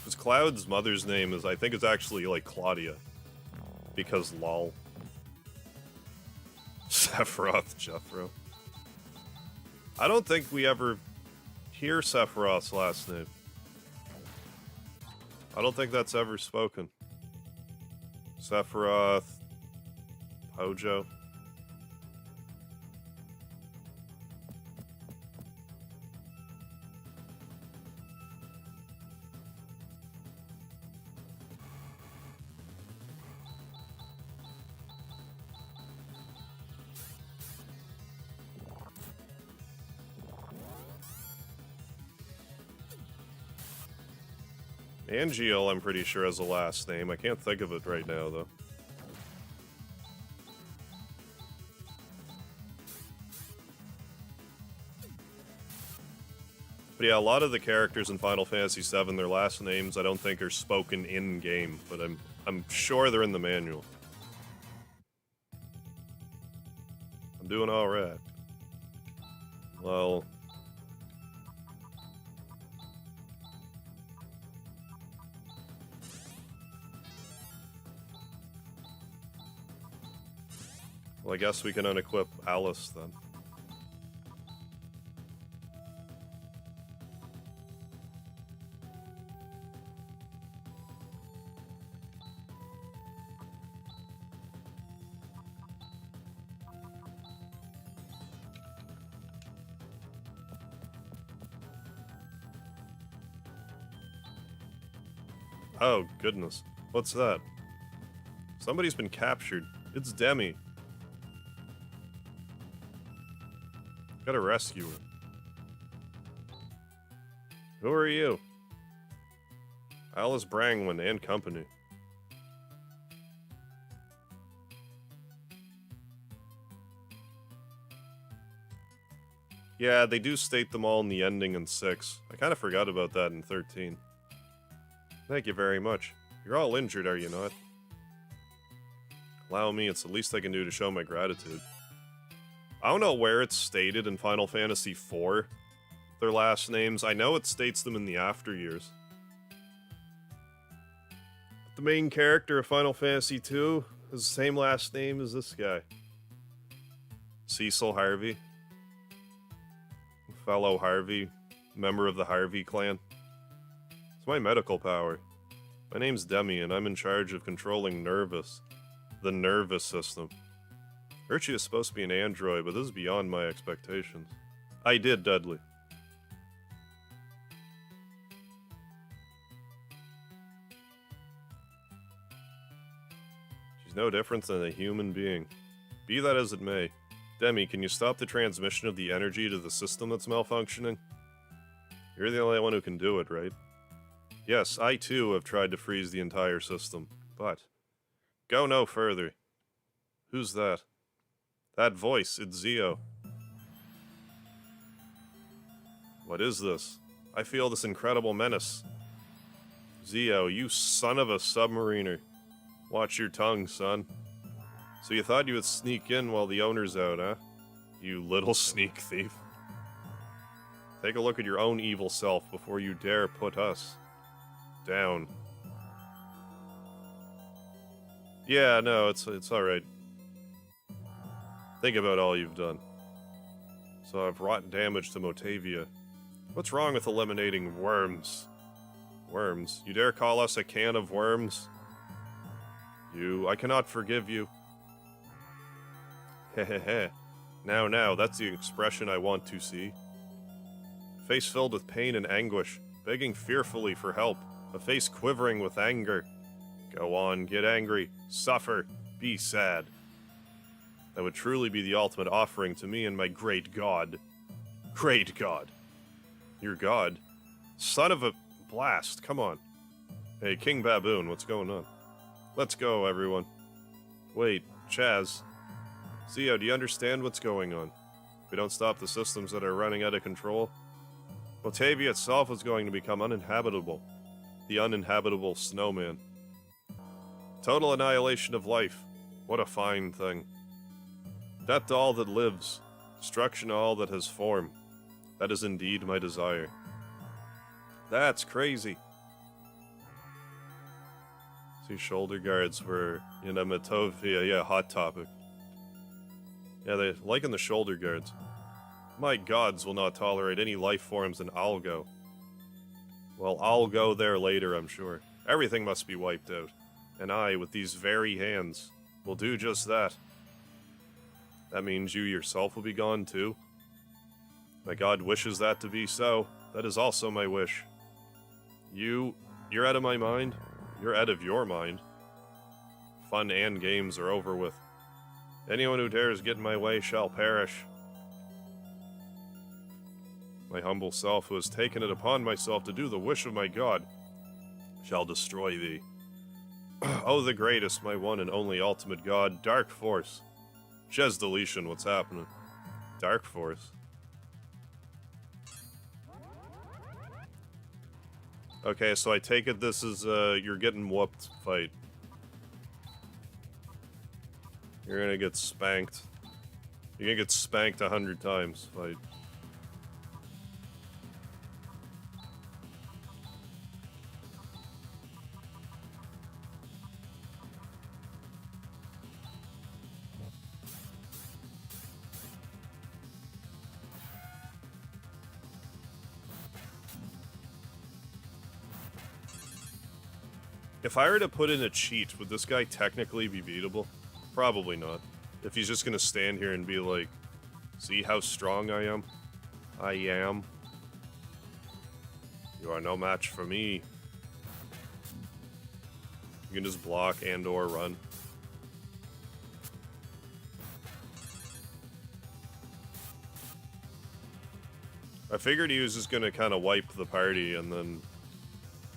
Because Cloud's mother's name is, I think it's actually like Claudia. Because lol. Sephiroth Jeffro. I don't think we ever hear Sephiroth's last name. I don't think that's ever spoken. Sephiroth... Hojo. Angeal, I'm pretty sure, has a last name. I can't think of it right now, though. But yeah, a lot of the characters in Final Fantasy VII, their last names I don't think are spoken in-game, but I'm sure they're in the manual. I'm doing alright. Well... Well, I guess we can unequip Alice, then. Oh, goodness. What's that? Somebody's been captured. It's Demi. Gotta rescue her. Who are you? Alice Brangwyn and company. Yeah, they do state them all in the ending in 6. I kinda forgot about that in 13. Thank you very much. You're all injured, are you not? Allow me, it's the least I can do to show my gratitude. I don't know where it's stated in Final Fantasy IV, their last names. I know it states them in the after years. The main character of Final Fantasy II, Has the same last name as this guy. Cecil Harvey. Fellow Harvey. Member of the Harvey clan. It's my medical power. My name's Demi, and I'm in charge of controlling the nervous system. Archie is supposed to be an android, but this is beyond my expectations. I did, Dudley. She's no different than a human being. Be that as it may. Demi, can you stop the transmission of the energy to the system that's malfunctioning? You're the only one who can do it, right? Yes, I too have tried to freeze the entire system, but... Go no further. Who's that? That voice, it's Zio. What is this? I feel this incredible menace. Zio, you son of a submariner. Watch your tongue, son. So you thought you would sneak in while the owner's out, huh? You little sneak thief. Take a look at your own evil self before you dare put us down. Yeah, no, it's alright. Think about all you've done. So I've wrought damage to Motavia. What's wrong with eliminating worms? Worms? You dare call us a can of worms? I cannot forgive you. Hehehe. Now, that's the expression I want to see. A face filled with pain and anguish, begging fearfully for help. A face quivering with anger. Go on, get angry, suffer, be sad. That would truly be the ultimate offering to me and my great god. Great god. Your god? Son of a blast, come on. Hey, King Baboon, what's going on? Let's go, everyone. Wait, Chaz. Zio, do you understand what's going on? If we don't stop the systems that are running out of control, Motavia itself is going to become uninhabitable. The uninhabitable snowman. Total annihilation of life. What a fine thing. Death to all that lives. Destruction to all that has form. That is indeed my desire. That's crazy. See, shoulder guards were in a Matovia, yeah, hot topic. Yeah, they liken the shoulder guards. My gods will not tolerate any life forms in Algo. Well, I'll go there later, I'm sure. Everything must be wiped out. And I, with these very hands, will do just that. That means you yourself will be gone too? My god wishes that to be so. That is also my wish. You're out of my mind? You're out of your mind. Fun and games are over with. Anyone who dares get in my way shall perish. My humble self, who has taken it upon myself to do the wish of my god, shall destroy thee. Oh, the greatest, my one and only ultimate god, Dark Force. Jez deletion, what's happening? Dark Force. Okay, so I take it this is, you're getting whooped fight. You're gonna get spanked. You're gonna get spanked 100 times fight. If I were to put in a cheat, would this guy technically be beatable? Probably not. If he's just gonna stand here and be like, see how strong I am? I am. You are no match for me. You can just block and or run. I figured he was just gonna kind of wipe the party and then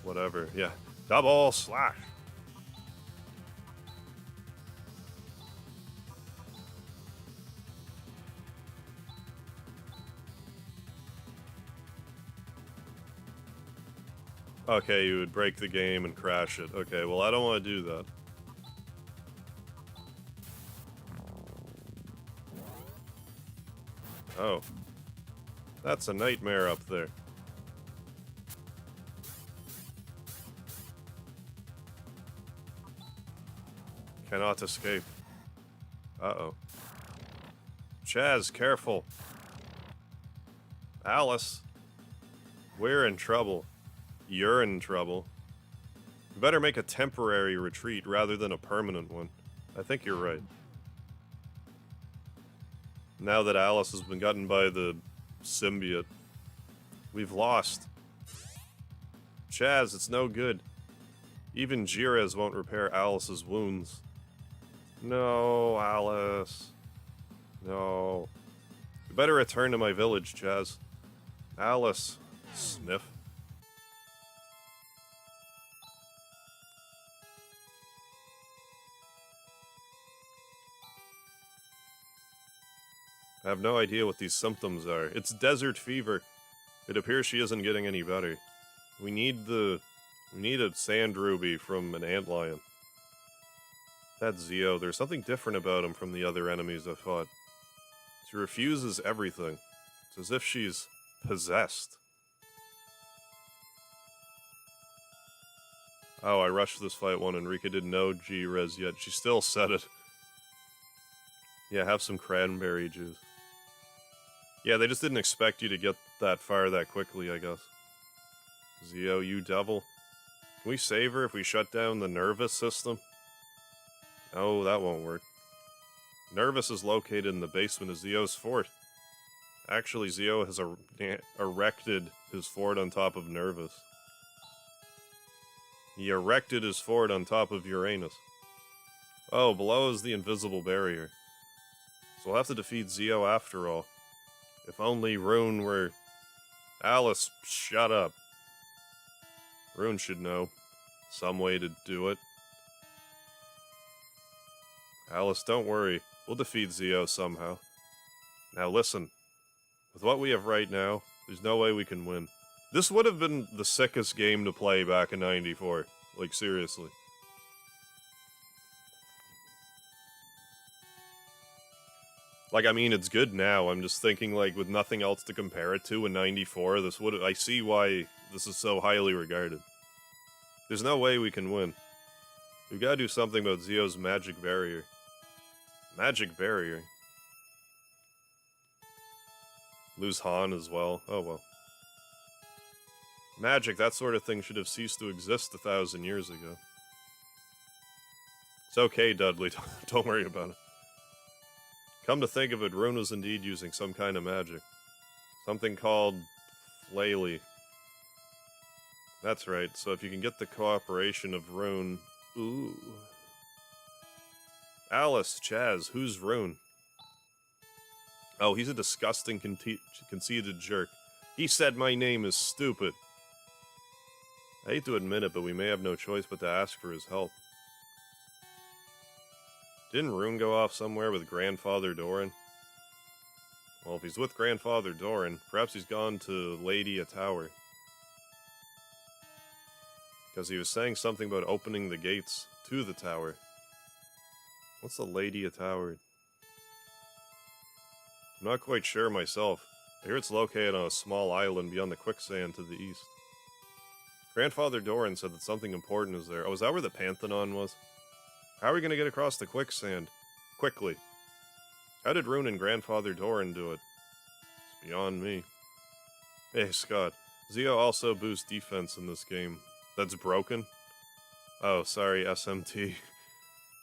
whatever. Yeah. Double slash. Okay, you would break the game and crash it. Okay, well, I don't want to do that. Oh. That's a nightmare up there. Cannot escape. Uh-oh. Chaz, careful. Alice. We're in trouble. You're in trouble. We better make a temporary retreat rather than a permanent one. I think you're right. Now that Alice has been gotten by the symbiote, we've lost. Chaz, it's no good. Even Jirez won't repair Alice's wounds. No, Alice. No. You better return to my village, Chaz. Alice. Sniff. I have no idea what these symptoms are. It's desert fever. It appears she isn't getting any better. We need a sand ruby from an antlion. That Zio, there's something different about him from the other enemies I've fought. She refuses everything. It's as if she's possessed. Oh, I rushed this fight one, and Rika didn't know G-Res yet. She still said it. Yeah, have some cranberry juice. Yeah, they just didn't expect you to get that far that quickly, I guess. Zio, you devil. Can we save her if we shut down the nervous system? Oh, that won't work. Nervous is located in the basement of Zio's fort. Actually, Zio has erected his fort on top of Nervous. He erected his fort on top of Uranus. Oh, below is the invisible barrier. So we'll have to defeat Zio after all. If only Rune were... Alice, shut up. Rune should know some way to do it. Alice, don't worry. We'll defeat Zio somehow. Now listen. With what we have right now, there's no way we can win. This would have been the sickest game to play back in '94. Like, seriously. Like, I mean, it's good now. I'm just thinking, like, with nothing else to compare it to in '94, this would... I see why this is so highly regarded. There's no way we can win. We've got to do something about Zio's magic barrier. Magic barrier? Lose Han as well. Oh, well. Magic, that sort of thing should have ceased to exist 1,000 years ago. It's okay, Dudley. Don't worry about it. Come to think of it, Rune was indeed using some kind of magic. Something called Flaily. That's right, so if you can get the cooperation of Rune... Ooh. Alice, Chaz, who's Rune? Oh, he's a disgusting, conceited jerk. He said my name is stupid. I hate to admit it, but we may have no choice but to ask for his help. Didn't Rune go off somewhere with Grandfather Doran? Well, if he's with Grandfather Doran, perhaps he's gone to Lady a Tower. Because he was saying something about opening the gates to the tower. What's the Lady a Tower? I'm not quite sure myself. I hear it's located on a small island beyond the quicksand to the east. Grandfather Doran said that something important is there. Oh, is that where the Pantheon was? How are we going to get across the quicksand? Quickly. How did Rune and Grandfather Doran do it? It's beyond me. Hey, Scott. Zio also boosts defense in this game. That's broken? Oh, sorry, SMT.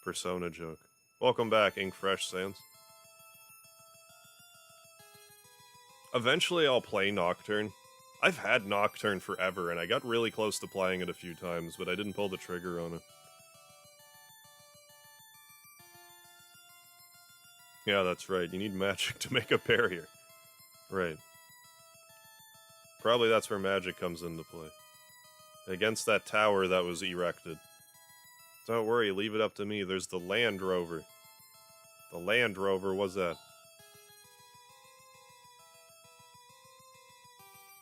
Persona joke. Welcome back, Ink Fresh Sans. Eventually I'll play Nocturne. I've had Nocturne forever, and I got really close to playing it a few times, but I didn't pull the trigger on it. Yeah, that's right. You need magic to make a barrier. Right. Probably that's where magic comes into play. Against that tower that was erected. Don't worry, leave it up to me. There's the Land Rover. The Land Rover, what's that?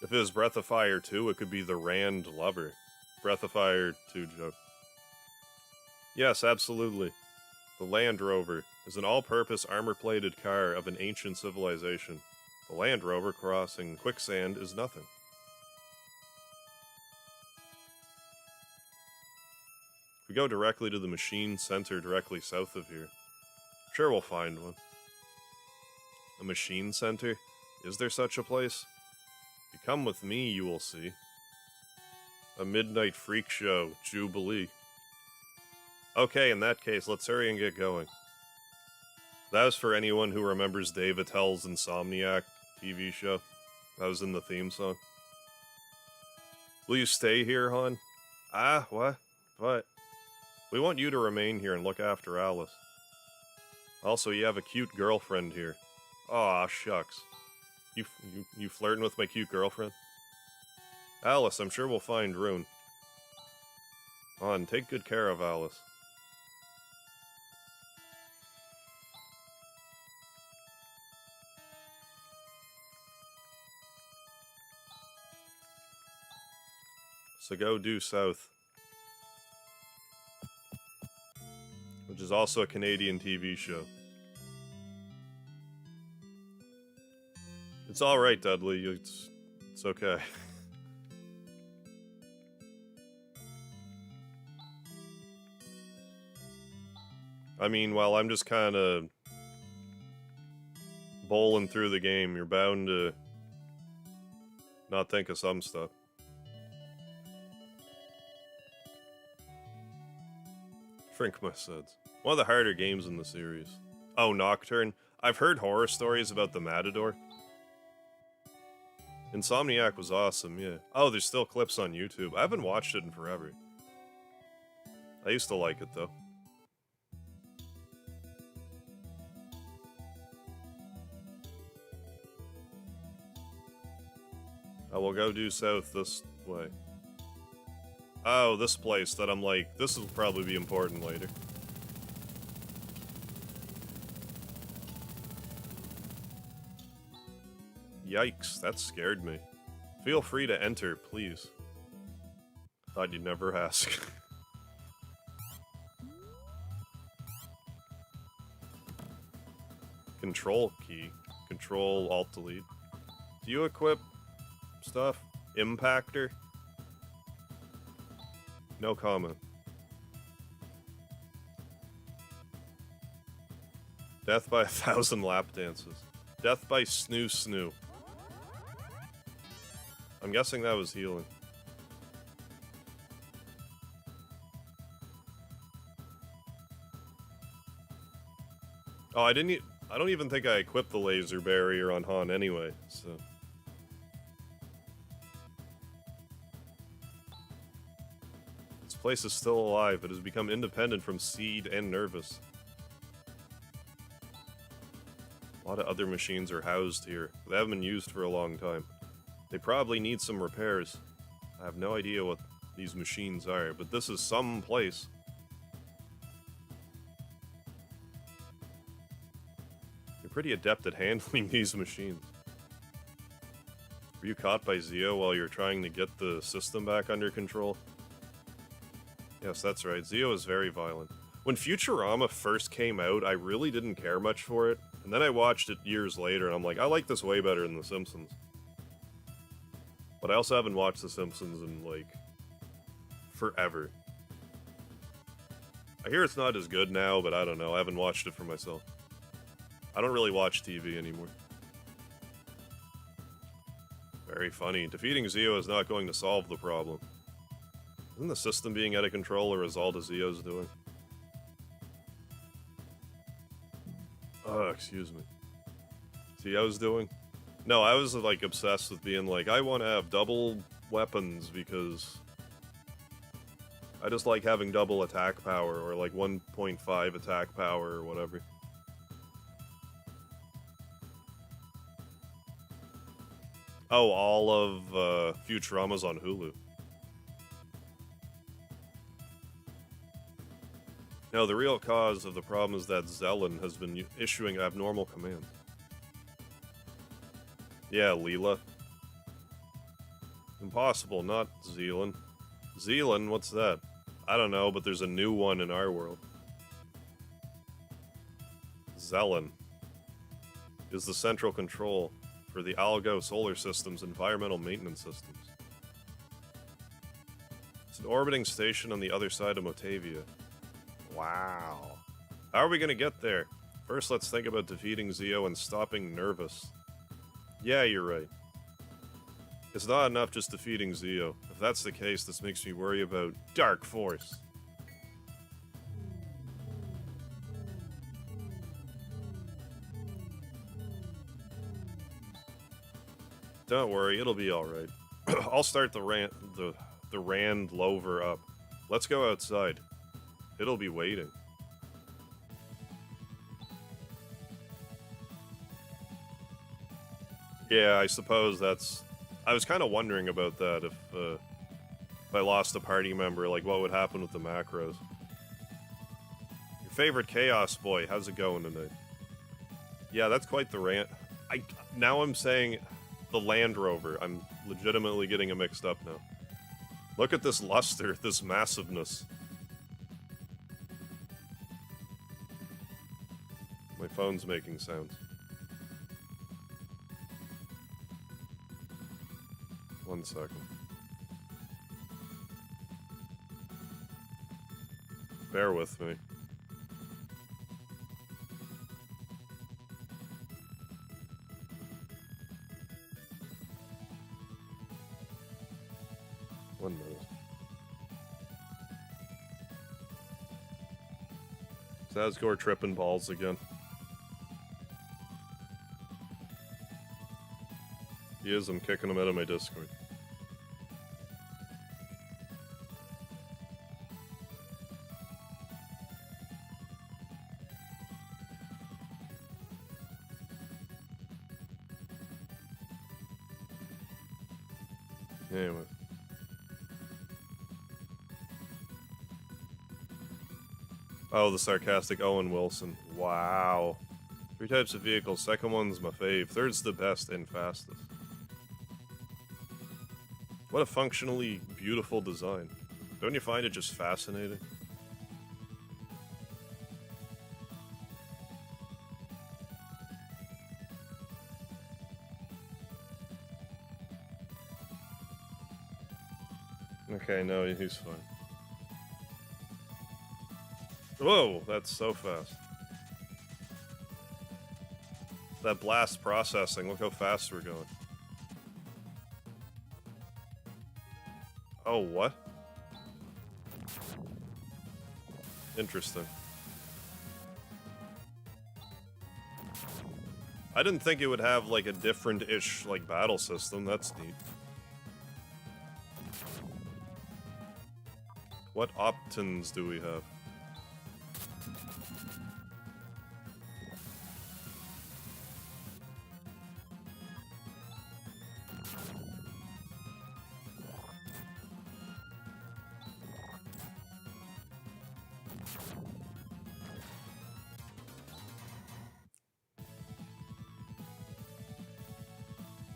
If it was Breath of Fire 2, it could be the Rand Lover. Breath of Fire 2 joke. Yes, absolutely. The Land Rover is an all-purpose armor-plated car of an ancient civilization. The Land Rover crossing quicksand is nothing. If we go directly to the machine center directly south of here, sure we'll find one. A machine center? Is there such a place? If you come with me, you will see. A midnight freak show, Jubilee. Okay, in that case, let's hurry and get going. That was for anyone who remembers Dave Attell's Insomniac TV show. That was in the theme song. Will you stay here, hon? Ah, what? What? We want you to remain here and look after Alice. Also, you have a cute girlfriend here. Aw, shucks. You flirting with my cute girlfriend? Alice, I'm sure we'll find Rune. On, take good care of Alice. So go due south. Which is also a Canadian TV show. It's alright, Dudley. It's okay. I mean, while I'm just kind of bowling through the game, you're bound to not think of some stuff. Shrink my suds. One of the harder games in the series. Oh, Nocturne. I've heard horror stories about the Matador. Insomniac was awesome, yeah. Oh, there's still clips on YouTube. I haven't watched it in forever. I used to like it, though. I will go due south this way. Oh, this place that I'm like, this will probably be important later. Yikes, that scared me. Feel free to enter, please. Thought you'd never ask. Control key. Control Alt Delete. Do you equip stuff? Impactor? No comment. Death by 1,000 lap dances. Death by snoo snoo. I'm guessing that was healing. Oh, I don't even think I equipped the laser barrier on Han anyway, so. This place is still alive. It has become independent from Seed and Nervous. A lot of other machines are housed here. They haven't been used for a long time. They probably need some repairs. I have no idea what these machines are, but this is some place. You're pretty adept at handling these machines. Were you caught by Zio while you're trying to get the system back under control? Yes, that's right. Zio is very violent. When Futurama first came out, I really didn't care much for it. And then I watched it years later, and I'm like, I like this way better than The Simpsons. But I also haven't watched The Simpsons in, like, forever. I hear it's not as good now, but I don't know. I haven't watched it for myself. I don't really watch TV anymore. Very funny. Defeating Zio is not going to solve the problem. Isn't the system being out of control a result of Zio's doing? Oh, excuse me. See, I was doing? No, I was, like, obsessed with being like, I want to have double weapons because I just like having double attack power, or, like, 1.5 attack power, or whatever. Oh, all of, Futurama's on Hulu. No, the real cause of the problem is that Zelen has been issuing abnormal commands. Yeah, Leela. Impossible, not Zealand. Zealand, what's that? I don't know, but there's a new one in our world. Zelen is the central control for the Algo Solar System's environmental maintenance systems. It's an orbiting station on the other side of Motavia. Wow. How are we gonna get there? First, let's think about defeating Zeo and stopping Nervous. Yeah, you're right. It's not enough just defeating Zeo. If that's the case, this makes me worry about Dark Force. Don't worry, it'll be alright. I'll start the Rand Lover up. Let's go outside. It'll be waiting. Yeah, I suppose that's... I was kind of wondering about that, if I lost a party member, like what would happen with the macros. Your favorite Chaos Boy, how's it going tonight? Yeah, that's quite the rant. Now I'm saying the Land Rover. I'm legitimately getting it mixed up now. Look at this luster, this massiveness. My phone's making sounds. 1 second. Bear with me. One minute. Sazgor tripping balls again. He is, I'm kicking him out of my Discord. Anyway. Oh, the sarcastic Owen Wilson. Wow. 3 types of vehicles. Second one's my fave. Third's the best and fastest. What a functionally beautiful design. Don't you find it just fascinating? Okay, no, he's fine. Whoa, that's so fast. That blast processing, look how fast we're going. Oh, what? Interesting. I didn't think it would have, like, a different-ish, like, battle system. That's neat. What options do we have?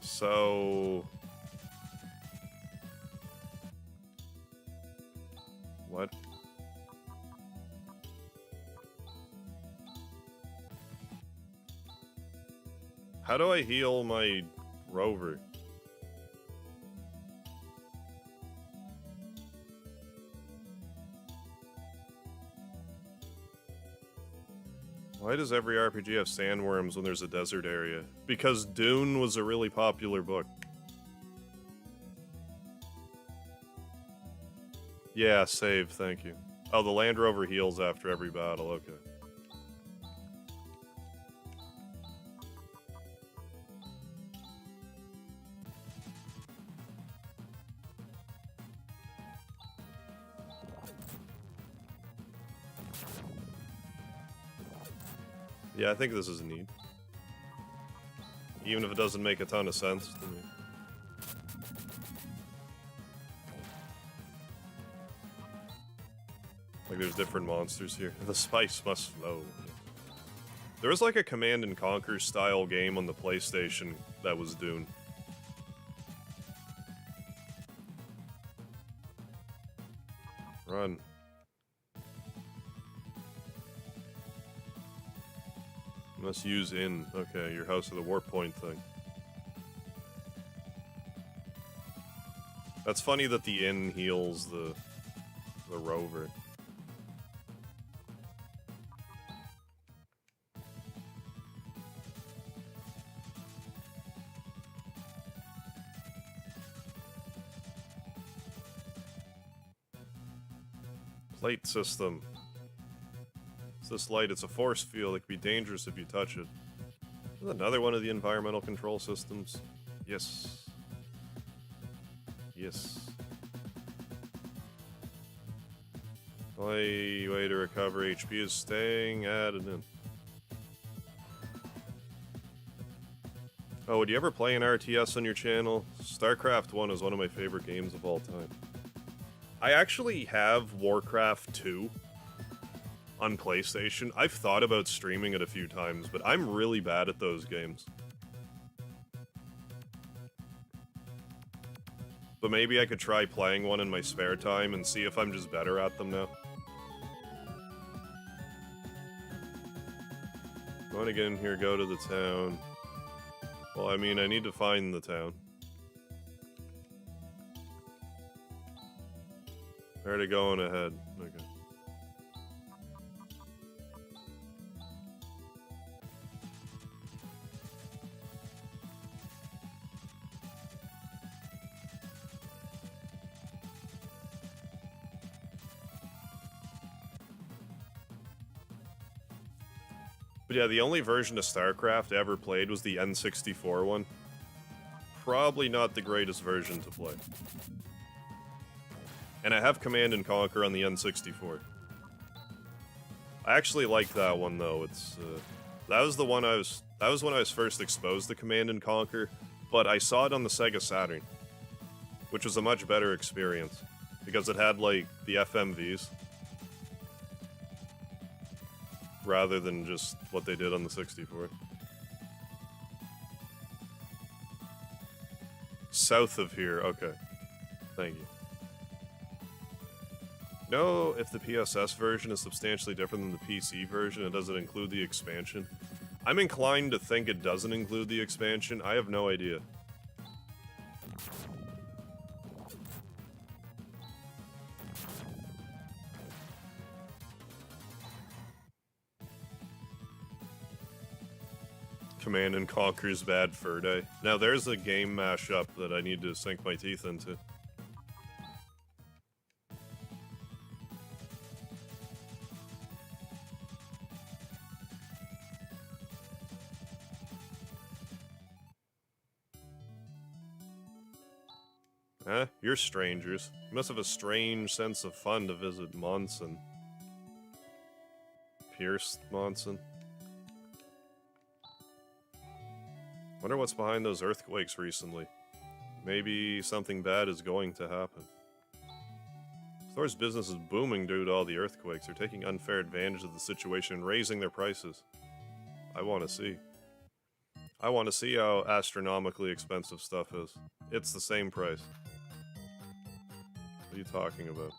So... What? How do I heal my rover? Why does every RPG have sandworms when there's a desert area? Because Dune was a really popular book. Yeah, save, thank you. Oh, the Land Rover heals after every battle, okay. Yeah, I think this is neat. Even if it doesn't make a ton of sense to me. Like, there's different monsters here. The spice must flow. There was like a Command and Conquer style game on the PlayStation that was Dune. Run. Must use in. Okay, your House of the Warp Point thing. That's funny that the inn heals the rover. Plate system. It's this light, it's a force field, it can be dangerous if you touch it. Another one of the environmental control systems. Yes. Yes. Way to recover HP is staying added in. Oh, would you ever play an RTS on your channel? StarCraft 1 is one of my favorite games of all time. I actually have Warcraft 2 on PlayStation. I've thought about streaming it a few times, but I'm really bad at those games. But maybe I could try playing one in my spare time and see if I'm just better at them now. I want to get in here, go to the town. Well, I mean, I need to find the town. Already going ahead. Okay. But yeah, the only version of StarCraft I ever played was the N64 one. Probably not the greatest version to play. And I have Command and Conquer on the N64. I actually like that one though. It's that was when I was first exposed to Command and Conquer, but I saw it on the Sega Saturn, which was a much better experience because it had like the FMVs rather than just what they did on the 64. South of here, okay. Thank you. Know if the PSS version is substantially different than the PC version and does it include the expansion? I'm inclined to think it doesn't include the expansion. I have no idea. Command and Conquer's Bad Fur Day. Now there's a game mashup that I need to sink my teeth into. Huh? You're strangers. You must have a strange sense of fun to visit Monson. Pierce Monson. Wonder what's behind those earthquakes recently. Maybe something bad is going to happen. Thor's business is booming due to all the earthquakes. They're taking unfair advantage of the situation and raising their prices. I want to see. I want to see how astronomically expensive stuff is. It's the same price. What are you talking about?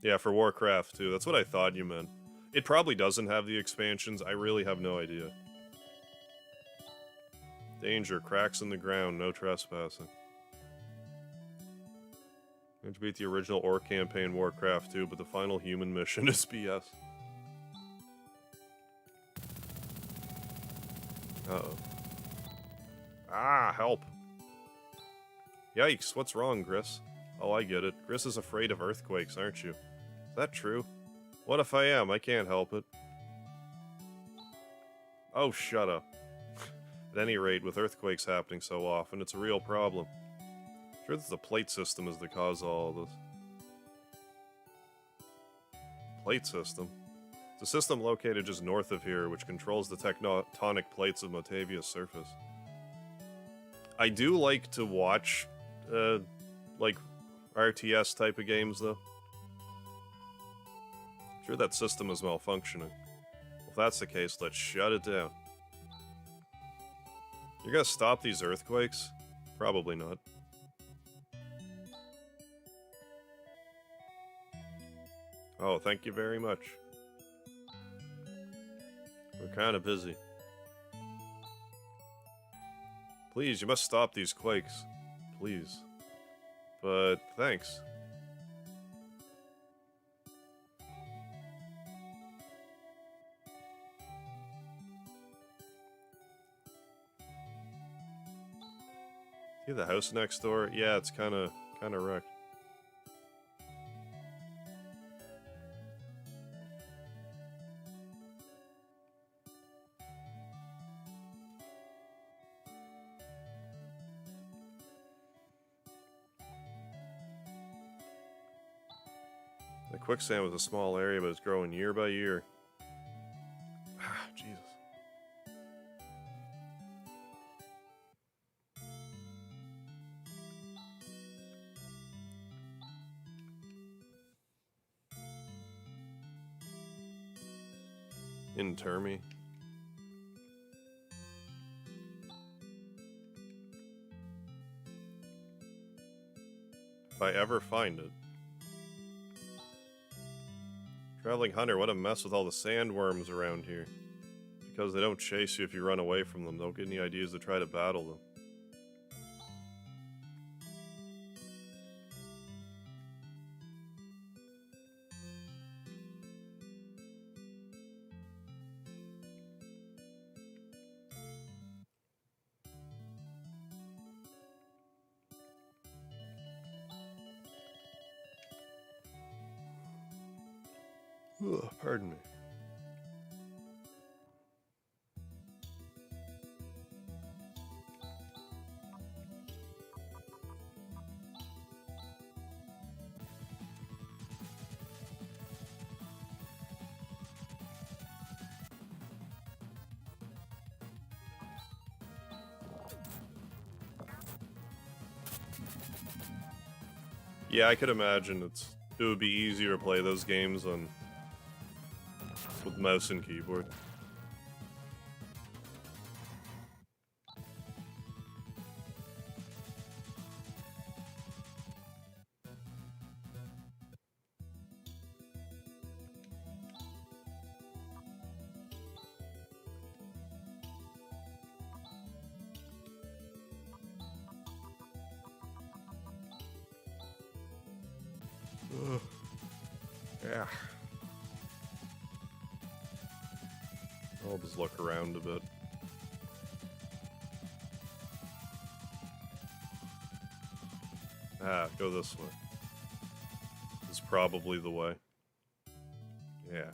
Yeah, for Warcraft 2. That's what I thought you meant. It probably doesn't have the expansions. I really have no idea. Danger. Cracks in the ground. No trespassing. Going to beat the original Orc campaign Warcraft 2, but the final human mission is BS. Uh-oh. Ah, help. Yikes, what's wrong, Gris? Oh, I get it. Gris is afraid of earthquakes, aren't you? Is that true? What if I am? I can't help it. Oh, shut up. At any rate, with earthquakes happening so often, it's a real problem. I'm sure that the plate system is the cause of all of this. Plate system? It's a system located just north of here, which controls the tectonic plates of Motavia's surface. I do like to watch, like, RTS type of games, though. I'm sure that system is malfunctioning. Well, if that's the case, let's shut it down. You're gonna stop these earthquakes? Probably not. Oh, thank you very much. We're kinda busy. Please, you must stop these quakes. Please. But thanks. See the house next door? Yeah, it's kind of wrecked. The quicksand was a small area, but it's growing year by year. Ah, Jesus. Inter me. If I ever find it. Traveling hunter, what a mess with all the sandworms around here. Because they don't chase you if you run away from them. Don't get any ideas to try to battle them. Ugh, pardon me. Yeah, I could imagine it would be easier to play those games on with mouse and keyboard. Ugh. Yeah. I'll just look around a bit. Ah, go this way. This is probably the way. Yeah.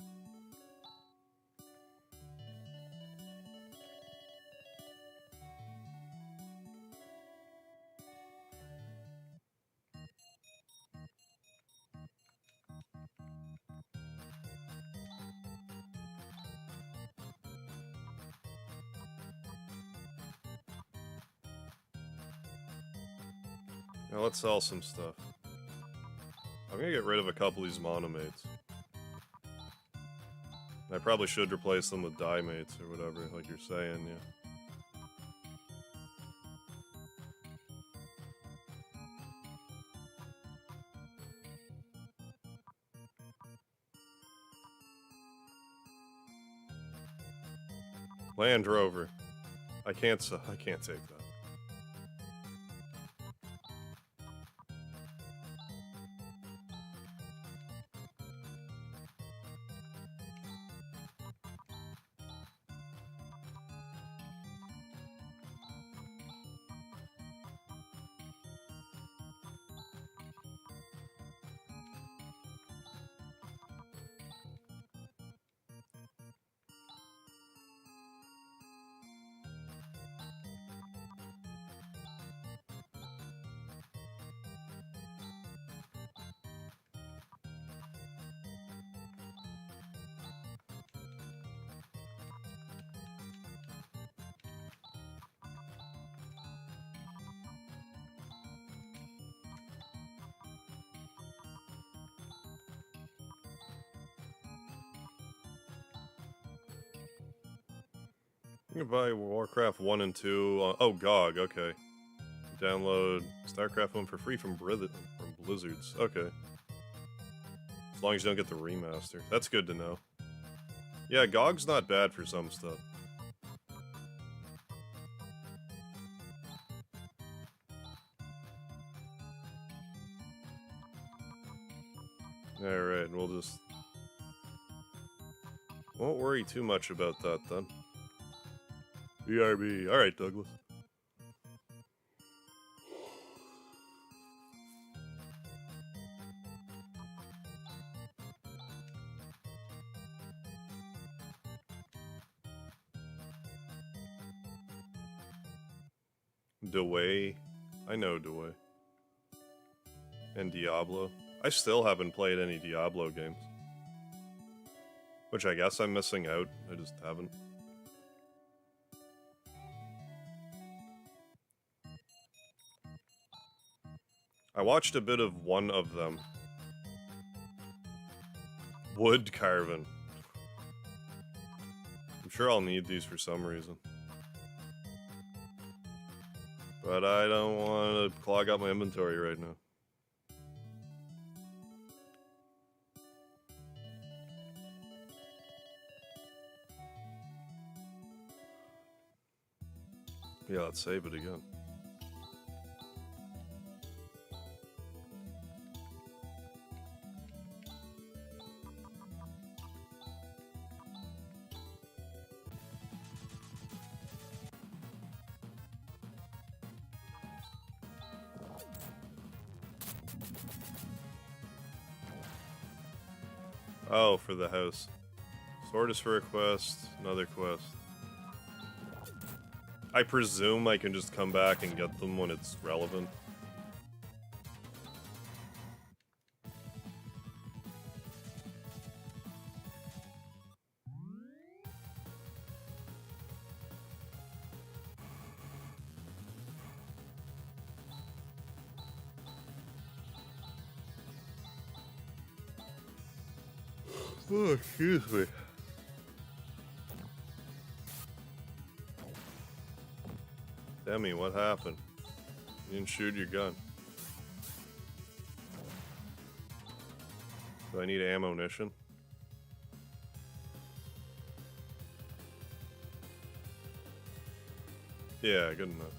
Now let's sell some stuff. I'm gonna get rid of a couple of these monomates. I probably should replace them with dimates or whatever, like you're saying, yeah. Land Rover. I can't take that. You can buy Warcraft 1 and 2. Oh, GOG, okay. Download StarCraft 1 for free from Blizzards. Okay. As long as you don't get the remaster. That's good to know. Yeah, GOG's not bad for some stuff. Alright, we'll just... Won't worry too much about that, then. BRB. Alright, Douglas. Dewey. I know Dewey. And Diablo. I still haven't played any Diablo games. Which I guess I'm missing out. I just haven't. I watched a bit of one of them. Wood carving. I'm sure I'll need these for some reason. But I don't want to clog up my inventory right now. Yeah, let's save it again. Oh, for the house. Sword is for a quest, another quest. I presume I can just come back and get them when it's relevant. Oh, excuse me. Demi, what happened? You didn't shoot your gun. Do I need ammunition? Yeah, good enough.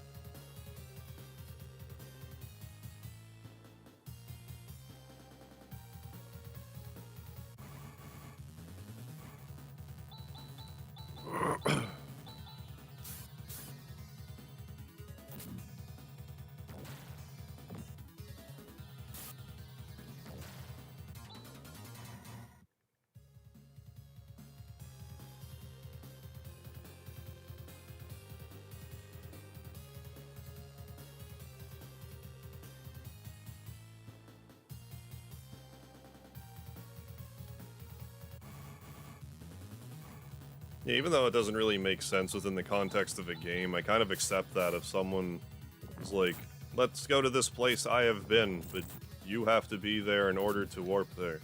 Yeah, even though it doesn't really make sense within the context of a game, I kind of accept that if someone is like, let's go to this place I have been, but you have to be there in order to warp there.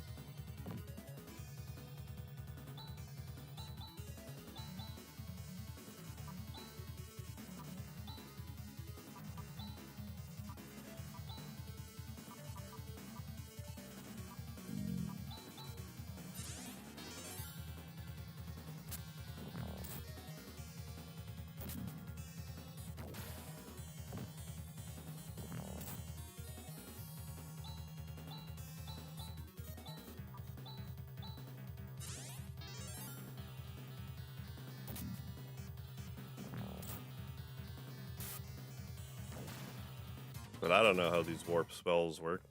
But I don't know how these warp spells work.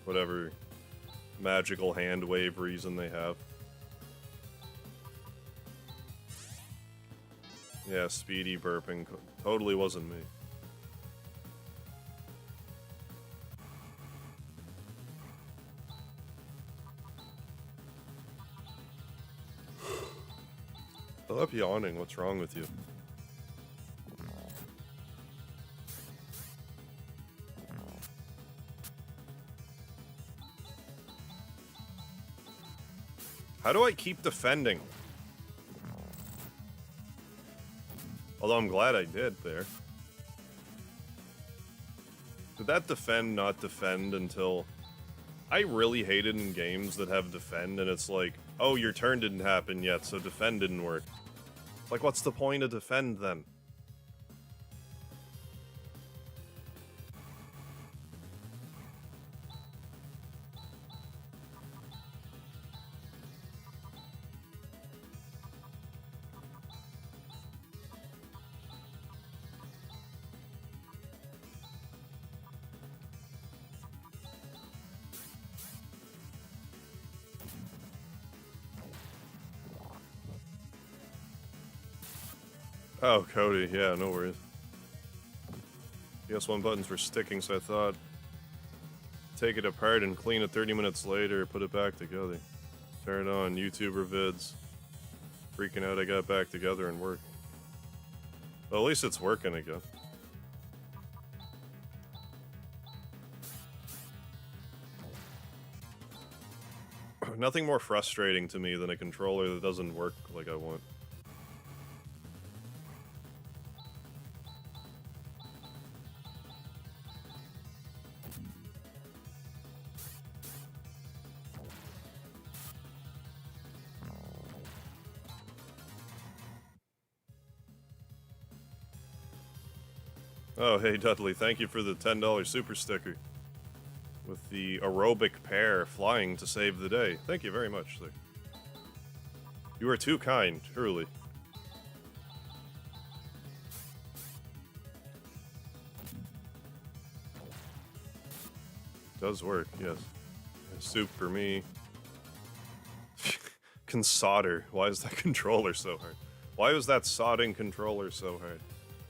Whatever magical hand wave reason they have. Yeah, speedy burping totally wasn't me. Stop yawning, what's wrong with you? How do I keep defending? Although I'm glad I did there. Did that defend not defend until... I really hate it in games that have defend and it's like, oh, your turn didn't happen yet, so defend didn't work. It's like, what's the point of defend then? Oh, Cody, yeah, no worries. PS1 buttons were sticking, so I thought take it apart and clean it 30 minutes later, put it back together. Turn on YouTuber vids. Freaking out I got back together and working. Well, at least it's working again. Nothing more frustrating to me than a controller that doesn't work like I want. Oh, hey Dudley, thank you for the $10 super sticker. With the aerobic pair flying to save the day. Thank you very much, sir. You are too kind, truly. Does work, yes. Soup for me. Can solder. Why is that controller so hard? Why was that sodding controller so hard?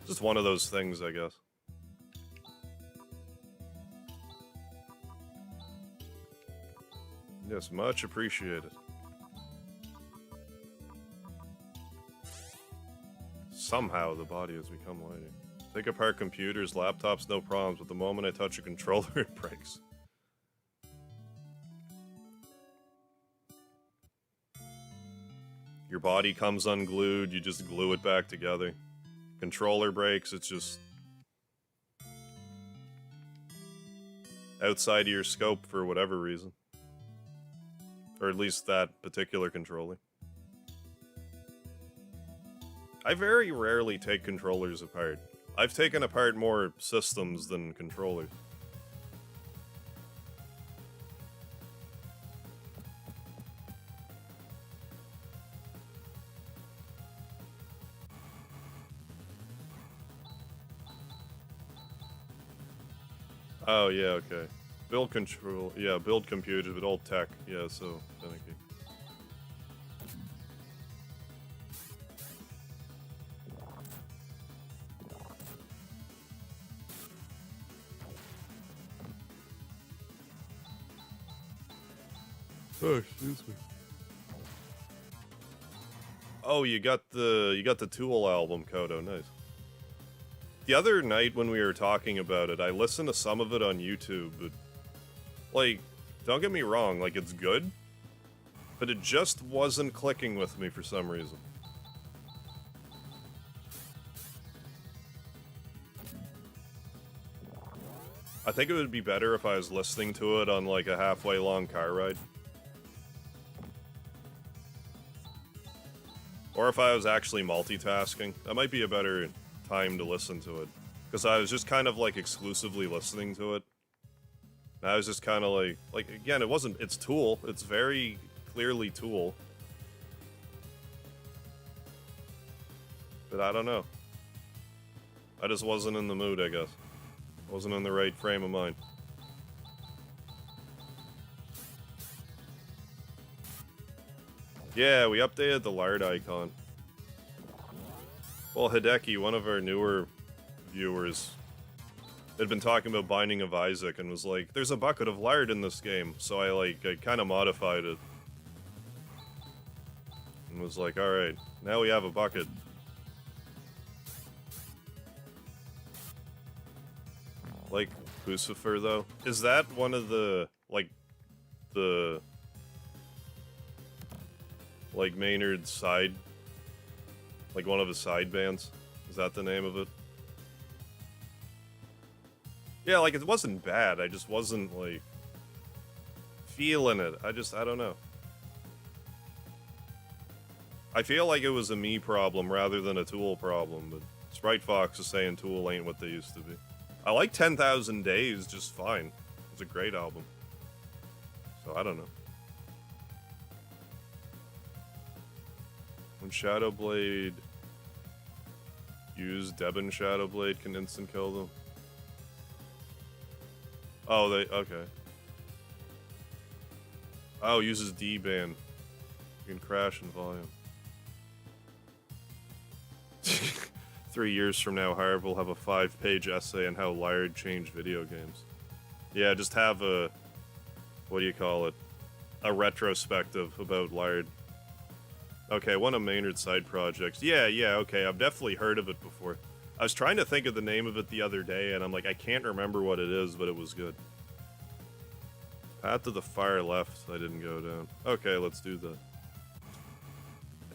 Just one of those things, I guess. Yes, much appreciated. Somehow the body has become lighter. Take apart computers, laptops, no problems, but the moment I touch a controller, it breaks. Your body comes unglued, you just glue it back together. Controller breaks, it's just outside of your scope for whatever reason. Or at least that particular controller. I very rarely take controllers apart. I've taken apart more systems than controllers. Oh, yeah, okay. Build control, yeah, build computers with old tech, yeah, so finicky. Oh, excuse me. Oh, you got the Tool album, Kodo, nice. The other night when we were talking about it, I listened to some of it on YouTube, but, like, don't get me wrong, like, it's good, but it just wasn't clicking with me for some reason. I think it would be better if I was listening to it on, like, a halfway long car ride. Or if I was actually multitasking. That might be a better time to listen to it. Because I was just kind of, like, exclusively listening to it. And I was just kind of like, again, it's Tool. It's very clearly Tool. But I don't know. I just wasn't in the mood, I guess. Wasn't in the right frame of mind. Yeah, we updated the lard icon. Well, Hideki, one of our newer viewers, had been talking about Binding of Isaac and was like, there's a bucket of lard in this game, so I kind of modified it. And was like, alright, now we have a bucket. Like, Lucifer, though? Is that one of the, like, Maynard's side, like one of his side bands? Is that the name of it? Yeah, like, it wasn't bad, I just wasn't, like, feeling it. I don't know. I feel like it was a me problem rather than a Tool problem, but Sprite Fox is saying Tool ain't what they used to be. I like 10,000 Days just fine. It's a great album. So, I don't know. When Shadowblade use Debon Shadowblade can instant kill them. Oh, okay. Oh, uses D-ban. You can crash in volume. 3 years from now, Harv will have a 5-page essay on how Laird changed video games. Yeah, just have a... what do you call it? A retrospective about Laird. Okay, one of Maynard's side projects. Yeah, okay, I've definitely heard of it before. I was trying to think of the name of it the other day, and I'm like, I can't remember what it is, but it was good. Path to the far left, I didn't go down. Okay, let's do that.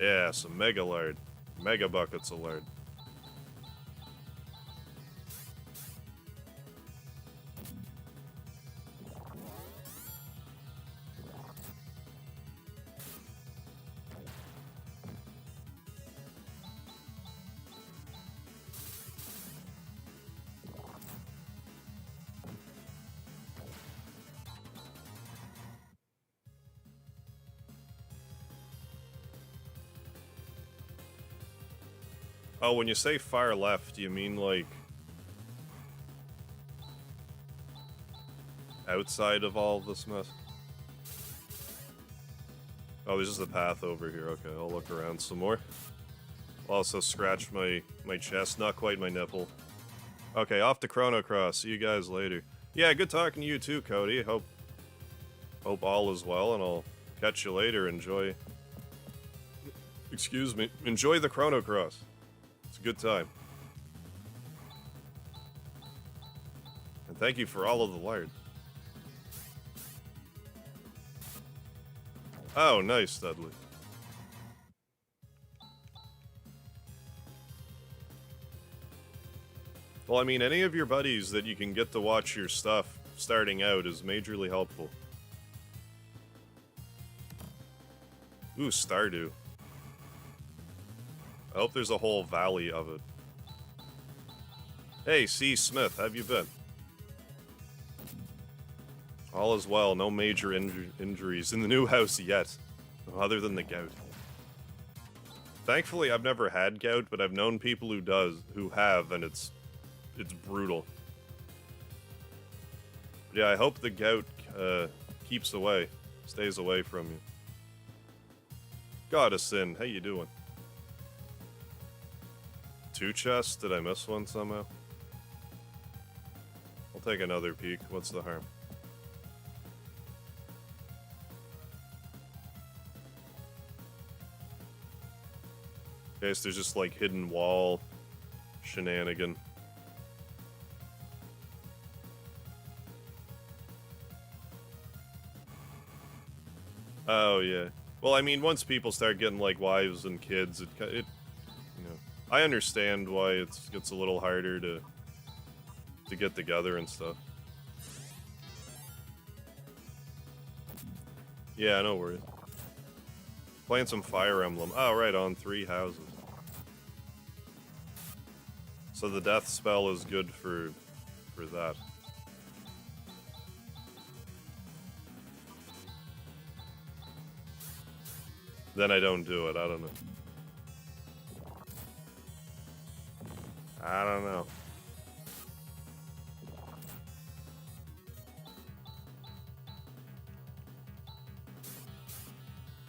Yeah, some mega lard. Mega buckets of lard. Oh, when you say far left, you mean like outside of all this mess? Oh, there's just a path over here. Okay, I'll look around some more. I'll also scratch my chest, not quite my nipple. Okay, off to Chrono Cross. See you guys later. Yeah, good talking to you too, Cody. Hope all is well, and I'll catch you later. Enjoy. Excuse me. Enjoy the Chrono Cross. It's a good time. And thank you for all of the lard. Oh, nice, Dudley. Well, I mean, any of your buddies that you can get to watch your stuff starting out is majorly helpful. Ooh, Stardew. I hope there's a whole valley of it. Hey, C. Smith, how have you been? All is well, no major injuries in the new house yet, other than the gout. Thankfully, I've never had gout, but I've known people who have, and it's brutal. But yeah, I hope the gout stays away from you. Goddessin, how you doing? 2 chests? Did I miss one somehow? I'll take another peek. What's the harm? Okay, so there's just like hidden wall shenanigan. Oh yeah. Well, I mean, once people start getting like wives and kids, it you know, I understand why it gets a little harder to get together and stuff. Yeah, no worries. Playing some Fire Emblem. Oh, right on, 3 houses. So the death spell is good for that. Then I don't do it. I don't know. I don't know.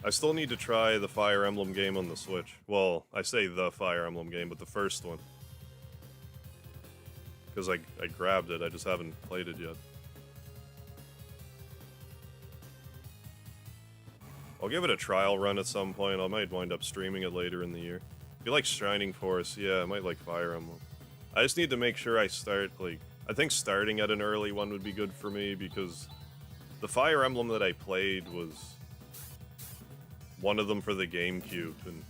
I still need to try the Fire Emblem game on the Switch. Well, I say the Fire Emblem game, but the first one. Because I grabbed it, I just haven't played it yet. I'll give it a trial run at some point. I might wind up streaming it later in the year. If you like Shining Force, yeah, I might like Fire Emblem. I just need to make sure I start, like... I think starting at an early one would be good for me, because the Fire Emblem that I played was one of them for the GameCube, and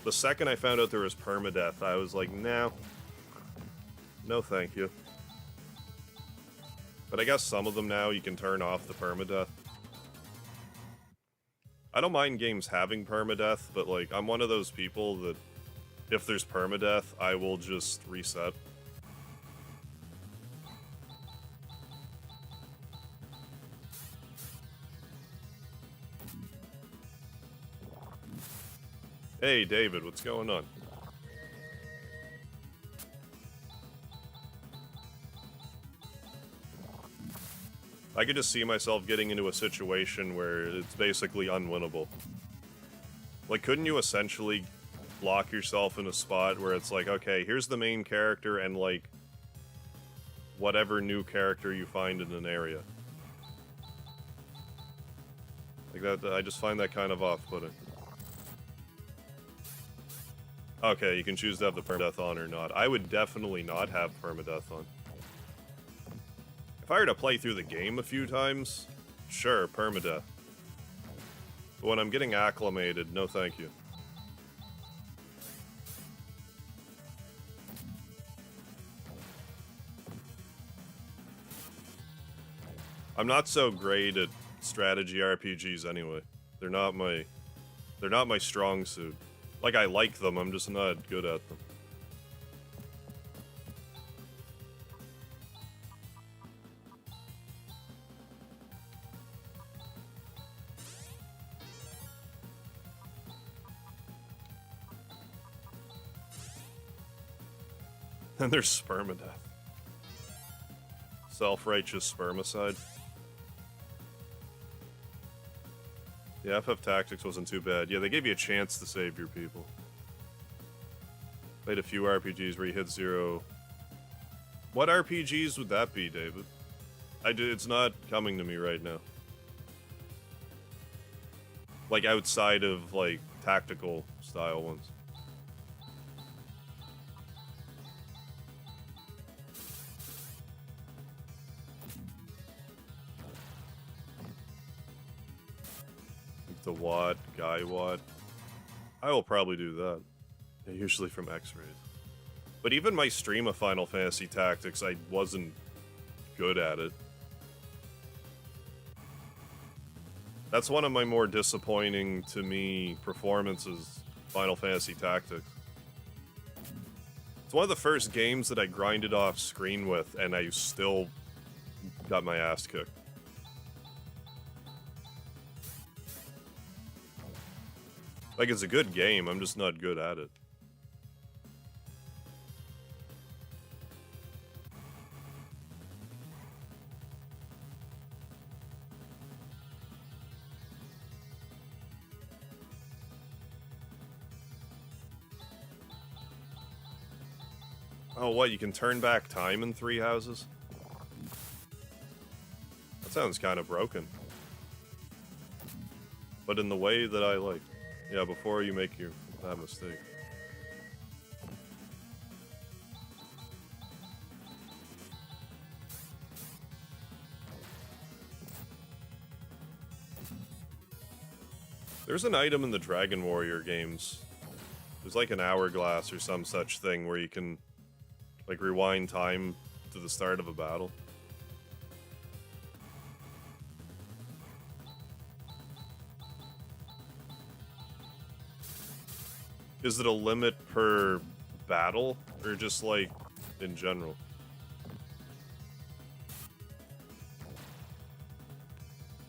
the second I found out there was permadeath, I was like, nah. No thank you. But I guess some of them now you can turn off the permadeath. I don't mind games having permadeath, but like, I'm one of those people that if there's permadeath, I will just reset. Hey David, what's going on? I could just see myself getting into a situation where it's basically unwinnable. Like, couldn't you essentially lock yourself in a spot where it's like, okay, here's the main character and, like, whatever new character you find in an area. Like that, I just find that kind of off-putting. Okay, you can choose to have the permadeath on or not. I would definitely not have permadeath on. If I were to play through the game a few times, sure, permadeath. But when I'm getting acclimated, no thank you. I'm not so great at strategy RPGs anyway. They're not my strong suit. Like, I like them, I'm just not good at them. And there's spermadeath. Self-righteous spermicide. Yeah, FF Tactics wasn't too bad. Yeah, they gave you a chance to save your people. Played a few RPGs where you hit 0. What RPGs would that be, David? It's not coming to me right now. Like, outside of, like, tactical style ones. The Watt, Guy Watt. I will probably do that. Usually from X-rays. But even my stream of Final Fantasy Tactics, I wasn't good at it. That's one of my more disappointing, to me, performances, Final Fantasy Tactics. It's one of the first games that I grinded off screen with, and I still got my ass kicked. Like, it's a good game, I'm just not good at it. Oh, what, you can turn back time in 3 houses? That sounds kind of broken. But in the way that I like. Yeah, before you make that mistake. There's an item in the Dragon Warrior games. There's like an hourglass or some such thing where you can, like, rewind time to the start of a battle. Is it a limit per battle, or just, like, in general?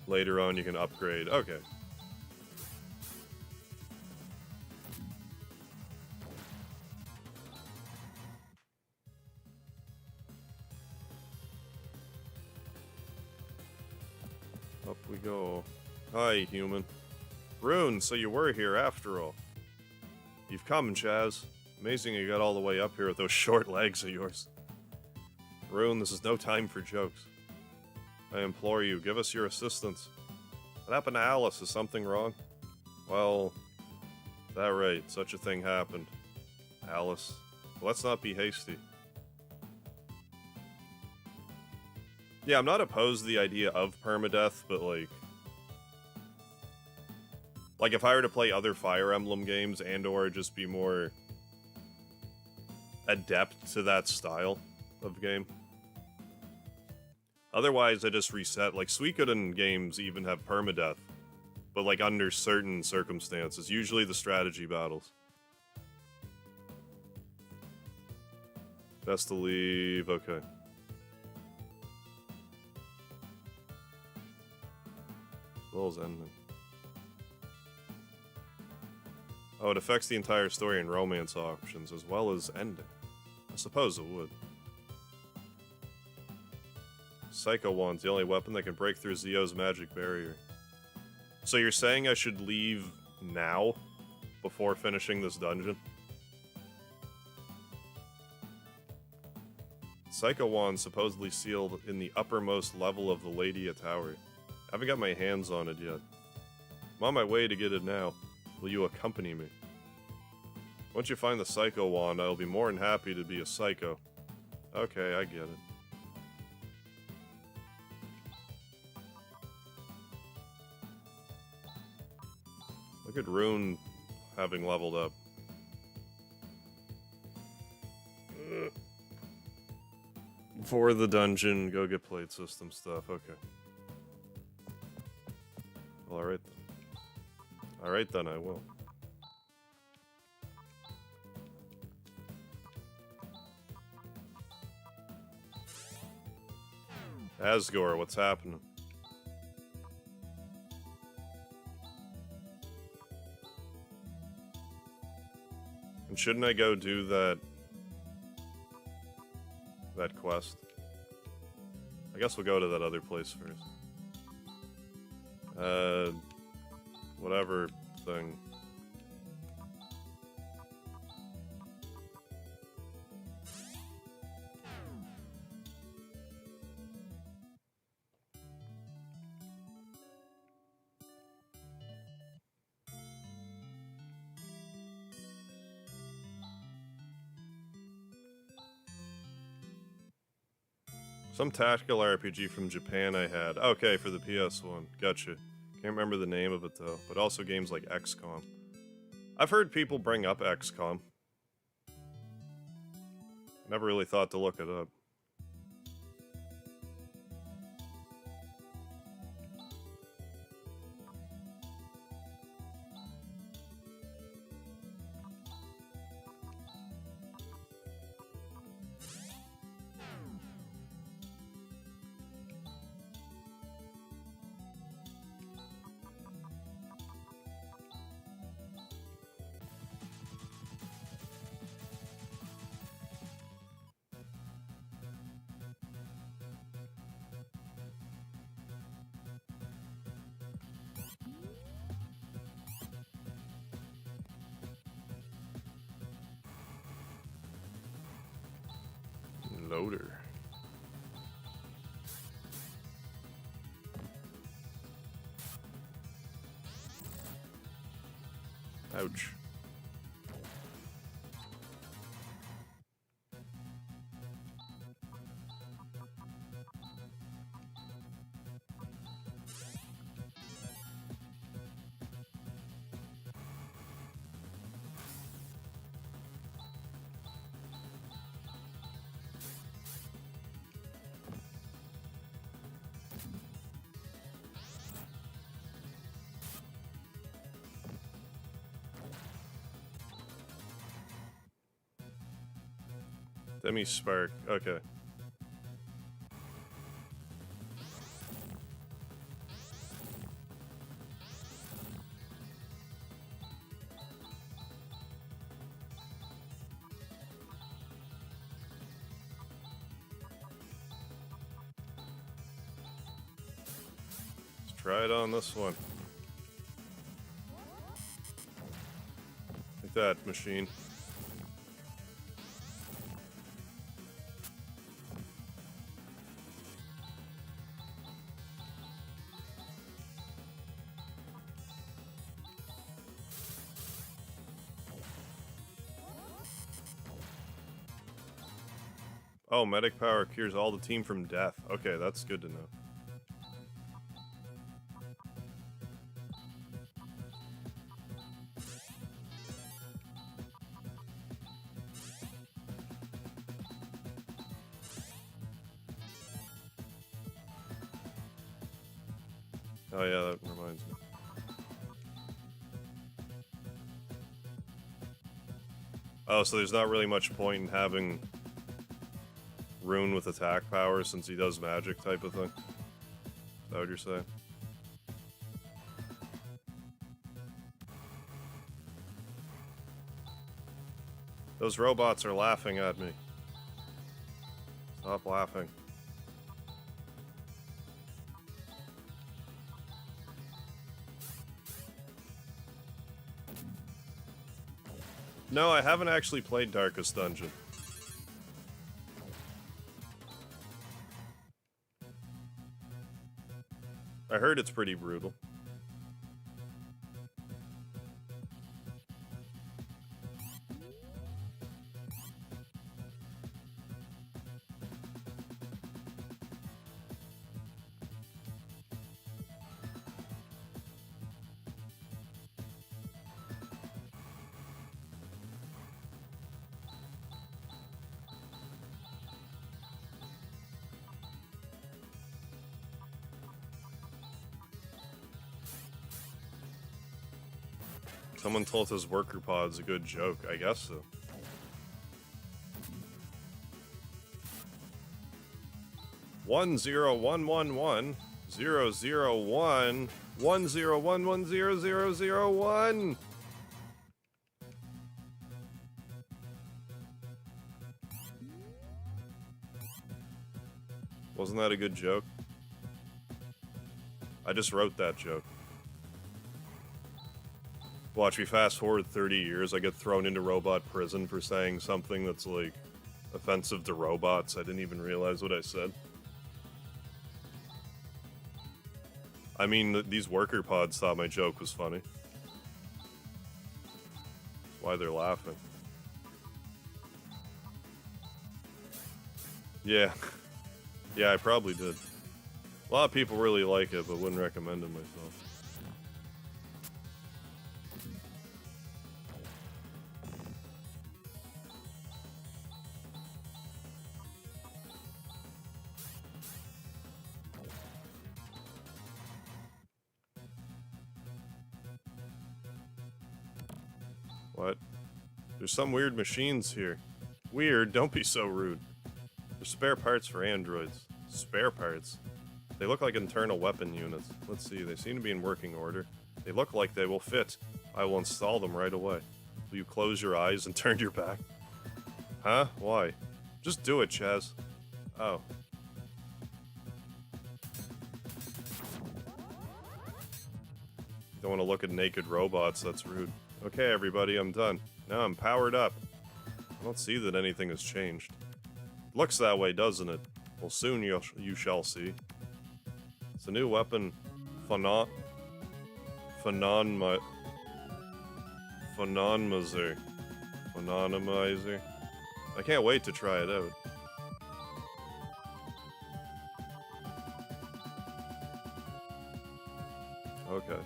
Later on you can upgrade. Okay. Up we go. Hi, human. Rune, so you were here after all. You've come, Chaz. Amazing you got all the way up here with those short legs of yours. Rune, this is no time for jokes. I implore you, give us your assistance. What happened to Alice? Is something wrong? Well, that right, such a thing happened. Alice. Well, let's not be hasty. Yeah, I'm not opposed to the idea of permadeath, but like if I were to play other Fire Emblem games and or just be more adept to that style of game. Otherwise, I just reset. Like, Suikoden games even have permadeath, but like under certain circumstances, usually the strategy battles. Best to leave, okay. Lul's ending. Oh, it affects the entire story and romance options, as well as ending. I suppose it would. Psycho Wand's the only weapon that can break through Zio's magic barrier. So you're saying I should leave now, before finishing this dungeon. Psycho Wand supposedly sealed in the uppermost level of the Ladia Tower. I haven't got my hands on it yet. I'm on my way to get it now. Will you accompany me? Once you find the Psycho Wand, I'll be more than happy to be a psycho. Okay, I get it. Look at Rune having leveled up. For the dungeon, go get plate system stuff. Okay. Well, alright then. Alright then, I will. Asgore, what's happening? And shouldn't I go do that quest? I guess we'll go to that other place first. Whatever thing. Some tactical RPG from Japan I had. Okay, for the PS1. Gotcha. Can't remember the name of it though, but also games like XCOM. I've heard people bring up XCOM. Never really thought to look it up. Loader. Ouch. Demi Spark, okay. Let's try it on this one. Like that, machine. Oh, medic power cures all the team from death. Okay, that's good to know. Oh yeah, that reminds me. Oh, so there's not really much point in having Rune with attack power since he does magic type of thing? Is that what you're saying? Those robots are laughing at me. Stop laughing. No, I haven't actually played Darkest Dungeon. I heard it's pretty brutal. Someone told his worker pod's a good joke. I guess so. One zero one one one 001 10110001. Wasn't that a good joke? I just wrote that joke. Watch me fast forward 30 years, I get thrown into robot prison for saying something that's, like, offensive to robots. I didn't even realize what I said. I mean, these worker pods thought my joke was funny. That's why they're laughing. Yeah. Yeah, I probably did. A lot of people really like it, but wouldn't recommend it myself. What? There's some weird machines here. Weird? Don't be so rude. There's spare parts for androids. Spare parts? They look like internal weapon units. Let's see, they seem to be in working order. They look like they will fit. I will install them right away. Will you close your eyes and turn your back? Huh? Why? Just do it, Chaz. Oh. Don't want to look at naked robots, that's rude. Okay, everybody, I'm done. Now I'm powered up. I don't see that anything has changed. Looks that way, doesn't it? Well, soon you shall see. It's a new weapon. Phenonomizer. I can't wait to try it out. Okay.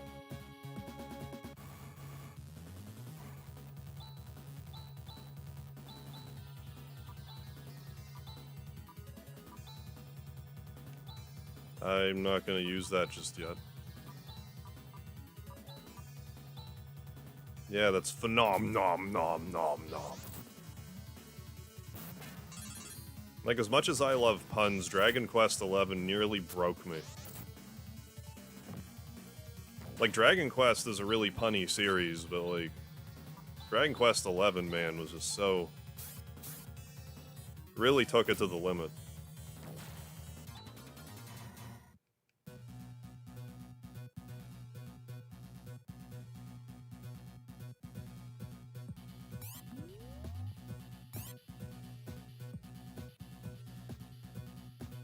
I'm not gonna use that just yet. Yeah, that's nom. Like, as much as I love puns, Dragon Quest XI nearly broke me. Like, Dragon Quest is a really punny series, but, like, Dragon Quest XI, man, was just so... really took it to the limit.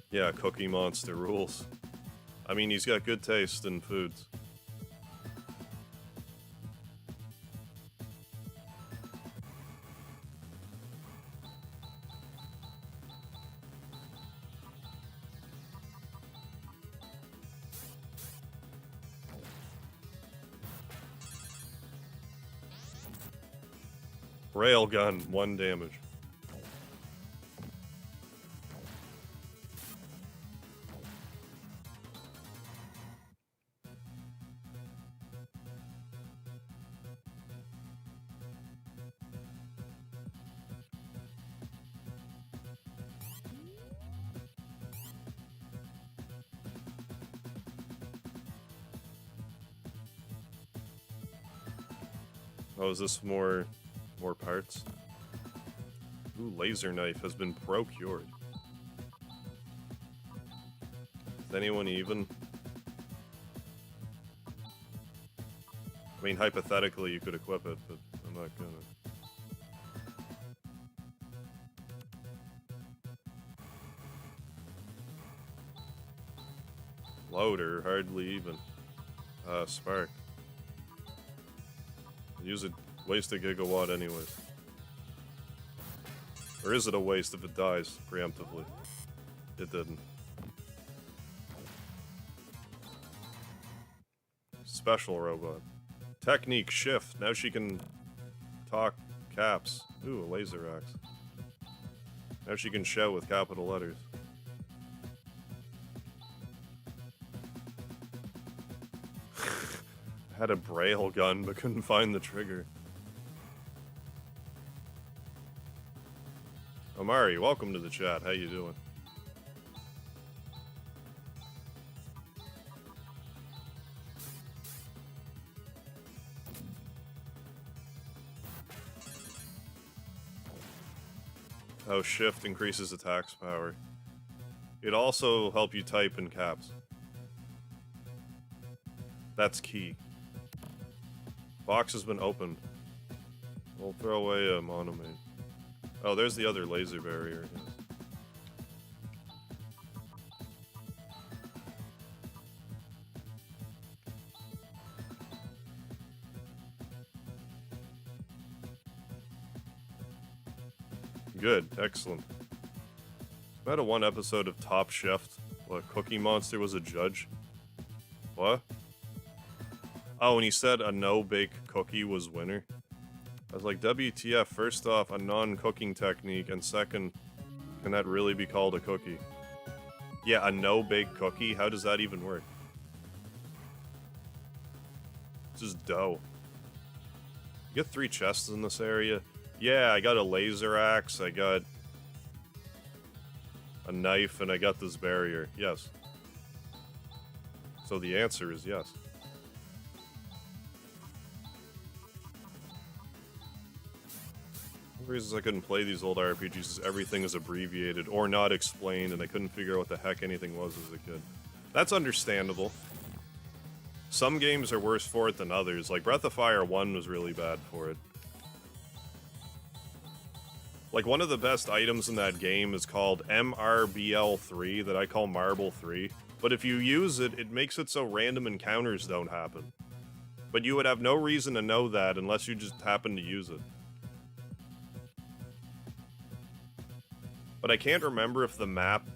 Yeah, Cookie Monster rules. I mean, he's got good taste in foods. Railgun, 1 damage. Oh, is this more parts? Ooh, laser knife has been procured. Is anyone even? I mean, hypothetically, you could equip it, but I'm not gonna. Loader, hardly even. Spark. Use a waste a gigawatt anyways. Or is it a waste if it dies preemptively? It didn't. Special robot. Technique shift. Now she can talk caps. Ooh, a laser axe. Now she can shout with capital letters. I had a braille gun but couldn't find the trigger. Omari, welcome to the chat. How you doing? Oh, shift increases attacks power. It'd also help you type in caps. That's key. Box has been opened. We'll throw away a monomate. Oh, there's the other laser barrier. Good, excellent. I had a one episode of Top Chef. What, Cookie Monster was a judge? What? Oh, and he said a no-bake cookie was winner. I was like, WTF, first off, a non-cooking technique, and second, can that really be called a cookie? Yeah, a no-bake cookie? How does that even work? It's just dough. You get 3 chests in this area? Yeah, I got a laser axe, I got a knife, and I got this barrier. Yes. So the answer is yes. One of the reasons I couldn't play these old RPGs is everything is abbreviated or not explained, and I couldn't figure out what the heck anything was as a kid. That's understandable. Some games are worse for it than others. Like Breath of Fire 1 was really bad for it. Like, one of the best items in that game is called MRBL3, that I call Marble 3. But if you use it, it makes it so random encounters don't happen. But you would have no reason to know that unless you just happen to use it. But I can't remember if the map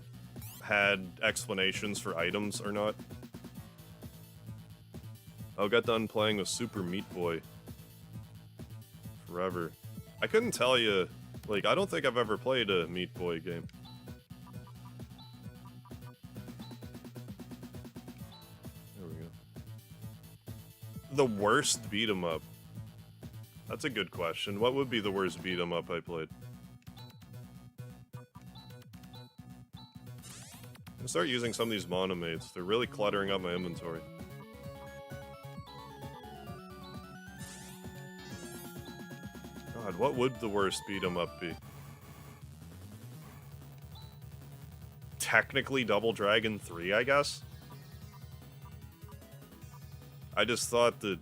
had explanations for items or not. I got done playing with Super Meat Boy. Forever. I couldn't tell you... Like, I don't think I've ever played a Meat Boy game. There we go. The worst beat-em-up? That's a good question. What would be the worst beat-em-up I played? I'm gonna start using some of these monomates. They're really cluttering up my inventory. God, what would the worst beat-em-up be? Technically Double Dragon 3, I guess? I just thought that...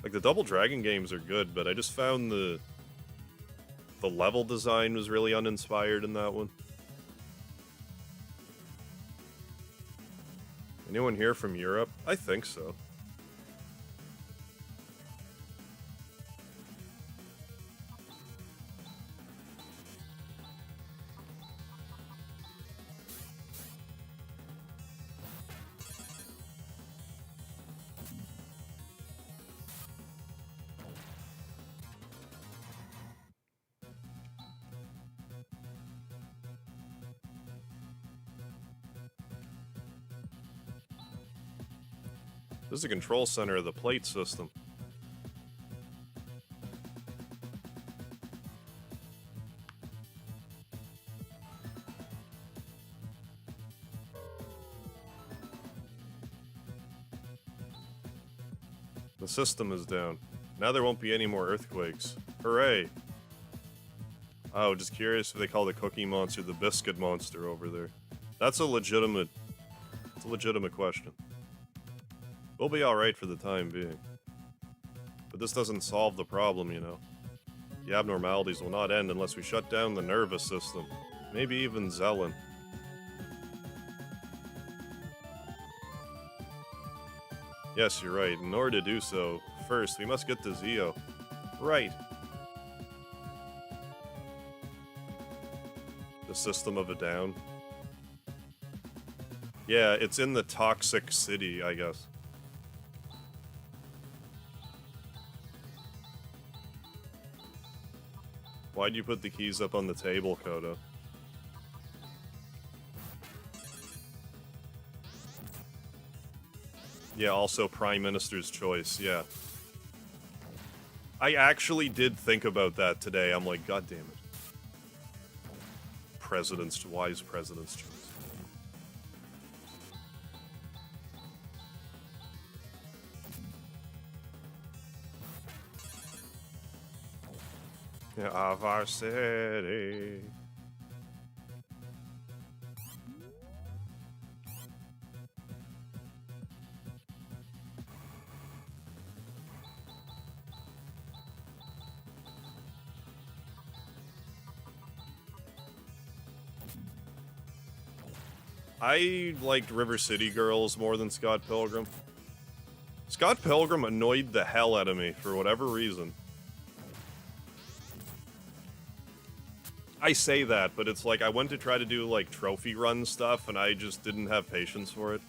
Like, the Double Dragon games are good, but I just found the level design was really uninspired in that one. Anyone here from Europe? I think so. This is the control center of the plate system. The system is down. Now there won't be any more earthquakes. Hooray! Oh, just curious if they call the Cookie Monster the Biscuit Monster over there. That's a legitimate question. We'll be alright for the time being. But this doesn't solve the problem, you know. The abnormalities will not end unless we shut down the nervous system. Maybe even Zelen. Yes, you're right. In order to do so, first, we must get to Zio. Right. The System of a Down. Yeah, it's in the Toxic City, I guess. Why'd you put the keys up on the table, Kodo? Yeah, also Prime Minister's choice, yeah. I actually did think about that today. I'm like, god damn it. Wise president's choice. Of our city. I liked River City Girls more than Scott Pilgrim. Scott Pilgrim annoyed the hell out of me for whatever reason. I say that, but it's like I went to try to do like trophy run stuff and I just didn't have patience for it.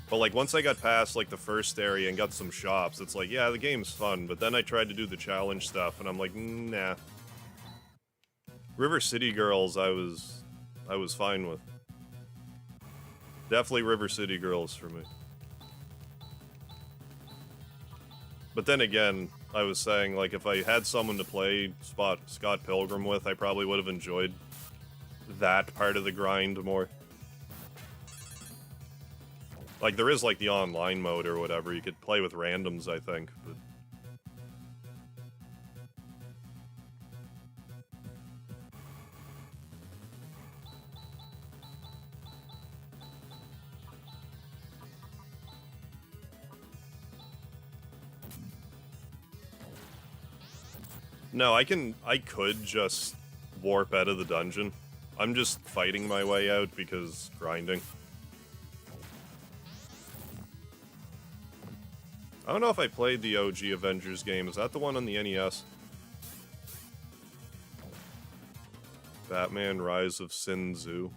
But like once I got past like the first area and got some shops, it's like, yeah, the game's fun, but then I tried to do the challenge stuff and I'm like, nah. River City Girls I was fine with. Definitely River City Girls for me. But then again, I was saying, like, if I had someone to play Scott Pilgrim with, I probably would have enjoyed that part of the grind more. Like, there is, like, the online mode or whatever. You could play with randoms, I think, but... No, I could just warp out of the dungeon. I'm just fighting my way out because grinding. I don't know if I played the OG Avengers game. Is that the one on the NES? Batman Rise of Sin Tzu.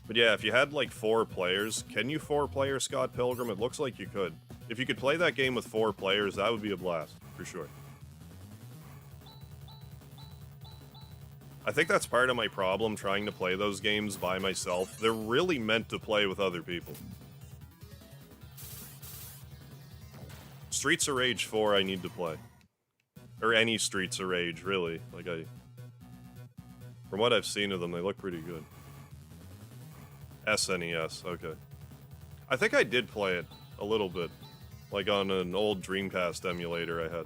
But yeah, if you had like 4 players, can you 4-player Scott Pilgrim? It looks like you could. If you could play that game with 4 players, that would be a blast, for sure. I think that's part of my problem trying to play those games by myself. They're really meant to play with other people. Streets of Rage 4 I need to play. Or any Streets of Rage, really. Like, from what I've seen of them, they look pretty good. SNES, okay. I think I did play it a little bit. Like on an old Dreamcast emulator I had.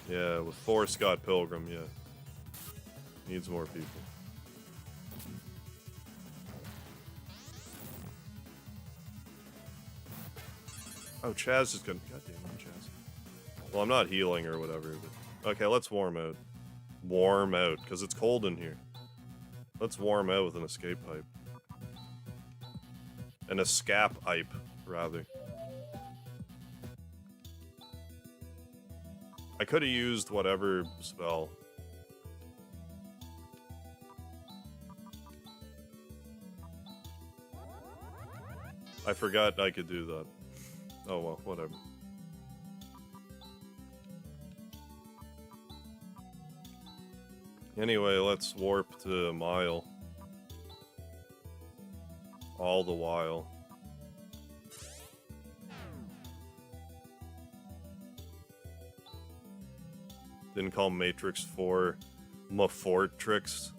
Yeah, with 4 Scott Pilgrim, yeah. Needs more people. Oh, Chaz is gonna... Goddamn, I'm Chaz. Well, I'm not healing or whatever, but... Okay, let's warm out. Warm out, because it's cold in here. Let's warm out with an escape pipe. An escape pipe, rather. I could have used whatever spell. I forgot I could do that. Oh well, whatever. Anyway, let's warp to Mile. All the while. Didn't call Matrix 4 Mafortrix.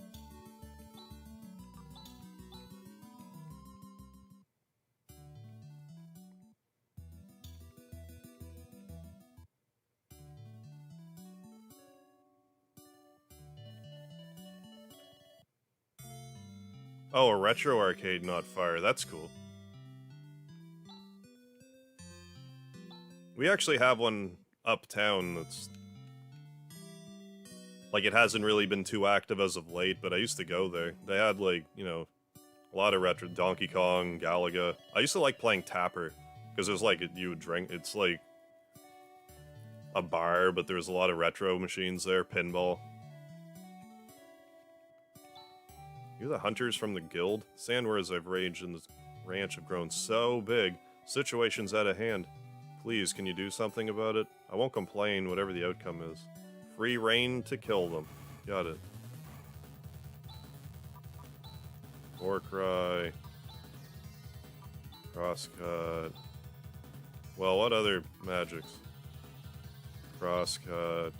Oh, a retro arcade, not fire. That's cool. We actually have one uptown that's... Like, it hasn't really been too active as of late, but I used to go there. They had, like, you know, a lot of retro... Donkey Kong, Galaga. I used to like playing Tapper, because there's, like, you would drink... It's, like, a bar, but there's a lot of retro machines there. Pinball. You're the hunters from the guild? Sandworms I've raged in this ranch have grown so big. Situation's out of hand. Please, can you do something about it? I won't complain, whatever the outcome is. Free reign to kill them. Got it. Warcry. Crosscut. Well, what other magics? Crosscut.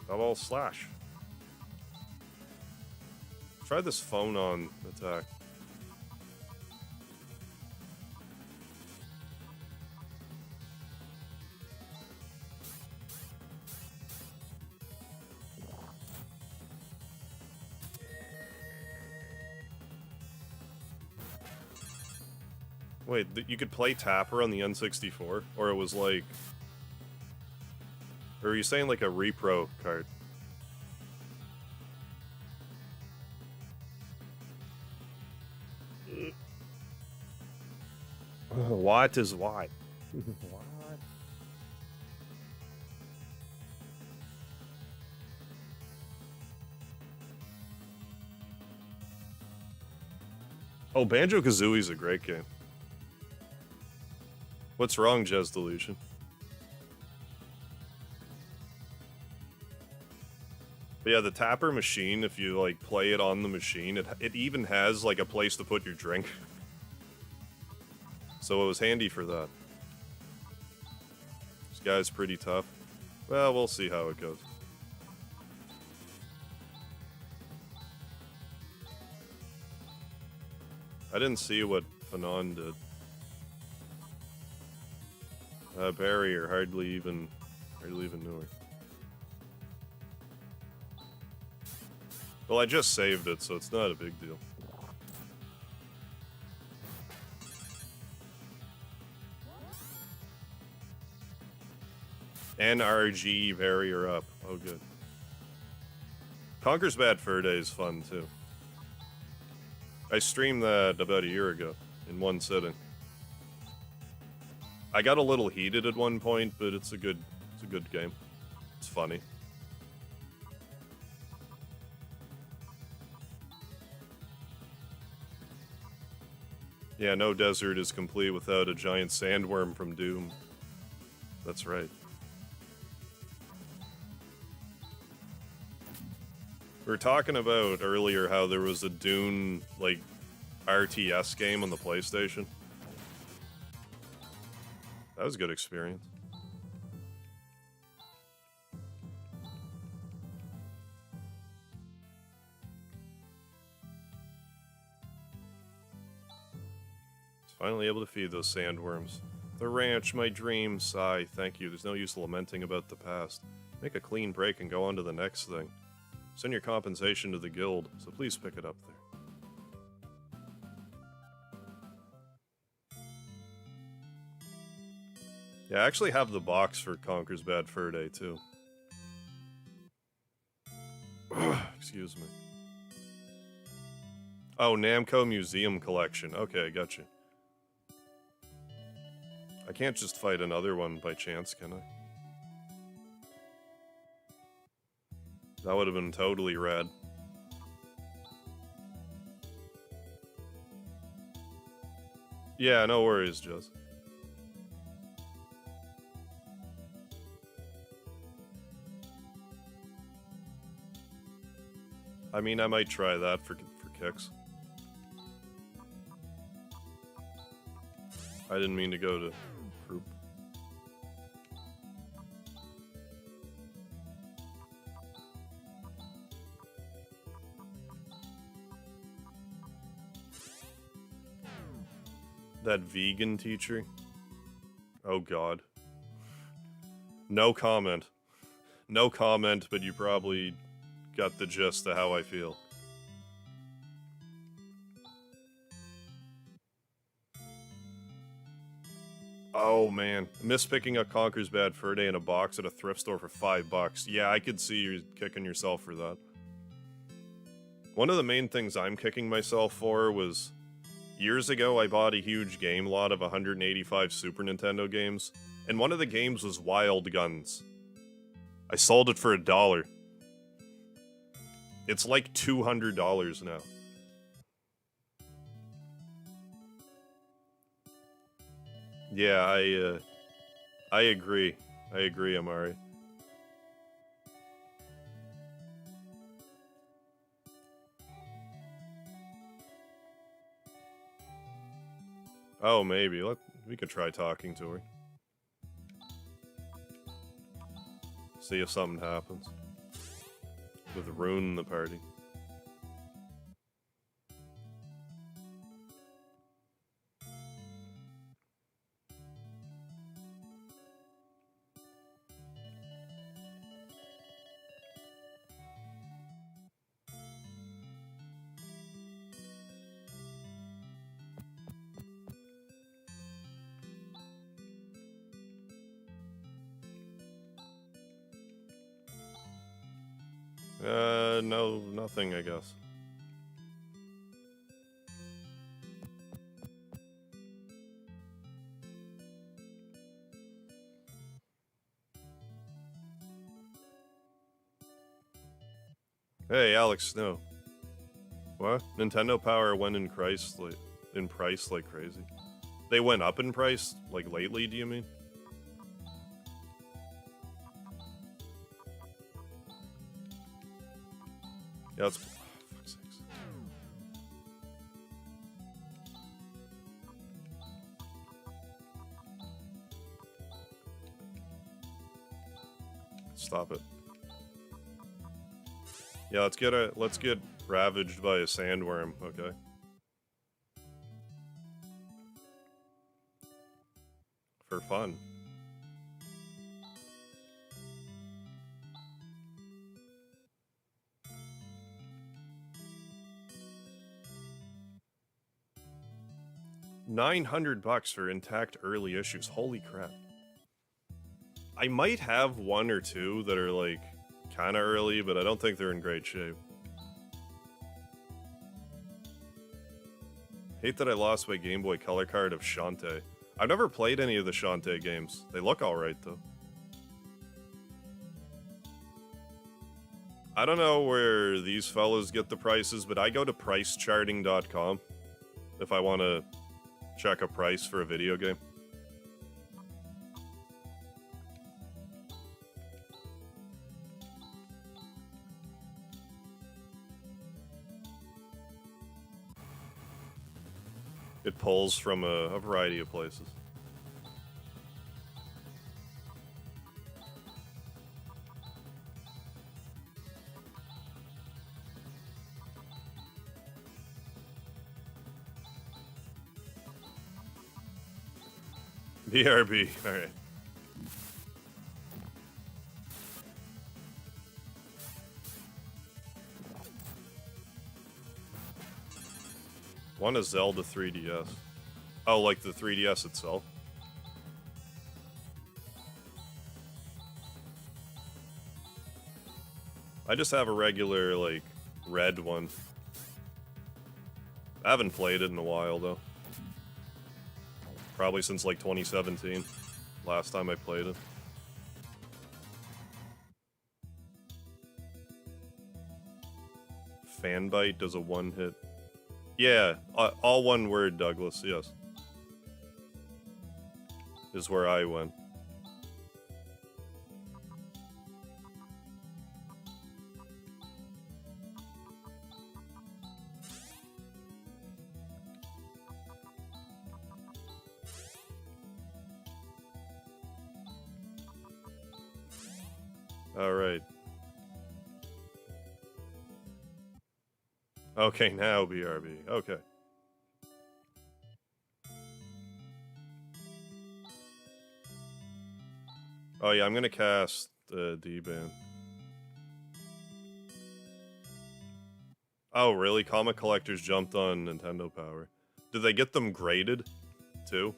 Double slash. Try this phone on attack. Wait, you could play Tapper on the N64? Or it was like... Or are you saying like a repro card? What is what? What? Oh, Banjo-Kazooie's a great game. What's wrong, Jez Delusion? But yeah, the Tapper machine, if you like play it on the machine, it even has like a place to put your drink. So it was handy for that. This guy's pretty tough. Well, we'll see how it goes. I didn't see what Fanon did. Barrier, hardly even knew her. Well, I just saved it, so it's not a big deal. NRG barrier up. Oh, good. Conker's Bad Fur Day is fun, too. I streamed that about a year ago, in one sitting. I got a little heated at one point, but it's a good game. It's funny. Yeah, no desert is complete without a giant sandworm from Doom. That's right. We were talking about earlier how there was a Dune, like, RTS game on the PlayStation. That was a good experience. Finally able to feed those sandworms. The ranch, my dream, sigh, thank you. There's no use lamenting about the past. Make a clean break and go on to the next thing. Send your compensation to the guild, so please pick it up there. Yeah, I actually have the box for Conker's Bad Fur Day, too. Excuse me. Oh, Namco Museum Collection. Okay, gotcha. I can't just fight another one by chance, can I? That would have been totally rad. Yeah, no worries, Jez. I mean, I might try that for kicks. I didn't mean to go to group. That vegan teacher? Oh god. No comment. No comment, but you probably got the gist of how I feel. Oh man, miss picking up Conker's Bad Fur Day in a box at a thrift store for $5. Yeah, I could see you kicking yourself for that. One of the main things I'm kicking myself for was, years ago I bought a huge game lot of 185 Super Nintendo games, and one of the games was Wild Guns. I sold it for $1. It's like $200 now. Yeah, I agree. I agree, Amari. Oh, maybe. We could try talking to her. See if something happens. With Rune in the party. No, nothing, I guess. Hey, Alex, no. What? Nintendo Power went in price like crazy. They went up in price, like lately, do you mean? Yeah, let's... Oh, fuck's sakes. Stop it. Yeah, let's get ravaged by a sandworm, okay? For fun. $900 for intact early issues. Holy crap. I might have one or two that are like kind of early, but I don't think they're in great shape. Hate that I lost my Game Boy Color card of Shantae. I've never played any of the Shantae games. They look alright though. I don't know where these fellas get the prices, but I go to pricecharting.com if I want to check a price for a video game. It pulls from a variety of places. BRB, alright. One is Zelda 3DS. Oh, like the 3DS itself? I just have a regular, like, red one. I haven't played it in a while, though. Probably since, like, 2017. Last time I played it. Fanbite does a one-hit. Yeah, all one word, Douglas, yes. Is where I went. Alright. Okay, now BRB. Okay. Oh yeah, I'm gonna cast D-Ban. Oh really? Comic collectors jumped on Nintendo Power. Did they get them graded, too?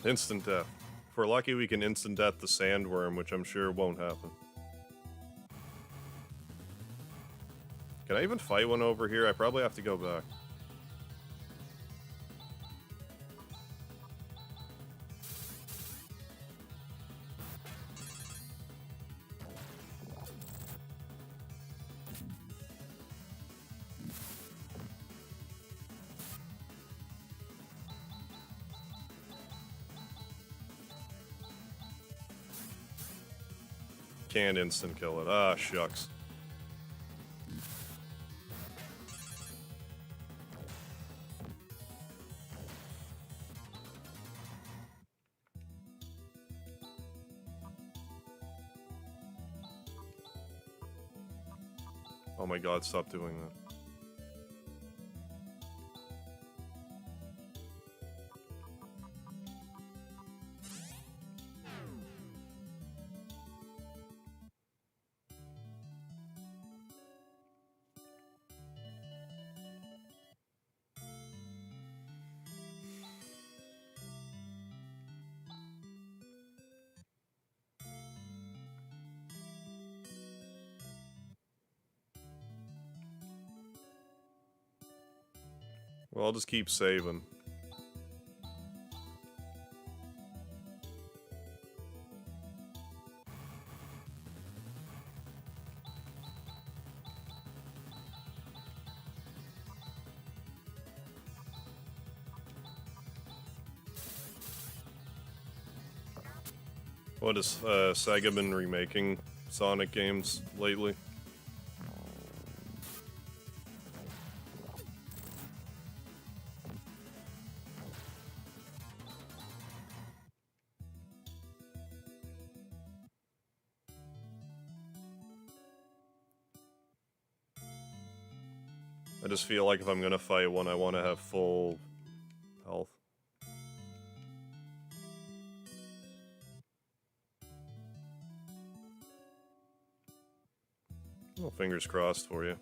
Instant death. If we're lucky, we can instant death the sandworm, which I'm sure won't happen. Can I even fight one over here? I probably have to go back. Can't instant kill it. Ah, shucks. Oh my god, stop doing that. Well, I'll just keep saving. What has Sega been remaking Sonic games lately? I just feel like if I'm gonna fight one, I want to have full health. Well, fingers crossed for you.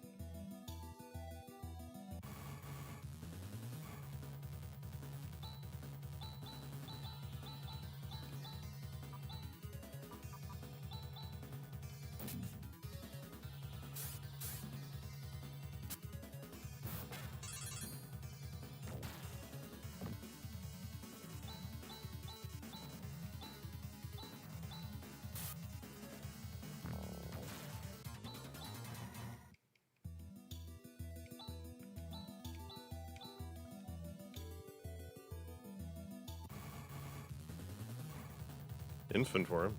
Infant worm.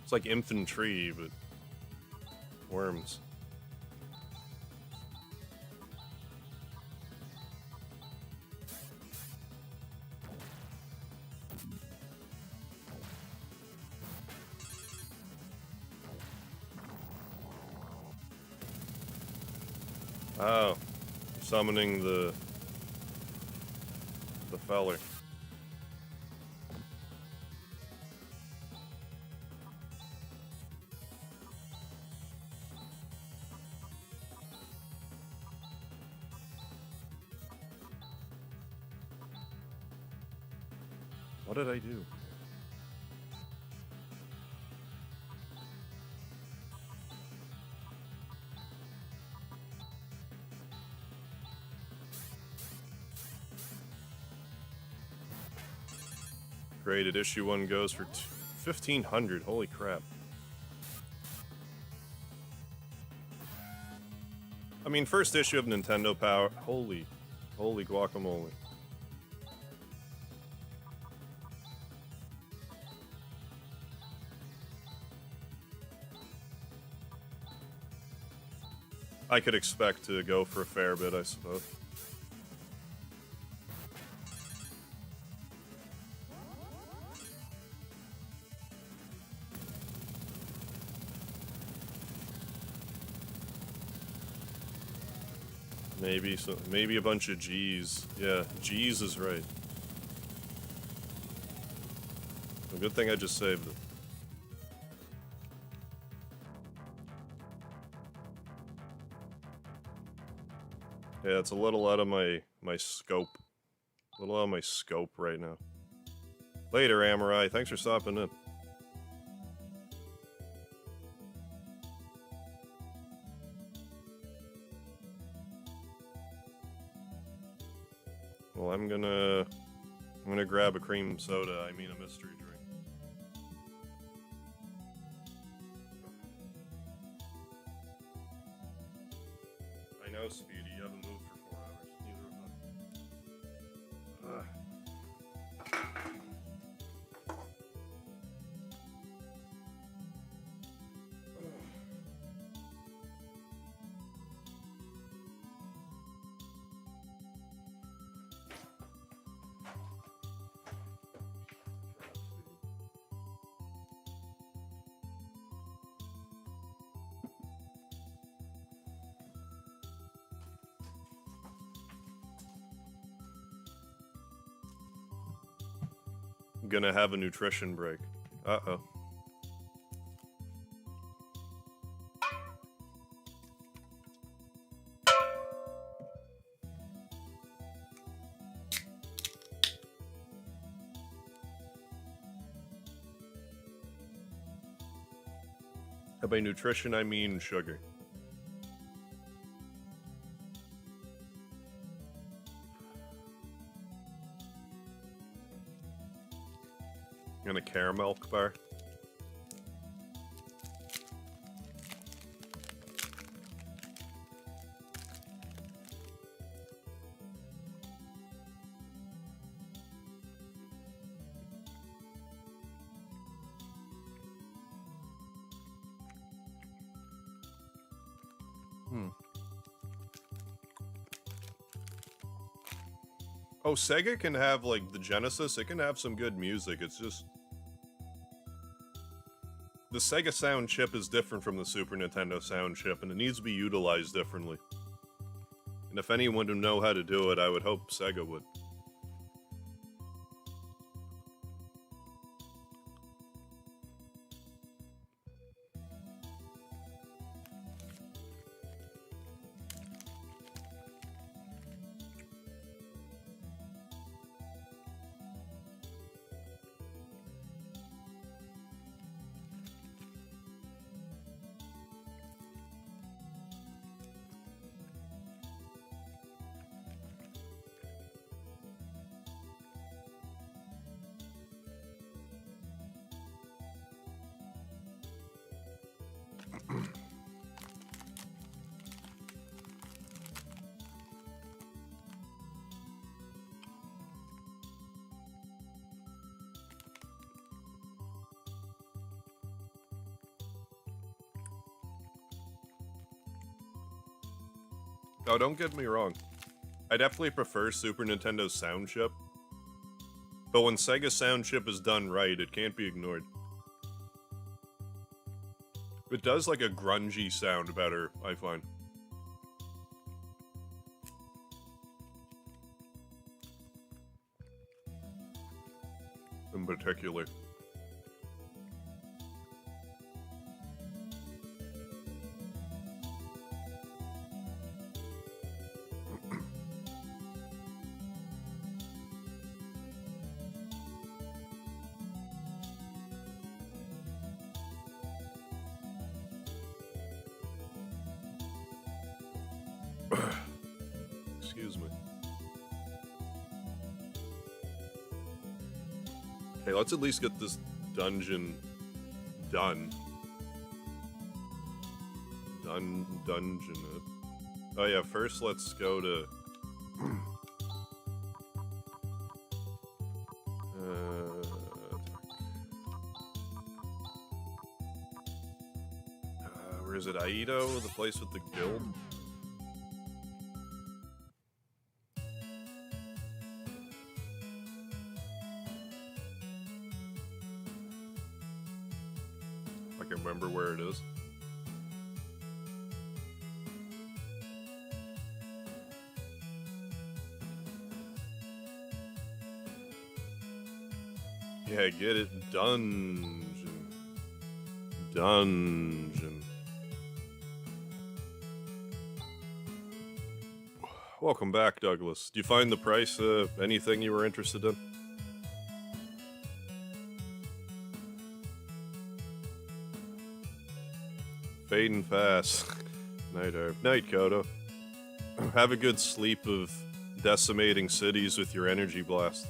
It's like infantry, but worms. Oh, summoning the feller. What did I do? Graded issue 1 goes for 1,500. Holy crap. I mean, first issue of Nintendo Power. Holy guacamole. I could expect to go for a fair bit, I suppose. Maybe a bunch of G's. Yeah, G's is right. A good thing I just saved it. Yeah, it's a little out of my scope. A little on my scope right now. Later, Amurai. Thanks for stopping in. Well, I'm gonna grab a cream soda. I mean a mystery drink. I know, Speedy. You haven't moved for 4 hours. Neither have I. I'm gonna have a nutrition break. Uh-oh. And by nutrition, I mean sugar. And a caramel bar. Oh, Sega can have, like, the Genesis, it can have some good music, it's just... The Sega sound chip is different from the Super Nintendo sound chip, and it needs to be utilized differently. And if anyone would know how to do it, I would hope Sega would. Oh, don't get me wrong. I definitely prefer Super Nintendo's sound chip. But when Sega's sound chip is done right, it can't be ignored. It does like a grungy sound better, I find. In particular. Excuse me. Okay, let's at least get this dungeon done. Dungeon it. Oh yeah, first let's go to... where is it? Aido, the place with the guild? I can remember where it is. Yeah, get it. Dungeon. Dungeon. Welcome back, Douglas. Do you find the price anything you were interested in? Fading fast. Night, Night, Kodo. Have a good sleep of decimating cities with your energy blast.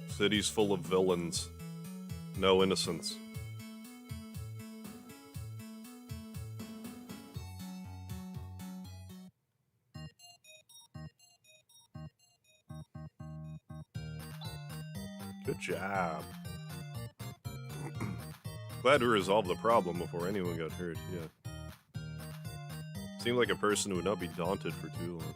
Cities full of villains. No innocence. Good job. Glad to resolve the problem before anyone got hurt, yeah. Seemed like a person who would not be daunted for too long.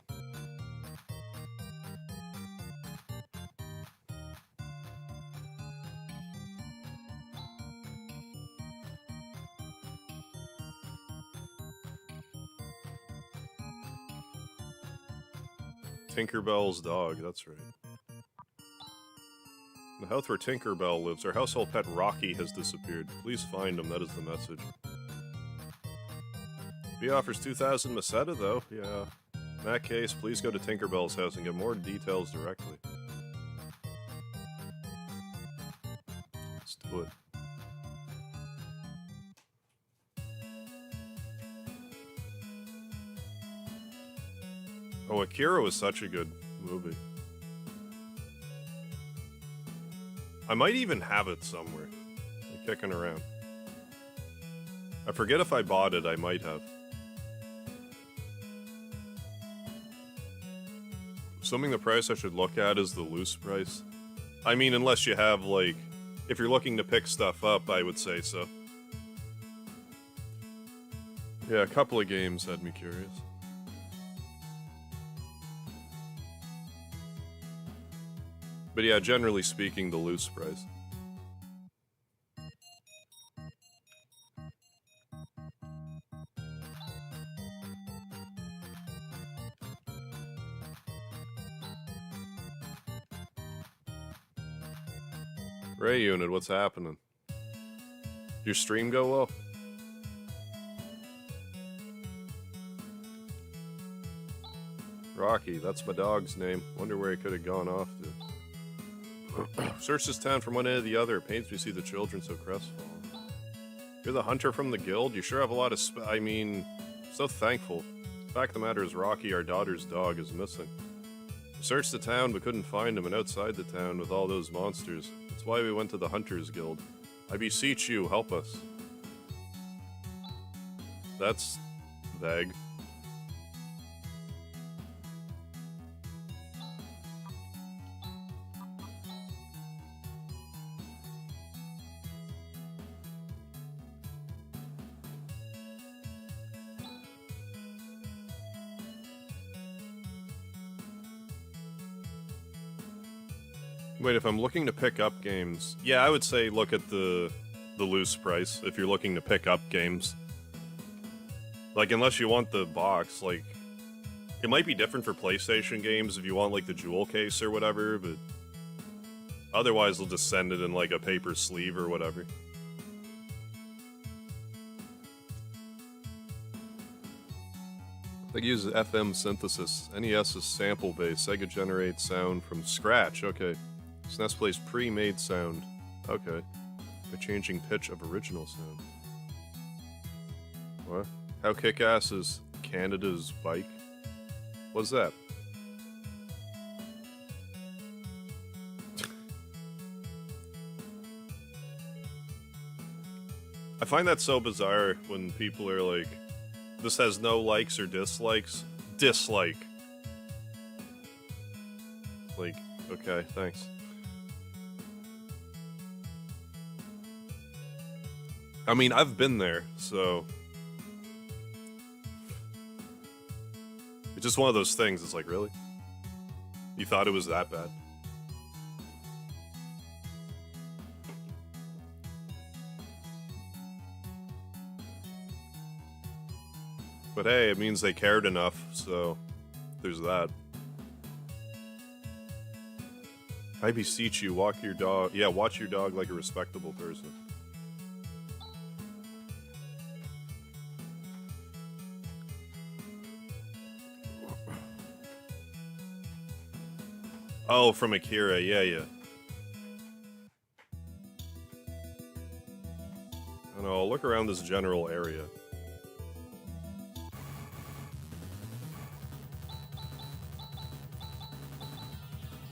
Tinkerbell's dog, that's right. The house where Tinkerbell lives, our household pet Rocky has disappeared. Please find him, that is the message. He offers 2,000 Meseta, though. Yeah. In that case, please go to Tinkerbell's house and get more details directly. Let's do it. Oh, Akira was such a good movie. I might even have it somewhere, like kicking around. I forget if I bought it, I might have. Assuming the price I should look at is the loose price. I mean, unless you have, like, if you're looking to pick stuff up, I would say so. Yeah, a couple of games had me curious. But yeah, generally speaking, the loose price. Ray Unit, what's happening? Did your stream go well? Rocky, that's my dog's name. Wonder where he could have gone off to. Search this town from one end to the other. It pains me to see the children so crestfallen. You're the hunter from the guild? You sure have a lot of I mean, so thankful. The fact of the matter is Rocky, our daughter's dog, is missing. We searched the town but couldn't find him, and outside the town with all those monsters. That's why we went to the Hunters Guild. I beseech you, help us. That's vague. Wait, if I'm looking to pick up games... Yeah, I would say look at the loose price if you're looking to pick up games. Like, unless you want the box, like... It might be different for PlayStation games if you want, like, the jewel case or whatever, but... Otherwise, they'll just send it in, like, a paper sleeve or whatever. They use FM synthesis. NES is sample-based. Sega generates sound from scratch. Okay. SNES plays pre-made sound. Okay. By changing pitch of original sound. What? How kick-ass is Canada's bike? What's that? I find that so bizarre when people are like, this has no likes or dislikes. Dislike. Like, okay, thanks. I mean, I've been there, so... It's just one of those things, it's like, really? You thought it was that bad? But hey, it means they cared enough, so... There's that. I beseech you, walk your dog... Yeah, watch your dog like a respectable person. Oh, from Akira, yeah, yeah. I don't know, I'll look around this general area.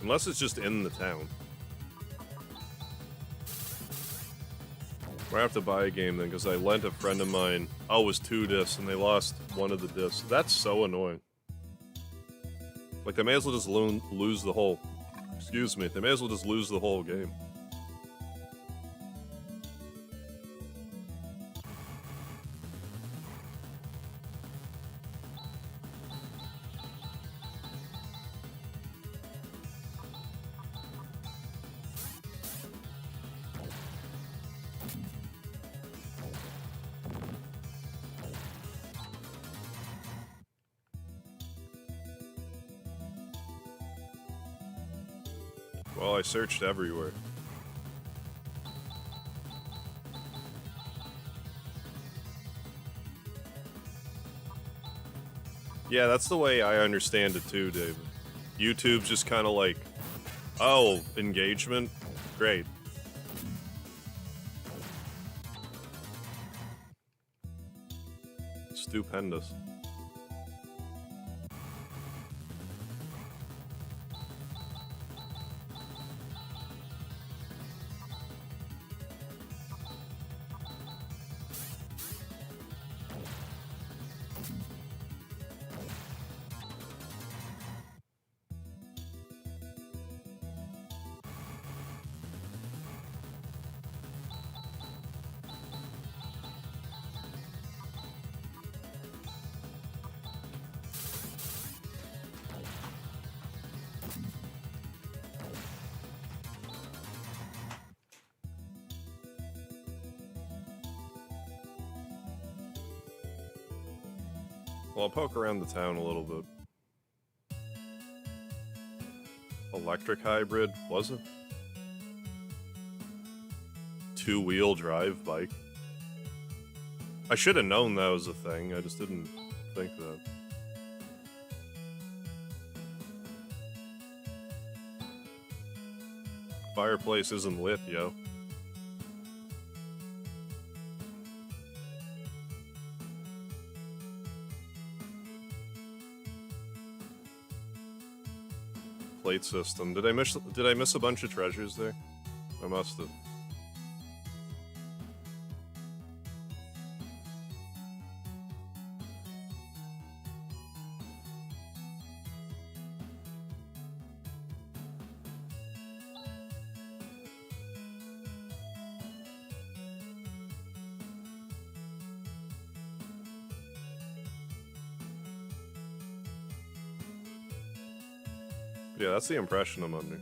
Unless it's just in the town. I have to buy a game then, because I lent a friend of mine. Oh, it was 2 discs, and they lost one of the discs. That's so annoying. Like, they may as well just lose the whole... Excuse me, they may as well just lose the whole game. Well, I searched everywhere. Yeah, that's the way I understand it too, David. YouTube's just kind of like, oh, engagement? Great. Stupendous. Well, I'll poke around the town a little bit. Electric hybrid, was it? 2-wheel drive bike. I should have known that was a thing, I just didn't think that. Fireplace isn't lit, yo. Plate system. Did I miss a bunch of treasures there? I must have. Yeah, that's the impression I'm under.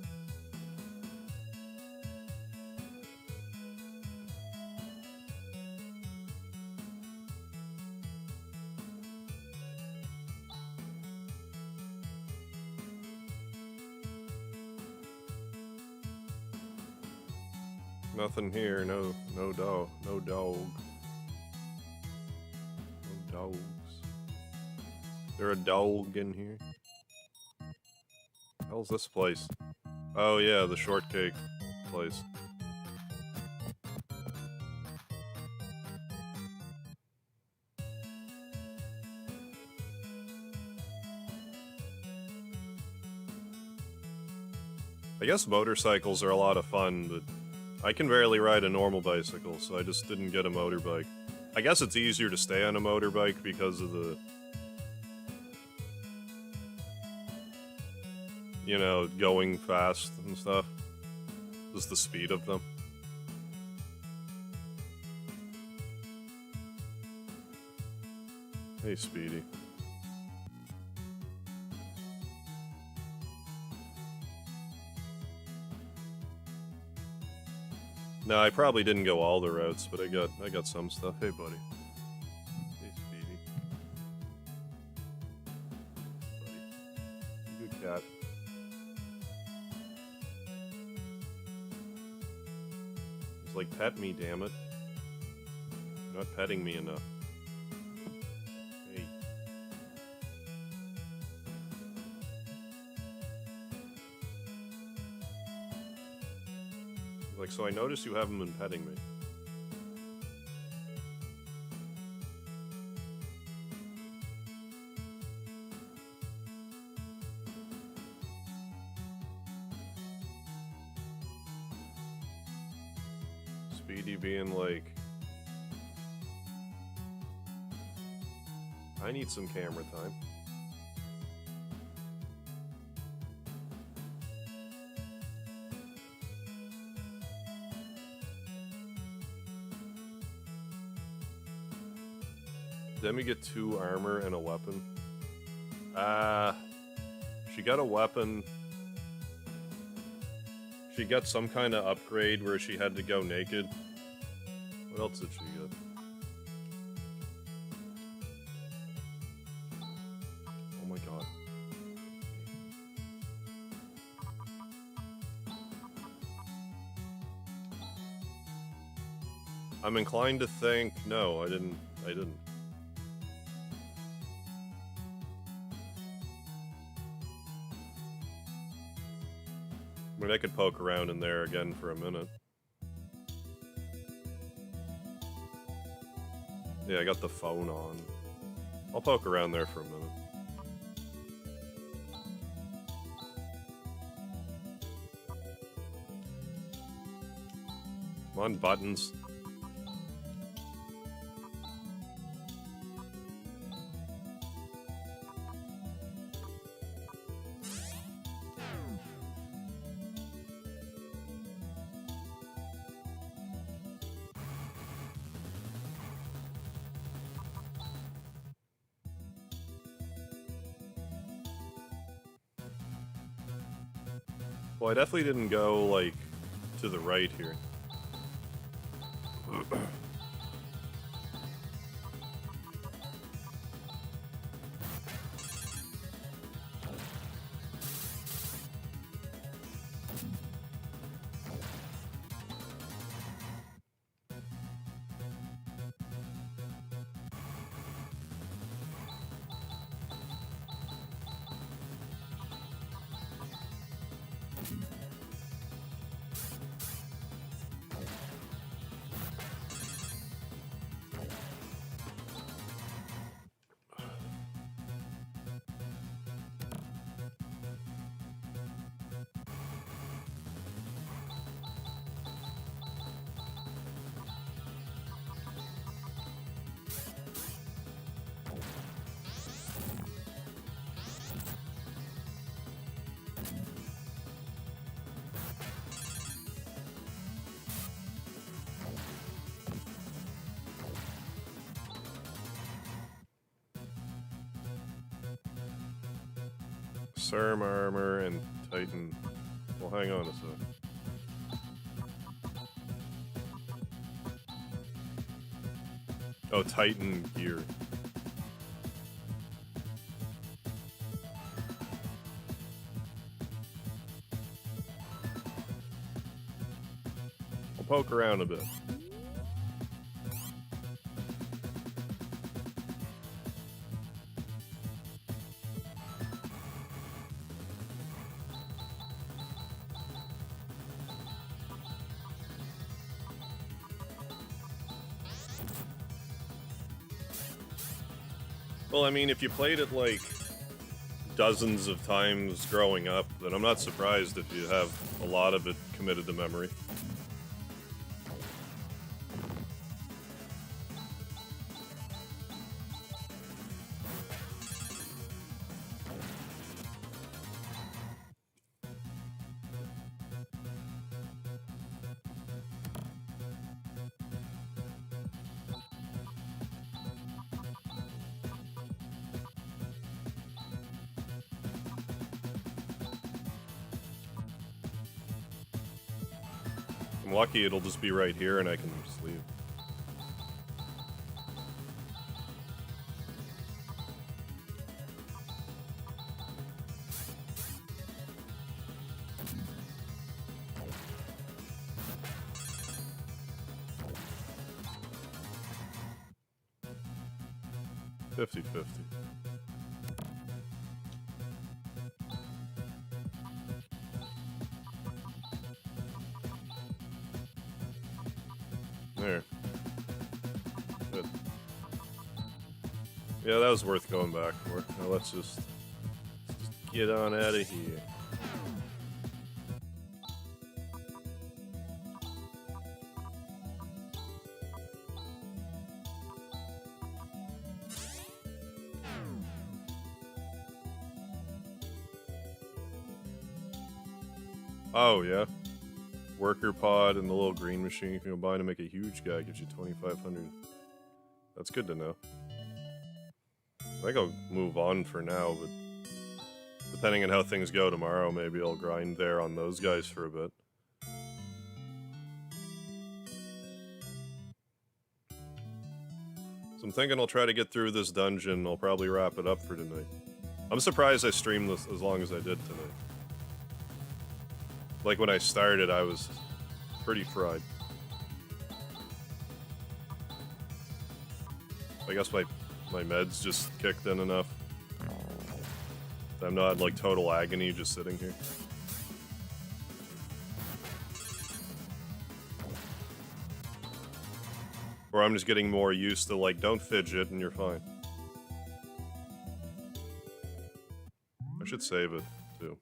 Nothing here, no dog. No dogs. Is there a dog in here? Hell's this place? Oh yeah, the shortcake place. I guess motorcycles are a lot of fun, but I can barely ride a normal bicycle, so I just didn't get a motorbike. I guess it's easier to stay on a motorbike because of the... you know, going fast and stuff. Just the speed of them. Hey, Speedy. No, I probably didn't go all the routes, but I got some stuff. Hey, buddy. Hey, Speedy. Buddy. Good cat. He's like, pet me, damn it. You're not petting me enough. Hey. Alex, so I notice you haven't been petting me. Speedy being like, I need some camera time. Then we get 2 armor and a weapon. She got a weapon. She got some kind of upgrade where she had to go naked. What else did she get? Oh my god. I'm inclined to think, no, I didn't. I mean, I could poke around in there again for a minute. Yeah, I got the phone on. I'll poke around there for a minute. Come on, buttons. Well, I definitely didn't go, like, to the right here. Serm armor and Titan. Well, hang on a sec. Oh, Titan gear. I'll poke around a bit. Well, I mean, if you played it, like, dozens of times growing up, then I'm not surprised if you have a lot of it committed to memory. I'm lucky it'll just be right here and I can just leave. $50-50. There. Good. Yeah, that was worth going back for. Now let's just get on out of here. Oh, yeah. Worker pod and the little green machine you can combine to make a huge guy gives you 2,500. That's good to know. I think I'll move on for now, but depending on how things go tomorrow, maybe I'll grind there on those guys for a bit. So I'm thinking I'll try to get through this dungeon. I'll probably wrap it up for tonight. I'm surprised I streamed this as long as I did tonight. Like when I started, I was pretty fried. I guess my meds just kicked in enough. I'm not in like total agony just sitting here. Or I'm just getting more used to like, don't fidget and you're fine. I should save it, too.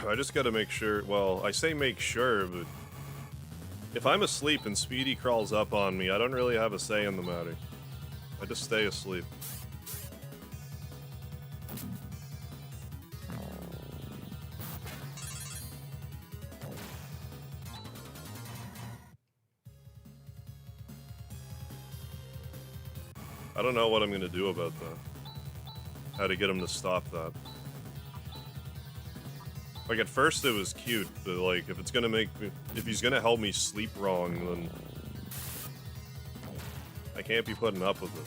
I just gotta make sure, well, I say make sure, but if I'm asleep and Speedy crawls up on me, I don't really have a say in the matter. I just stay asleep. I don't know what I'm gonna do about that. How to get him to stop that. Like, at first it was cute, but, like, if it's gonna make me... If he's gonna help me sleep wrong, then... I can't be putting up with it.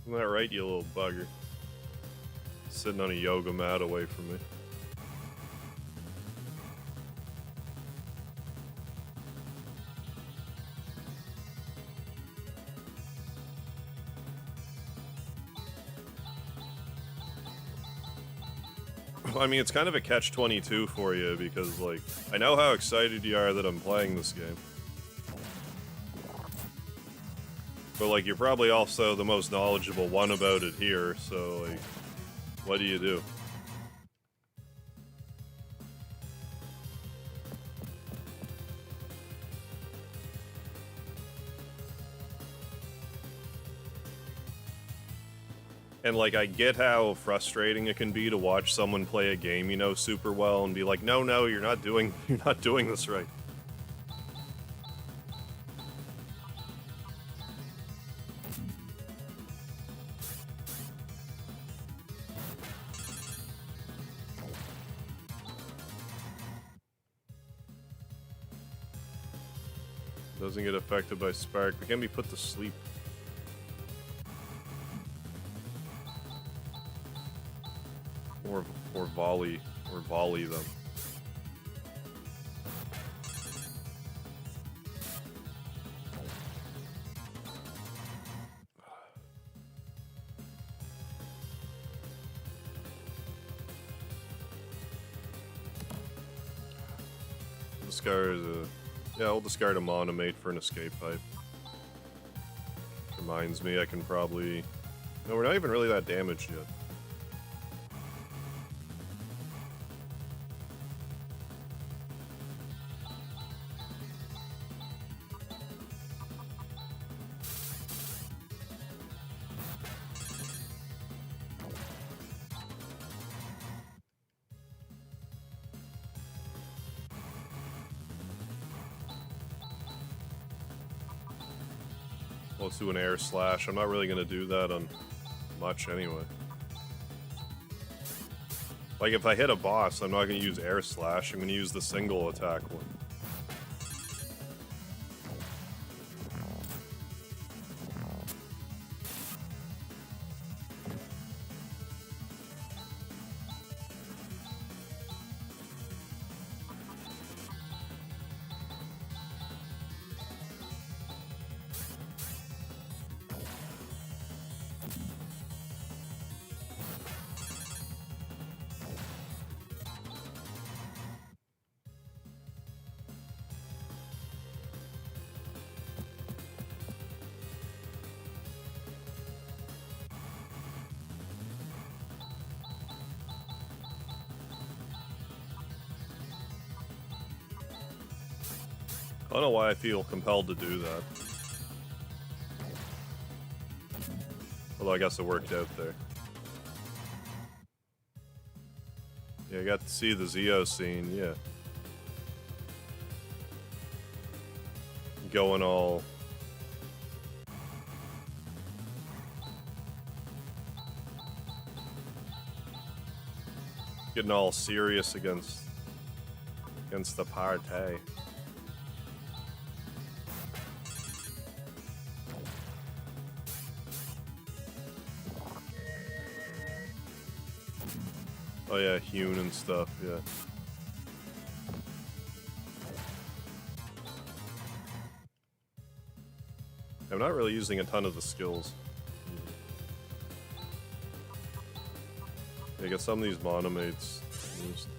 Isn't that right, you little bugger? Sitting on a yoga mat away from me. I mean, it's kind of a catch-22 for you, because, like, I know how excited you are that I'm playing this game. But, like, you're probably also the most knowledgeable one about it here, so, like, what do you do? And, like, I get how frustrating it can be to watch someone play a game you know super well and be like, no, you're not doing this right. Doesn't get affected by spark, but can be put to sleep. Or volley them. Discard yeah, I'll discard a monomate for an escape pipe. Reminds me I can probably... No, we're not even really that damaged yet. Let's do an air slash. I'm not really going to do that on much anyway. Like, if I hit a boss, I'm not gonna use air slash, I'm gonna use the single attack one. I don't know why I feel compelled to do that. Although I guess it worked out there. Yeah, I got to see the Zeo scene, yeah. Going all... Getting all serious against the party. Oh yeah, hewn and stuff, yeah. I'm not really using a ton of the skills. Yeah, get some of these monomates used.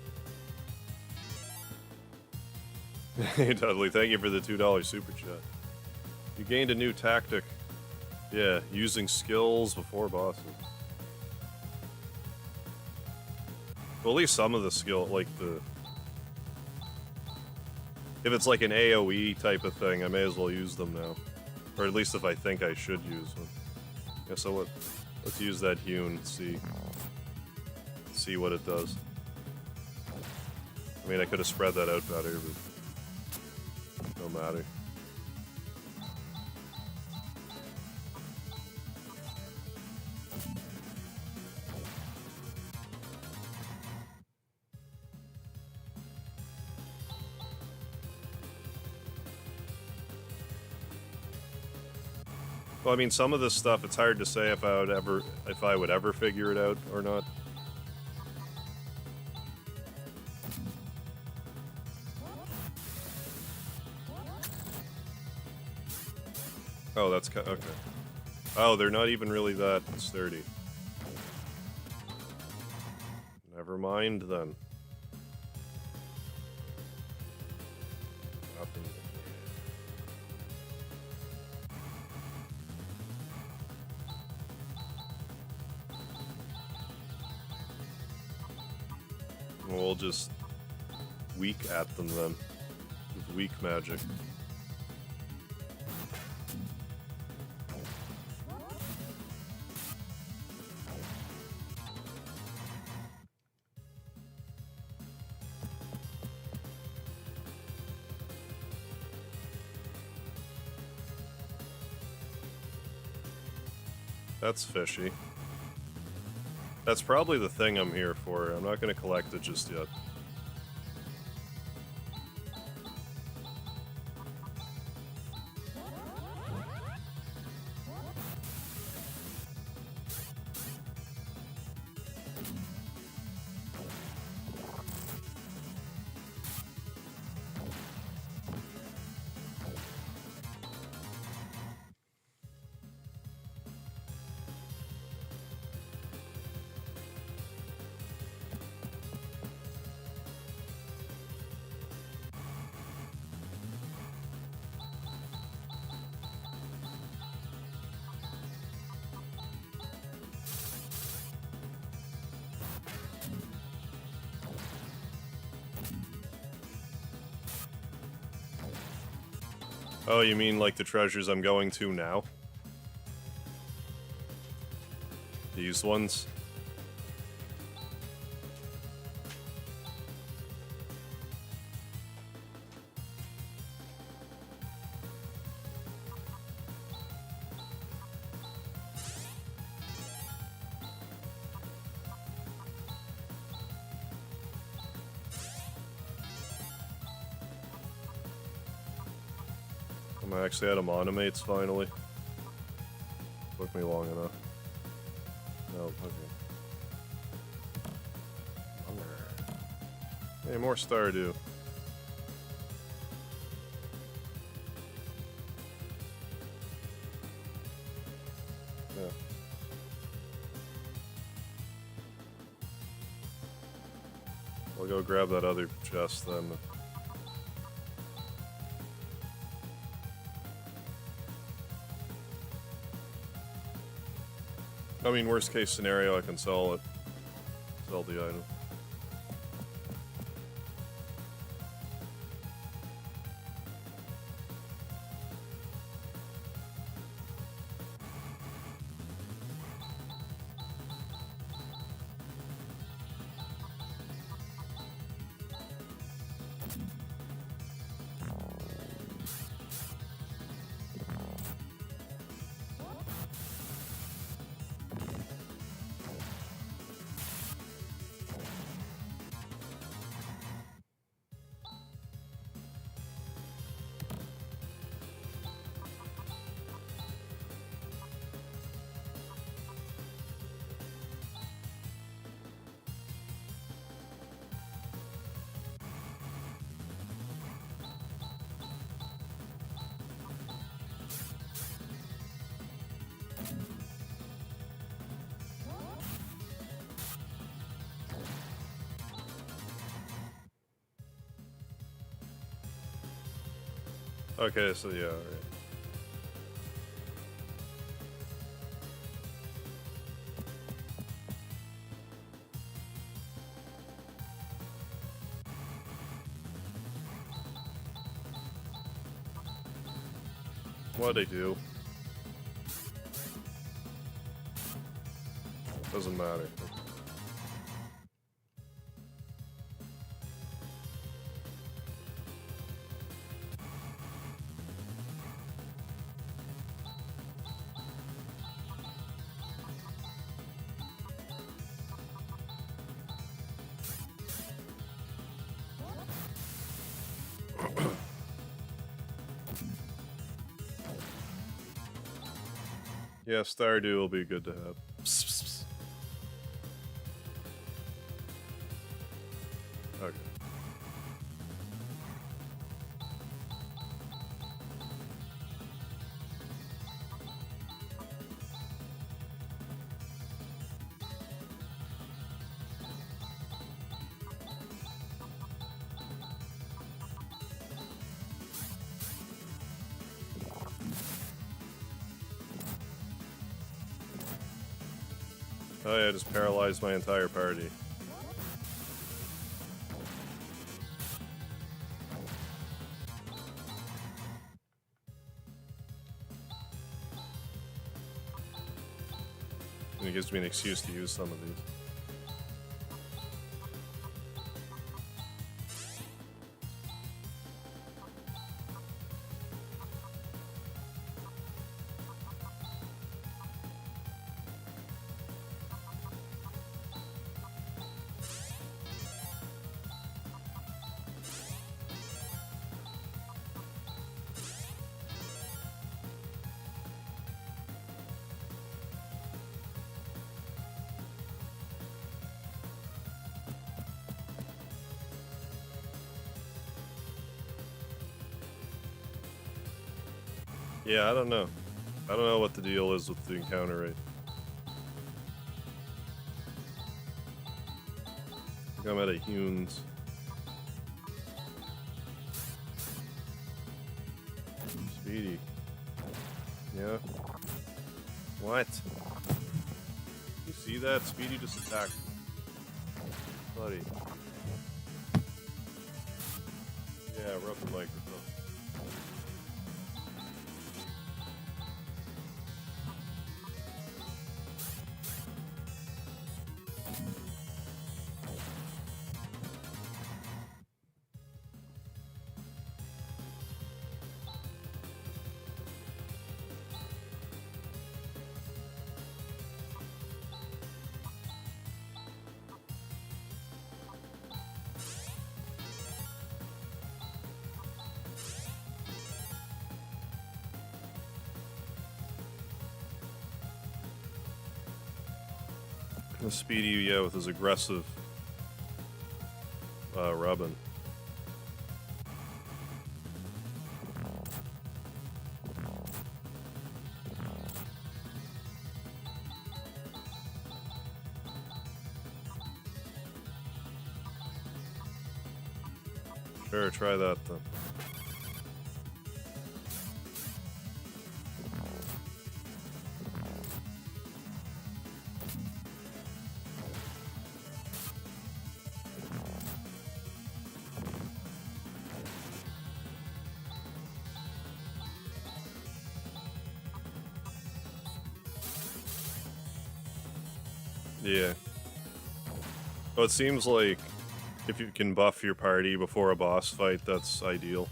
Hey Dudley, thank you for the $2 super chat. You gained a new tactic. Yeah, using skills before bosses. Well, at least some of the skill, like the... If it's like an AoE type of thing, I may as well use them now. Or at least if I think I should use them. Yeah, so let's use that hewn and see what it does. I mean, I could have spread that out better, but no matter. Well, I mean, some of this stuff, it's hard to say if I would ever figure it out or not. Oh, that's okay. Oh, they're not even really that sturdy. Never mind then. Nothing. We'll just weak at them then. With weak magic. That's fishy. That's probably the thing I'm here for. I'm not going to collect it just yet. Oh, you mean like the treasures I'm going to now? These ones? I'm actually out of monomates finally. Took me long enough. No, okay. Hey, more Stardew. Yeah. I'll go grab that other chest then. I mean, worst case scenario, I can sell it. Sell the item. Okay, so yeah, alright. What'd they do? Doesn't matter. Yeah, Stardew will be good to have. Psst, psst, psst. Okay. Oh yeah, I just paralyzed my entire party. And it gives me an excuse to use some of these. Yeah, I don't know. I don't know what the deal is with the encounter rate. I think I'm at a Hunes. Speedy. Yeah. What? You see that? Speedy just attacked me. Buddy. Yeah, rub the microphone. Speedy, yeah, with his aggressive rubbing. Sure, try that then. Yeah. Oh, it seems like if you can buff your party before a boss fight, that's ideal.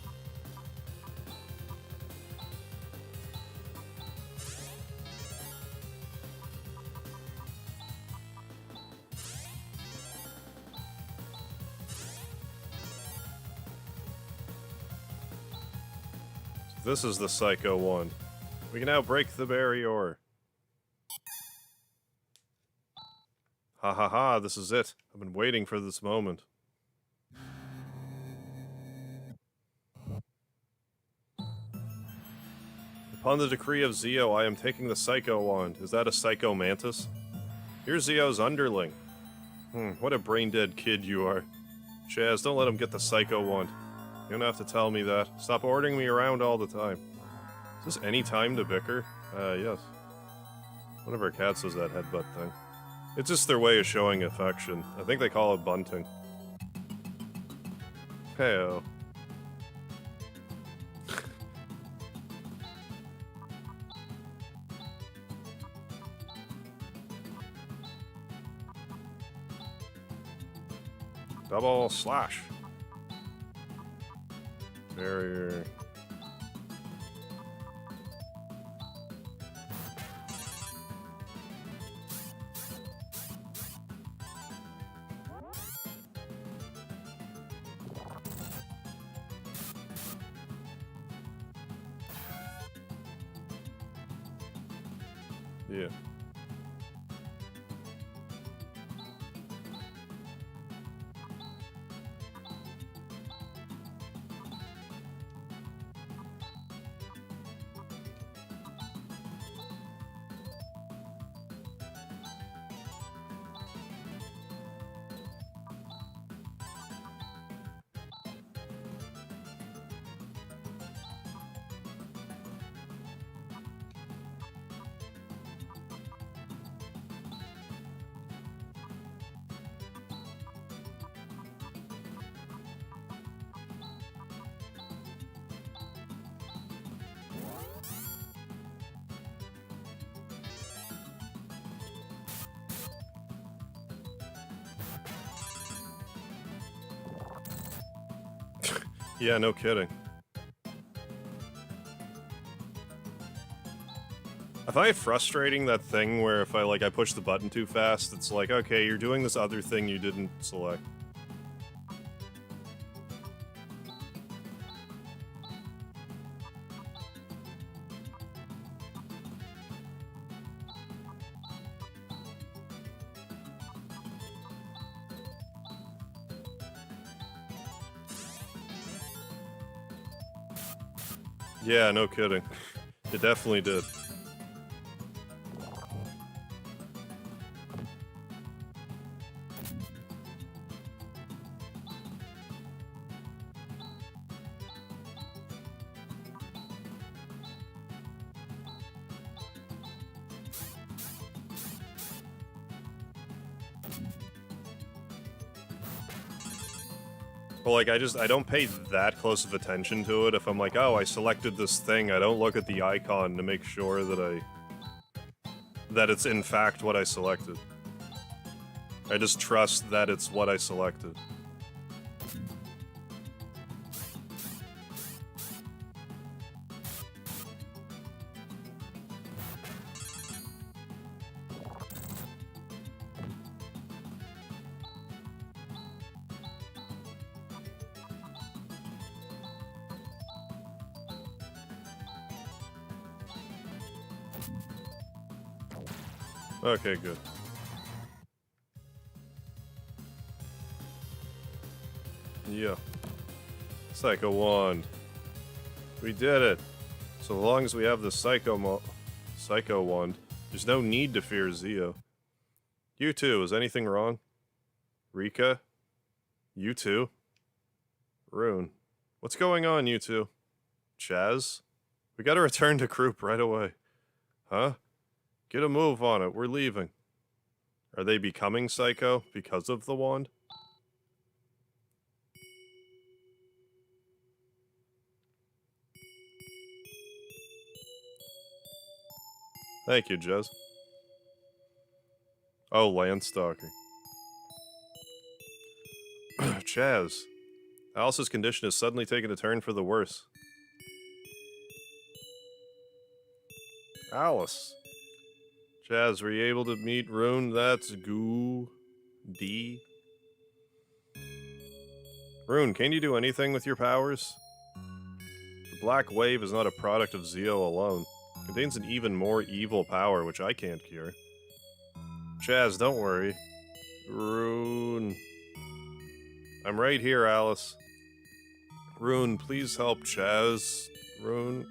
This is the Psycho one. We can now break the barrier. Ha ha ha, this is it. I've been waiting for this moment. Upon the decree of Zio, I am taking the Psycho wand. Is that a Psycho Mantis? You're Zio's underling. What a brain-dead kid you are. Chaz, don't let him get the Psycho wand. You don't have to tell me that. Stop ordering me around all the time. Is this any time to bicker? Yes. One of our cats does that headbutt thing. It's just their way of showing affection. I think they call it bunting. Heyo. Double slash. Barrier. Yeah. Yeah, no kidding. I find it frustrating, that thing where if I push the button too fast, it's like, okay, you're doing this other thing you didn't select. Yeah, no kidding. It definitely did. But like, I don't pay that close of attention to it. If I'm like, oh, I selected this thing, I don't look at the icon to make sure that it's in fact what I selected. I just trust that it's what I selected. Okay, good. Yeah. Psycho Wand. We did it. So long as we have the Psycho Wand, there's no need to fear Zio. You too, is anything wrong? Rika? You too? Rune. What's going on, you two? Chaz? We gotta return to Croup right away. Huh? Get a move on it, we're leaving. Are they becoming psycho because of the wand? Thank you, Jez. Oh, Landstalker. Chaz. Alice's condition has suddenly taken a turn for the worse. Alice. Chaz, were you able to meet Rune? That's goo. D. Rune, can you do anything with your powers? The Black Wave is not a product of Zio alone. It contains an even more evil power, which I can't cure. Chaz, don't worry. Rune. I'm right here, Alice. Rune, please help Chaz. Rune.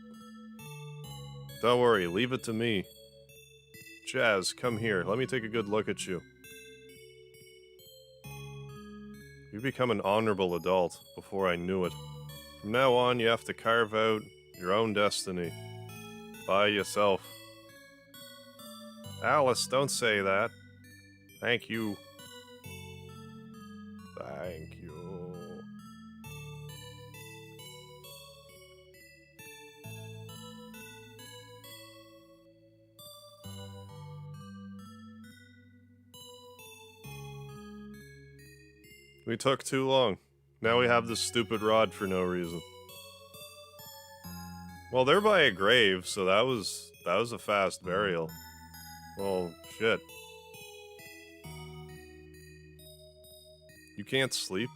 Don't worry, leave it to me. Chaz, come here. Let me take a good look at you. You become an honorable adult before I knew it. From now on, you have to carve out your own destiny. By yourself. Alice, don't say that. Thank you. Thank you. We took too long. Now we have this stupid rod for no reason. Well, they're by a grave, so that was a fast burial. Well, shit. You can't sleep?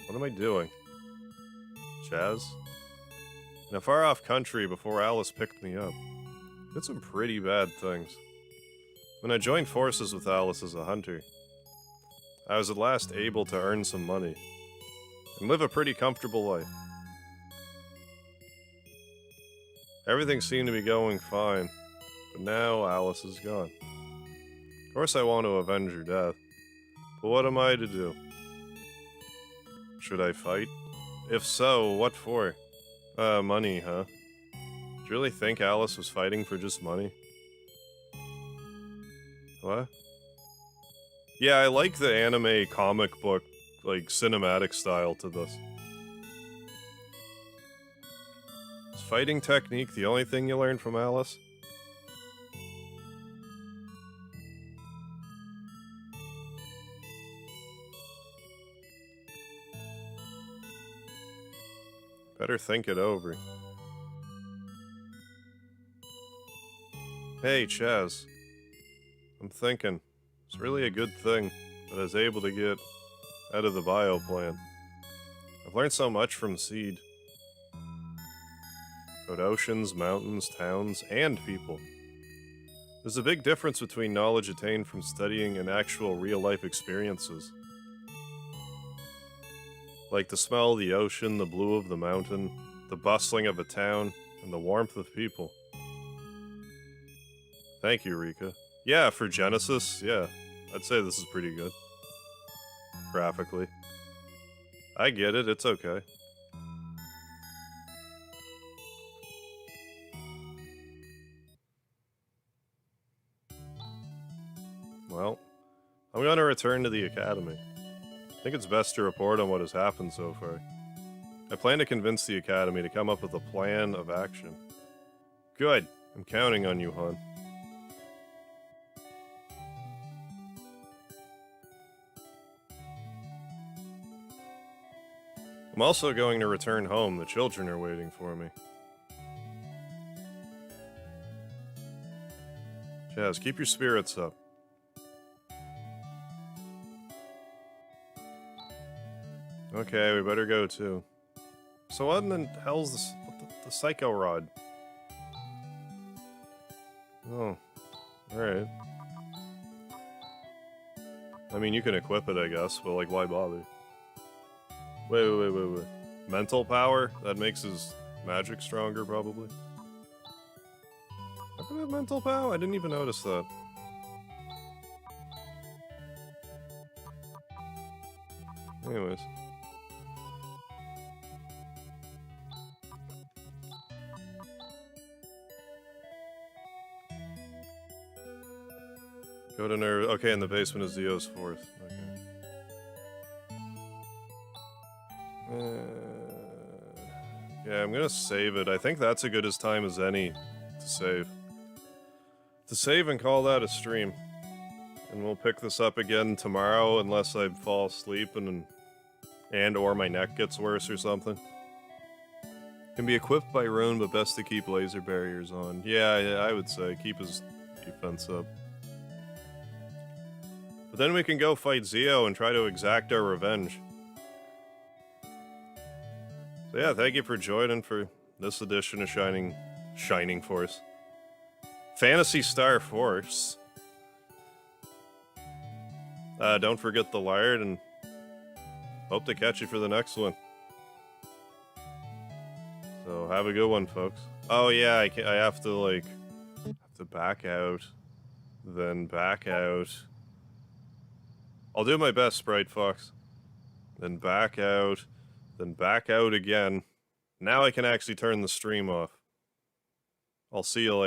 What am I doing? Chaz? In a far-off country before Alice picked me up. Did some pretty bad things. When I joined forces with Alice as a hunter, I was at last able to earn some money and live a pretty comfortable life. Everything seemed to be going fine, but now Alice is gone. Of course I want to avenge her death, but what am I to do? Should I fight? If so, what for? Money, huh? Do you really think Alice was fighting for just money? What? Yeah, I like the anime comic book, like, cinematic style to this. Is fighting technique the only thing you learned from Alice? Better think it over. Hey, Chaz. I'm thinking, it's really a good thing that I was able to get out of the bioplant. I've learned so much from Seed. About oceans, mountains, towns, and people. There's a big difference between knowledge attained from studying and actual real-life experiences. Like the smell of the ocean, the blue of the mountain, the bustling of a town, and the warmth of people. Thank you, Rika. Yeah, for Genesis, yeah. I'd say this is pretty good. Graphically. I get it, it's okay. Well, I'm gonna return to the academy. I think it's best to report on what has happened so far. I plan to convince the academy to come up with a plan of action. Good. I'm counting on you, hon. I'm also going to return home. The children are waiting for me. Chaz, keep your spirits up. Okay, we better go too. So what in the hell's this? The Psycho Rod? Oh, alright. I mean, you can equip it, I guess, but like, why bother? Wait. Mental power? That makes his magic stronger, probably. I could have mental power? I didn't even notice that. Anyways. Go to nerve. Okay, in the basement is Zio's fourth. Okay. Yeah, I'm gonna save it. I think that's as good as time as any to save. To save and call that a stream. And we'll pick this up again tomorrow unless I fall asleep and or my neck gets worse or something. Can be equipped by Rune, but best to keep laser barriers on. Yeah, I would say keep his defense up. But then we can go fight Zio and try to exact our revenge. So yeah, thank you for joining for this edition of Shining Force. Phantasy Star Force. Don't forget the Lard, and hope to catch you for the next one. So have a good one, folks. Oh yeah, I have to back out, then back out. I'll do my best, Sprite Fox. Then back out again. Now I can actually turn the stream off. I'll see you later.